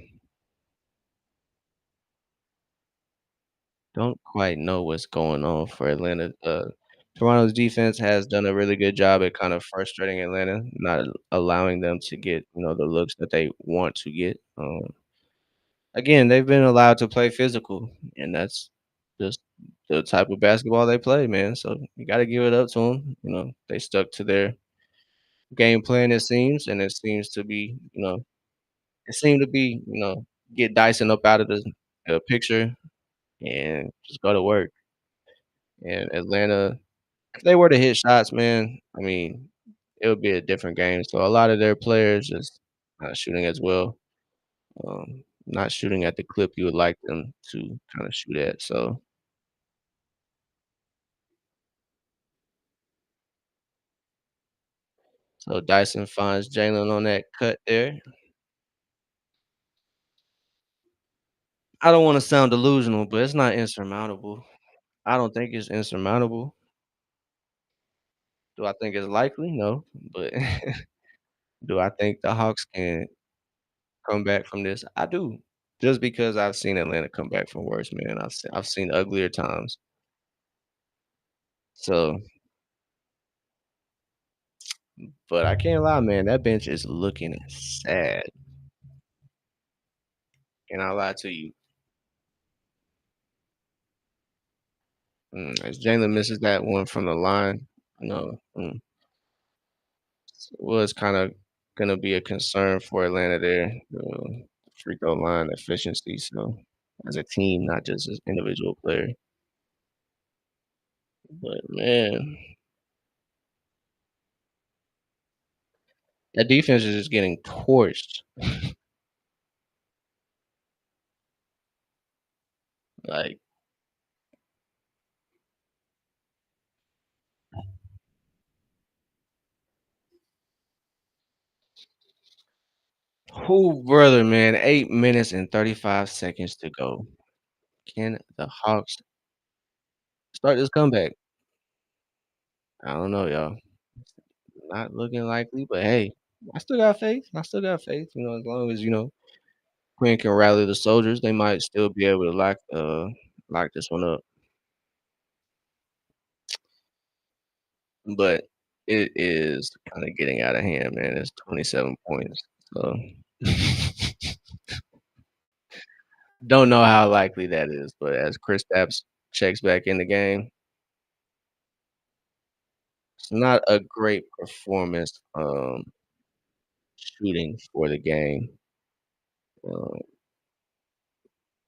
Don't quite know what's going on for Atlanta. Toronto's defense has done a really good job at kind of frustrating Atlanta, not allowing them to get, the looks that they want to get. Again, they've been allowed to play physical, and that's just the type of basketball they play, man. So you got to give it up to them. They stuck to their game plan, it seems, and it seems to be, it seemed to be, get Dyson up out of the picture and just go to work. And Atlanta, if they were to hit shots, man, I mean, it would be a different game. So a lot of their players just not shooting as well, not shooting at the clip you would like them to kind of shoot at. So Dyson finds Jalen on that cut there. I don't want to sound delusional, but it's not insurmountable. I don't think it's insurmountable. Do I think it's likely? No, but do I think the Hawks can come back from this? I do. Just because I've seen Atlanta come back from worse, man. I've seen uglier times. So, but I can't lie, man. That bench is looking sad. Can I lie to you? As Jalen misses that one from the line, was kind of gonna be a concern for Atlanta there. The free throw line efficiency. So, as a team, not just as individual player. But man, that defense is just getting torched. Like, who, brother, man? 8 minutes and 35 seconds to go. Can the Hawks start this comeback? I don't know, y'all. Not looking likely, but hey, I still got faith. I still got faith. As long as Quinn can rally the soldiers, they might still be able to lock this one up. But it is kind of getting out of hand, man. It's 27 points. So don't know how likely that is. But as Chris Stapps checks back in the game, it's not a great performance shooting for the game. Um,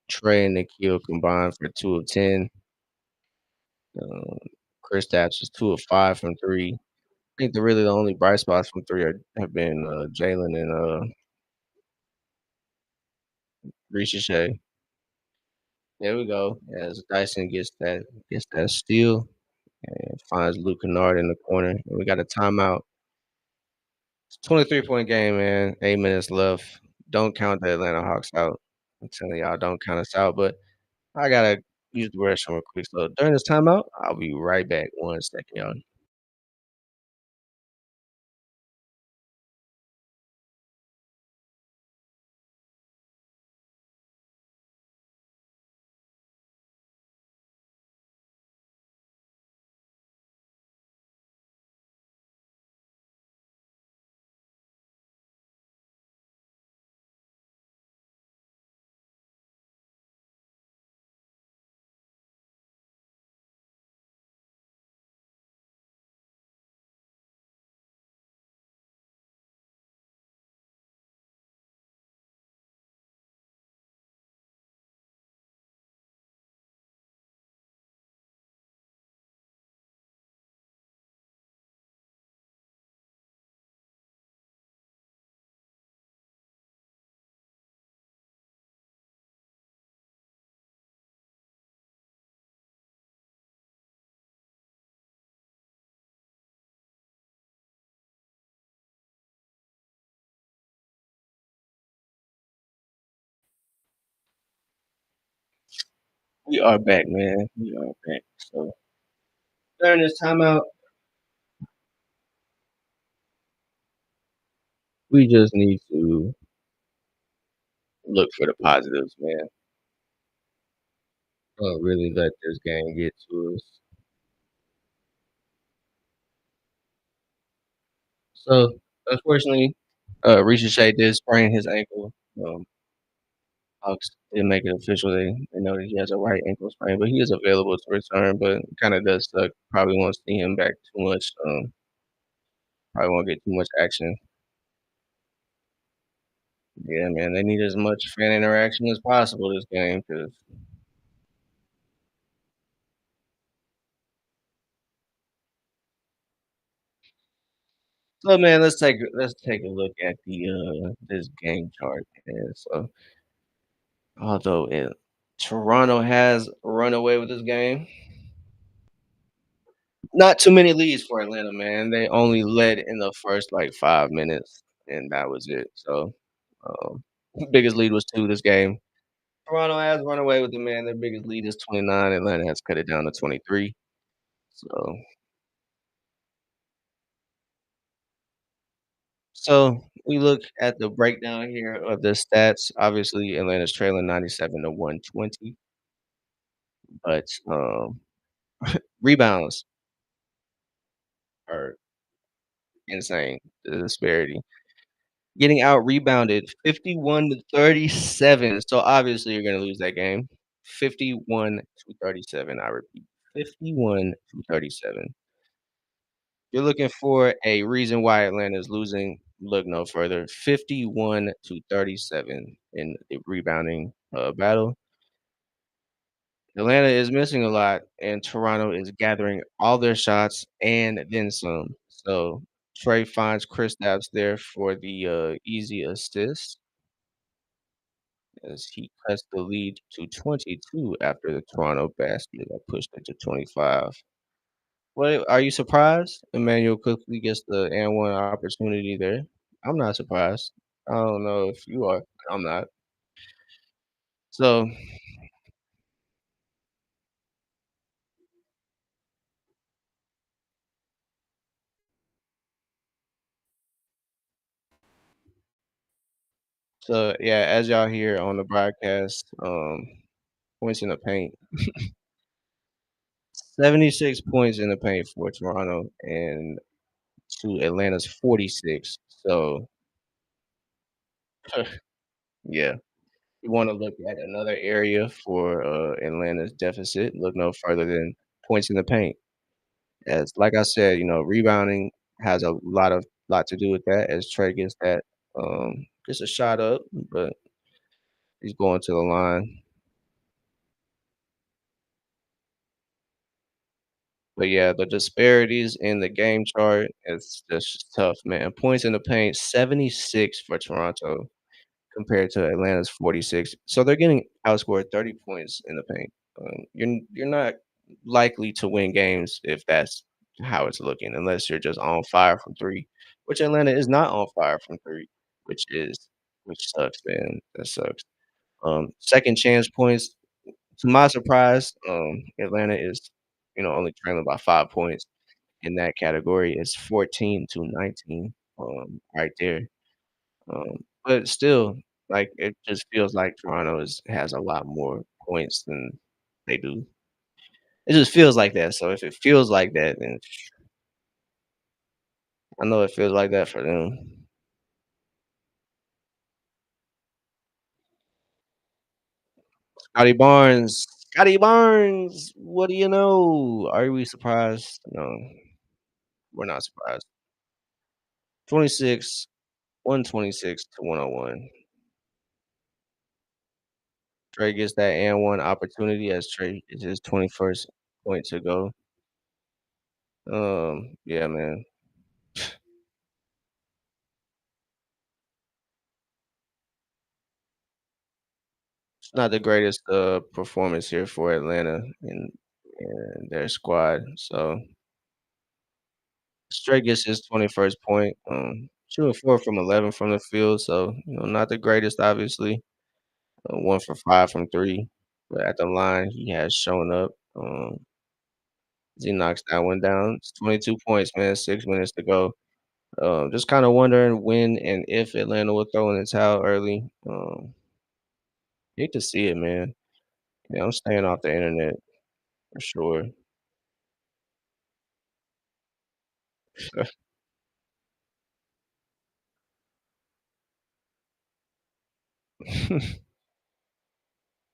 Trey and Nikhil combined for 2 of 10. Um, Chris Stapps is 2 of 5 from 3. I think the only bright spots from 3 have been Jalen and Ricochet. There we go. As Dyson gets that steal and finds Luke Kennard in the corner. And we got a timeout. It's a 23-point game, man. 8 minutes left. Don't count the Atlanta Hawks out. I'm telling y'all, don't count us out. But I gotta use the restroom real quick. So during this timeout, I'll be right back. 1 second, y'all. We are back, man. We are back. So during this timeout, we just need to look for the positives, man. Don't really let this game get to us. So, unfortunately, Ricochet did sprain his ankle. Hawks didn't make it official. They know that he has a right ankle sprain, but he is available to return. But kind of does suck. Probably won't see him back too much. Probably won't get too much action. Yeah, man, they need as much fan interaction as possible this game. Cause so, man, let's take a look at the this game chart. And so, although Toronto has run away with this game, not too many leads for Atlanta, man. They only led in the first like 5 minutes, and that was it. So, um, biggest lead was two this game. Toronto has run away with it, man. Their biggest lead is 29. Atlanta has cut it down to 23. So, we look at the breakdown here of the stats. Obviously, Atlanta's trailing 97 to 120, but rebounds are insane. The disparity. Getting out rebounded 51 to 37. So obviously you're gonna lose that game. 51 to 37. I repeat, 51 to 37. You're looking for a reason why Atlanta is losing. Look no further. 51 to 37 in the rebounding battle. Atlanta is missing a lot, and Toronto is gathering all their shots and then some. So Trey finds Kristaps there for the easy assist as he cuts the lead to 22 after the Toronto basket that pushed it to 25. Well, are you surprised? Emmanuel quickly gets the and one opportunity there. I'm not surprised. I don't know if you are. I'm not. So, so yeah, as y'all hear on the broadcast, points in the paint, 76 points in the paint for Toronto and to Atlanta's 46. So, yeah, you want to look at another area for Atlanta's deficit. Look no further than points in the paint. As like I said, rebounding has a lot to do with that. As Trey gets a shot up, but he's going to the line. But yeah, the disparities in the game chart is just tough, man. Points in the paint, 76 for Toronto compared to Atlanta's 46. So they're getting outscored 30 points in the paint. You're not likely to win games if that's how it's looking, unless you're just on fire from three, which Atlanta is not on fire from three, which sucks, man. That sucks. Second chance points, to my surprise, Atlanta is, only trailing by 5 points in that category. It's 14 to 19, right there. But still, like, it just feels like Toronto has a lot more points than they do. It just feels like that, so if it feels like that, then I know it feels like that for them. Scotty Barnes, what do you know? Are we surprised? No, we're not surprised. 26, 126 to 101. Trey gets that and one opportunity as Trey is his 21st point to go. Yeah, man. It's not the greatest, performance here for Atlanta and their squad, so Stray gets his 21st point, shooting 4 from 11 from the field, so, not the greatest, obviously, 1 for 5 from 3, but at the line, he has shown up, as he knocks that one down. It's 22 points, man, 6 minutes to go. Just kinda wondering when and if Atlanta will throw in the towel early. Hate to see it, man. Yeah, I'm staying off the internet for sure.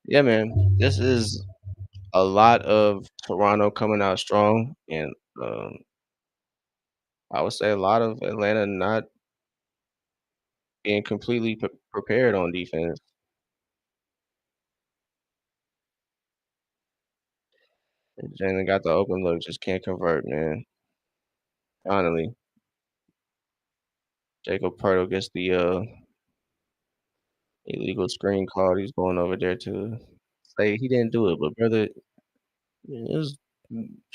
Yeah, man. This is a lot of Toronto coming out strong, and I would say a lot of Atlanta not being completely prepared on defense. Jalen got the open look, just can't convert, man. Finally, Jacob Purtle gets the illegal screen called. He's going over there to say he didn't do it, but brother, just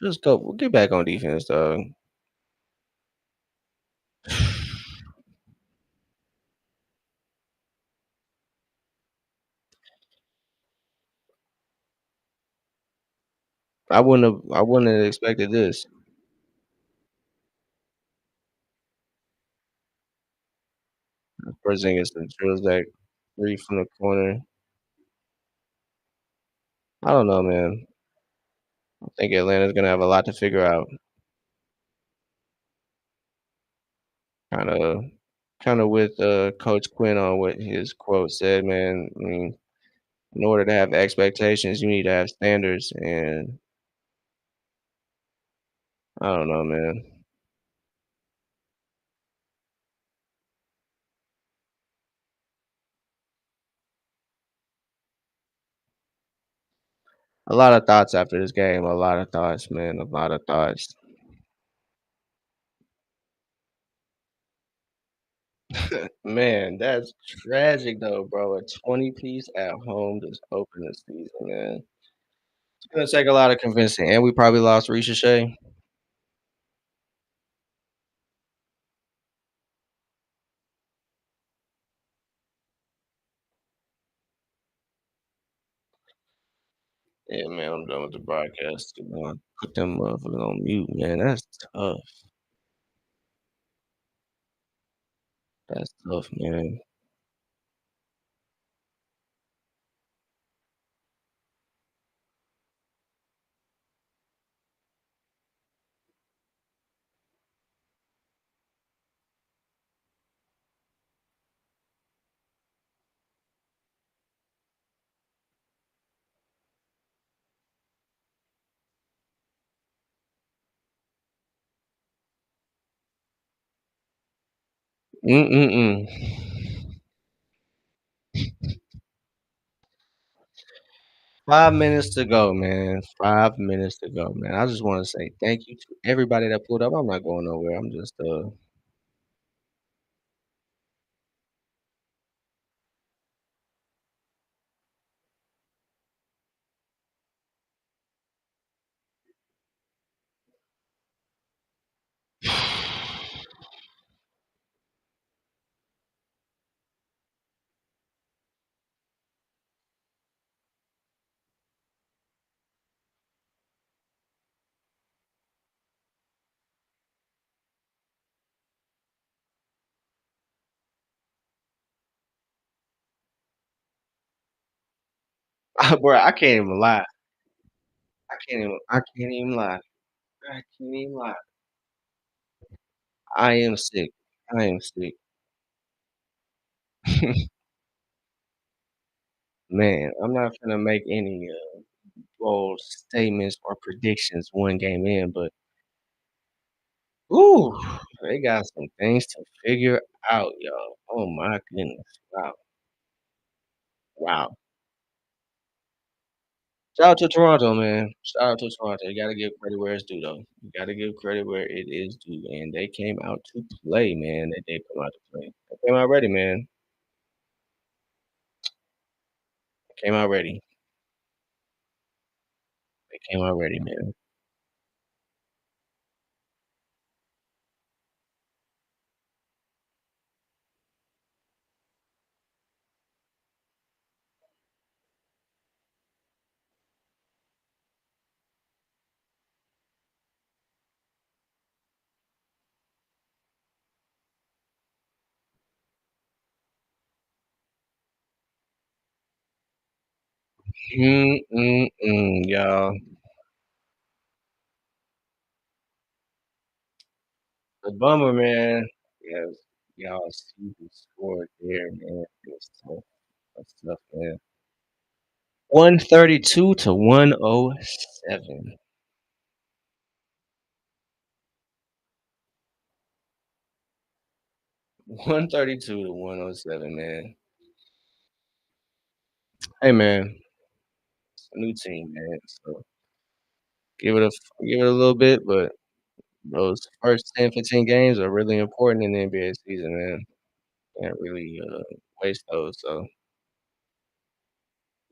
just go get back on defense, dog. I wouldn't have expected this. Porzingis drills that three from the corner. I don't know, man. I think Atlanta's gonna have a lot to figure out. Kinda kinda with, Coach Quinn on what his quote said, man. I mean, in order to have expectations, you need to have standards, and I don't know, man. A lot of thoughts after this game, a lot of thoughts, man, a lot of thoughts. Man, that's tragic though, bro. A 20 piece at home just open the season, man. It's gonna take a lot of convincing, and we probably lost Ricochet. Yeah, man, I'm done with the broadcast. Put them motherfuckers on mute, man. That's tough. That's tough, man. Mm-mm-mm. 5 minutes to go, man. 5 minutes to go, man. I just want to say thank you to everybody that pulled up. I'm not going nowhere. I'm just bro, I can't even lie. I can't even lie. I can't even lie. I am sick. I am sick. Man, I'm not gonna make any bold statements or predictions one game in, but ooh, they got some things to figure out, y'all. Oh my goodness. Wow. Wow. Shout out to Toronto, man. Shout out to Toronto. You gotta give credit where it's due, though. You gotta give credit where it is due, and they came out to play, man. They did come out to play. They came out ready, man. They came out ready. They came out ready, man. Y'all. The bummer, man. Yes, y'all see the score there, man. It's tough. That's tough, man. 132 to 107. 132 to 107, man. Hey, man, it's a new team, man. So give it a little bit, but those first 10, 15 games are really important in the NBA season, man. Can't really waste those. So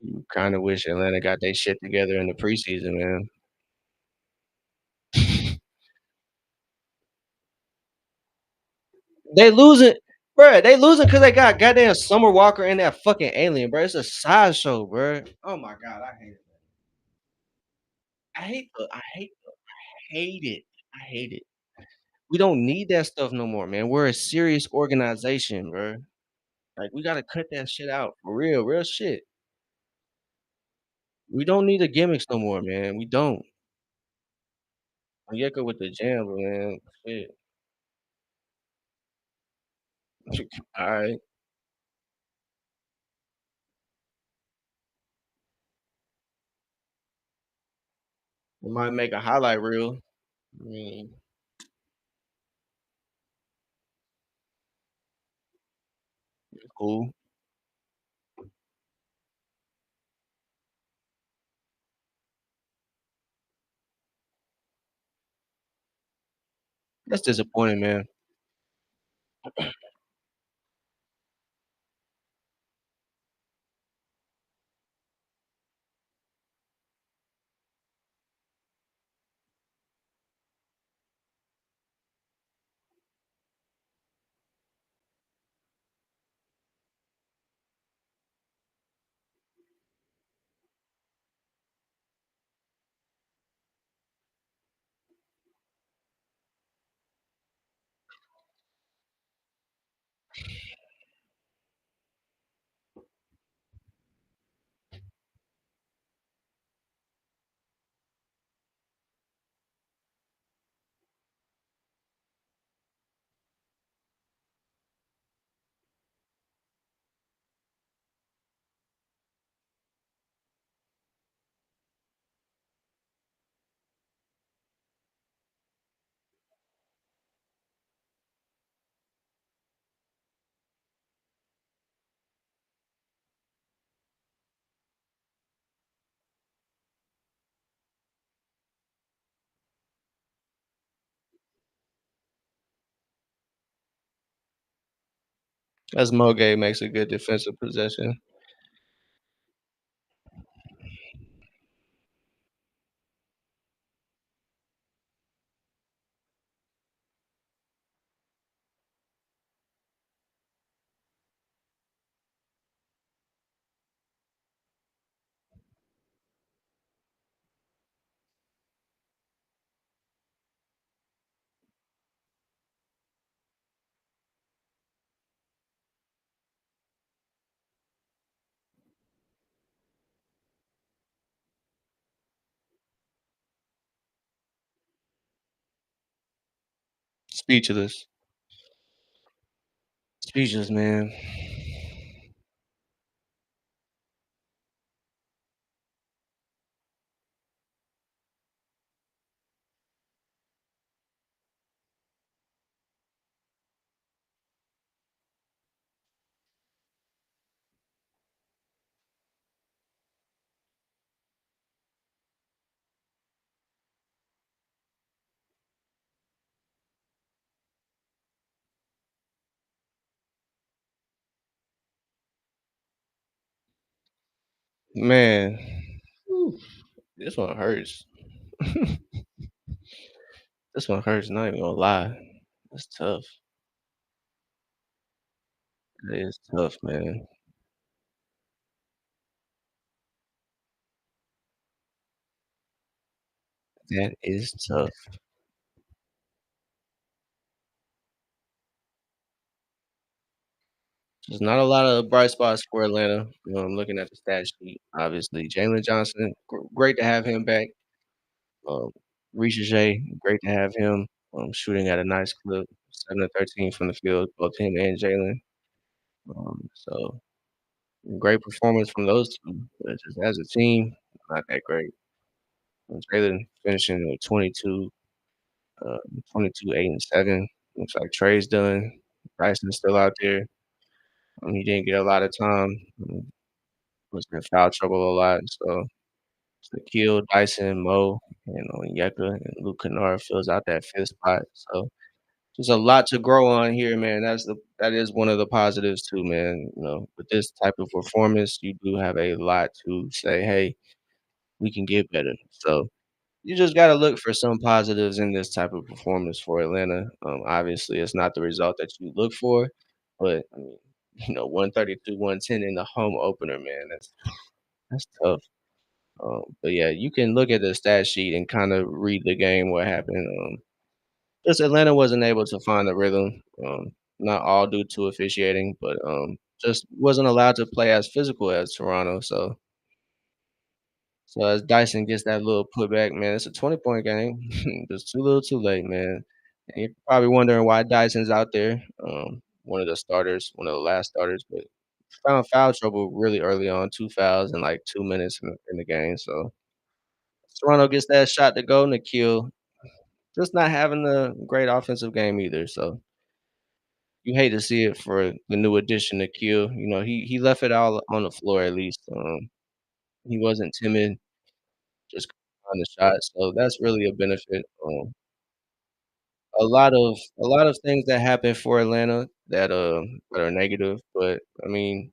you kind of wish Atlanta got their shit together in the preseason, man. They losing, bro. They losing because they got goddamn Summer Walker and that fucking alien, bro. It's a sideshow, bro. Oh my god, I hate it. I hate it. I hate it. We don't need that stuff no more, man. We're a serious organization, bro. Like we gotta cut that shit out for real, real shit. We don't need the gimmicks no more, man. We don't. Yeka with the jam, man. Shit. All right. We might make a highlight reel. I mean, cool. That's disappointing, man. As Moge makes a good defensive possession. Speechless. Speechless, man. Man. Whew, this one hurts. This one hurts, not even gonna lie. That's tough. That is tough, man. That is tough. There's not a lot of bright spots for Atlanta. I'm looking at the stat sheet, obviously. Jalen Johnson, great to have him back. Um, J, great to have him. Shooting at a nice clip, 7 of 13 from the field, both him and Jalen. So Great performance from those 2, but just as a team, not that great. Jalen finishing with 22, uh, 22, 8, and 7. Looks like Trey's done. Bryson's still out there. He didn't get a lot of time. Was in foul trouble a lot. So Shaquille, Dyson, Mo, and Onyeka and Luke Kennard fills out that 5th spot. So there's a lot to grow on here, man. That is one of the positives too, man. With this type of performance, you do have a lot to say, hey, we can get better. So you just got to look for some positives in this type of performance for Atlanta. Obviously, it's not the result that you look for, but I mean, 132, 110 in the home opener, man. That's tough. But yeah, you can look at the stat sheet and kind of read the game, what happened. Just Atlanta wasn't able to find the rhythm. Not all due to officiating, but just wasn't allowed to play as physical as Toronto. So as Dyson gets that little putback, man, it's a 20-point game. Just too little, too late, man. And you're probably wondering why Dyson's out there. One of the starters, one of the last starters, but found foul trouble really early on. 2 fouls in like 2 minutes in the game. So Toronto gets that shot to go, Nikhil just not having a great offensive game either. So you hate to see it for the new addition, Nikhil. He left it all on the floor at least. He wasn't timid, just on the shot. So that's really a benefit. A lot of things that happen for Atlanta that are negative, but I mean,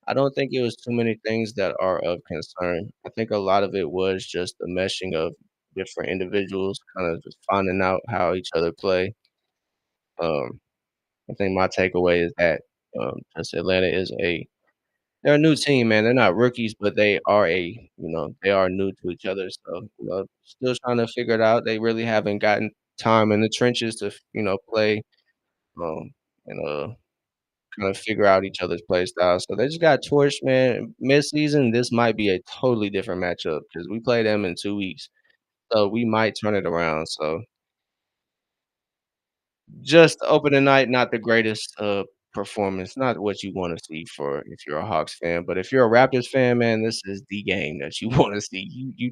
I don't think it was too many things that are of concern. I think a lot of it was just the meshing of different individuals, kind of just finding out how each other play. Um, I think my takeaway is that just Atlanta is they're a new team, man. They're not rookies, but they are new to each other. So still trying to figure it out. They really haven't gotten time in the trenches to play um, and kind of figure out each other's play style. So they just got torched, man. Mid-season, this might be a totally different matchup because we play them in 2 weeks, so we might turn it around. So just opening night, not the greatest performance, not what you want to see for if you're a Hawks fan. But if you're a Raptors fan, man, this is the game that you want to see. You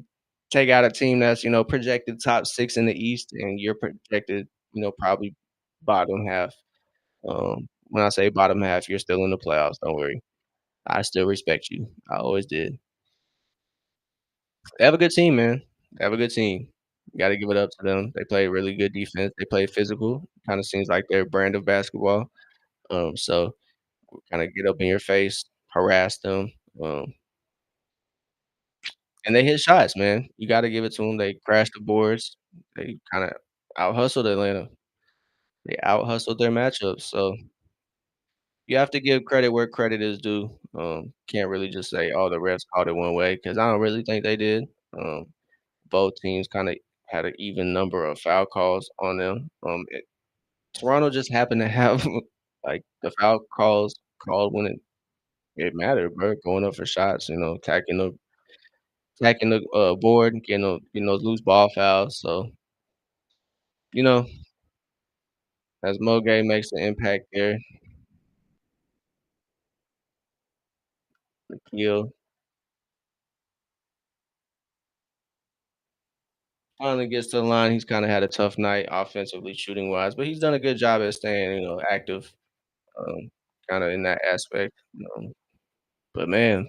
take out a team that's projected top 6 in the East, and you're projected probably bottom half. When I say bottom half, you're still in the playoffs. Don't worry. I still respect you. I always did. They have a good team, man. They have a good team. You gotta give it up to them. They play really good defense. They play physical. Kinda seems like their brand of basketball. So kinda get up in your face, harass them, um, and they hit shots, man. You gotta give it to them. They crashed the boards. They kinda out-hustled Atlanta. They out-hustled their matchups, so you have to give credit where credit is due. Can't really just say, "Oh, the refs called it one way," because I don't really think they did. Um Both teams kinda had an even number of foul calls on them. Toronto just happened to have, like, the foul calls called when it mattered, bro, going up for shots, attacking the board, getting those loose ball fouls, so, you know, as Moge makes an impact there, Nickeil finally gets to the line. He's kinda had a tough night offensively, shooting-wise, but he's done a good job at staying, active, um, kinda in that aspect, but man,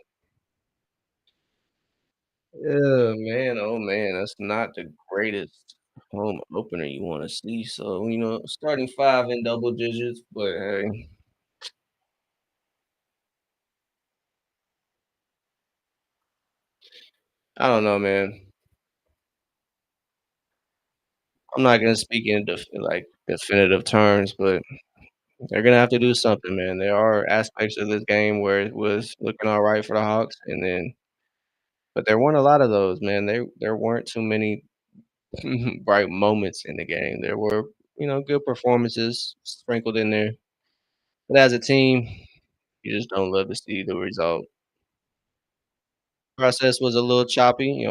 yeah, man, oh man, that's not the greatest home opener you wanna see, so, starting 5 in double digits, but hey, I don't know, man. I'm not gonna speak in definitive terms, but they're gonna have to do something, man. There are aspects of this game where it was looking alright for the Hawks, but there weren't a lot of those, man. There weren't too many bright moments in the game. There were, good performances sprinkled in there, but as a team, you just don't love to see the result. Process was a little choppy,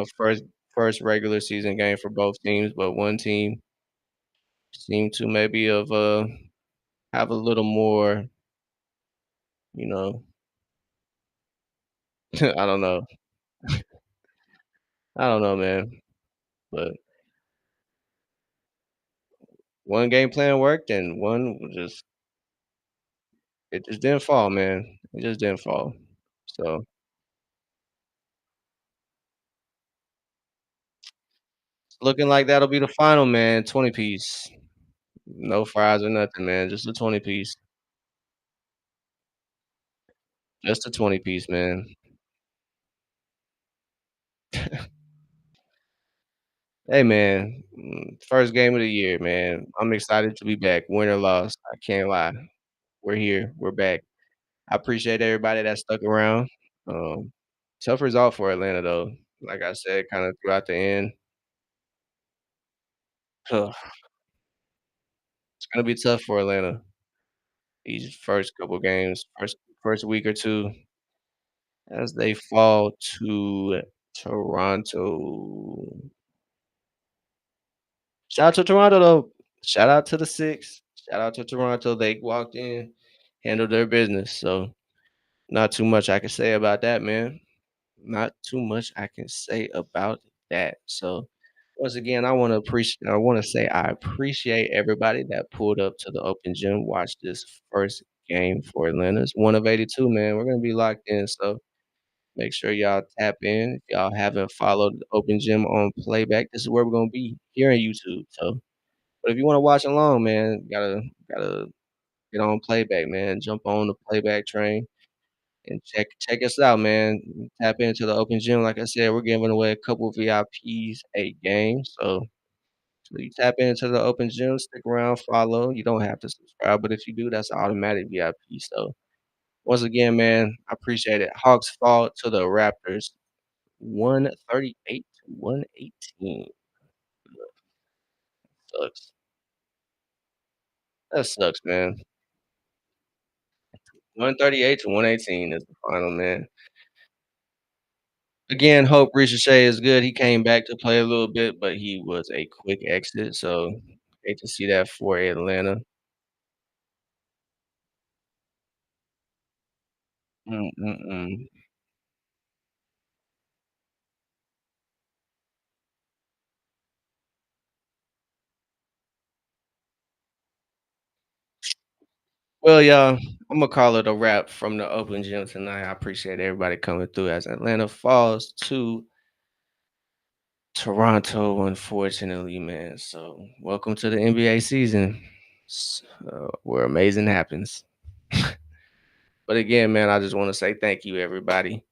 first regular season game for both teams, but one team seemed to maybe have a little more, you know, I don't know. I don't know, man. But one game plan worked and one was just it just didn't fall, man. It just didn't fall. So, it's looking like that'll be the final, man. 20 piece. No fries or nothing, man. Just a 20 piece. Just a 20 piece, man. Hey, man. First game of the year, man. I'm excited to be back. Win or loss, I can't lie. We're here. We're back. I appreciate everybody that stuck around. Um, Tough result for Atlanta, though. Like I said, kind of throughout the end. It's gonna be tough for Atlanta. These first couple games, first week or two, as they fall to Toronto. Shout out to Toronto, though. Shout out to the 6. Shout out to Toronto. They walked in, handled their business. So, not too much I can say about that, man. Not too much I can say about that. So, once again, I wanna say I appreciate everybody that pulled up to the open gym, watched this first game for Atlanta. It's 1 of 82, man. We're gonna be locked in, so make sure y'all tap in. If y'all haven't followed the open gym on playback, this is where we're gonna be here on YouTube. So, but if you wanna watch along, man, gotta get on playback, man. Jump on the playback train and check us out, man. Tap into the open gym. Like I said, we're giving away a couple VIPs a game. So you tap into the open gym, stick around, follow. You don't have to subscribe, but if you do, that's an automatic VIP. So once again, man, I appreciate it. Hawks fall to the Raptors, 138 to 118. Sucks. That sucks, man. 138 to 118 is the final, man. Again, hope Ricochet is good. He came back to play a little bit, but he was a quick exit, so hate to see that for Atlanta. Mm. Well, y'all, Imma call it a wrap from the open gym tonight. I appreciate everybody coming through as Atlanta falls to Toronto, unfortunately, man. So, welcome to the NBA season, where amazing happens. But again, man, I just wanna say thank you, everybody.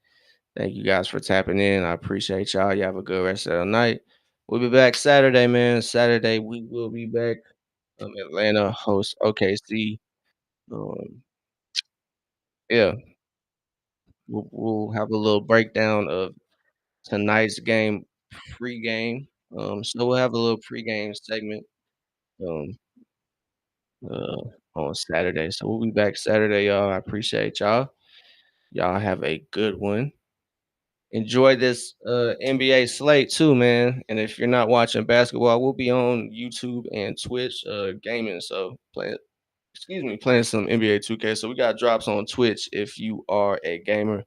Thank you guys for tapping in. I appreciate y'all. You have a good rest of the night. We'll be back Saturday, man. Saturday, we will be back. Atlanta hosts OKC. Um, yeah, we'll have a little breakdown of tonight's game pregame. So we'll have a little pregame segment um, uh, on Saturday. So we'll be back Saturday, y'all. I appreciate y'all. Y'all have a good one. Enjoy this NBA slate too, man. And if you're not watching basketball, we'll be on YouTube and Twitch gaming. So playing some NBA 2K. So we got drops on Twitch if you are a gamer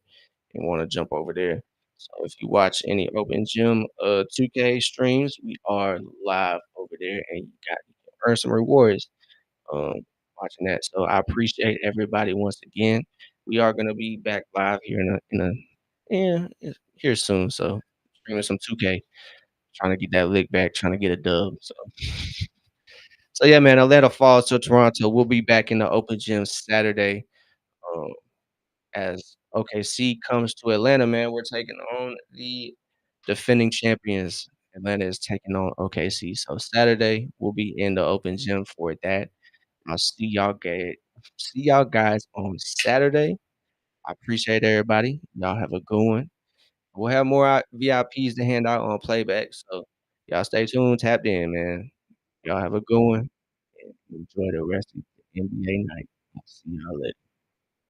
and want to jump over there. So if you watch any open gym 2K streams, we are live over there and you can earn some rewards um watching that. So I appreciate everybody once again. We are gonna be back live here here soon. So streaming some 2K, trying to get that lick back, trying to get a dub. So yeah, man, Atlanta falls to Toronto. We'll be back in the open gym Saturday. Um, as OKC comes to Atlanta, man, we're taking on the defending champions. Atlanta is taking on OKC. So Saturday we'll be in the open gym for that. I'll see y'all guys on Saturday. I appreciate everybody. Y'all have a good one. We'll have more VIPs to hand out on playback. So y'all stay tuned, tapped in, man. Y'all have a good one and enjoy the rest of the NBA night. I'll see y'all later.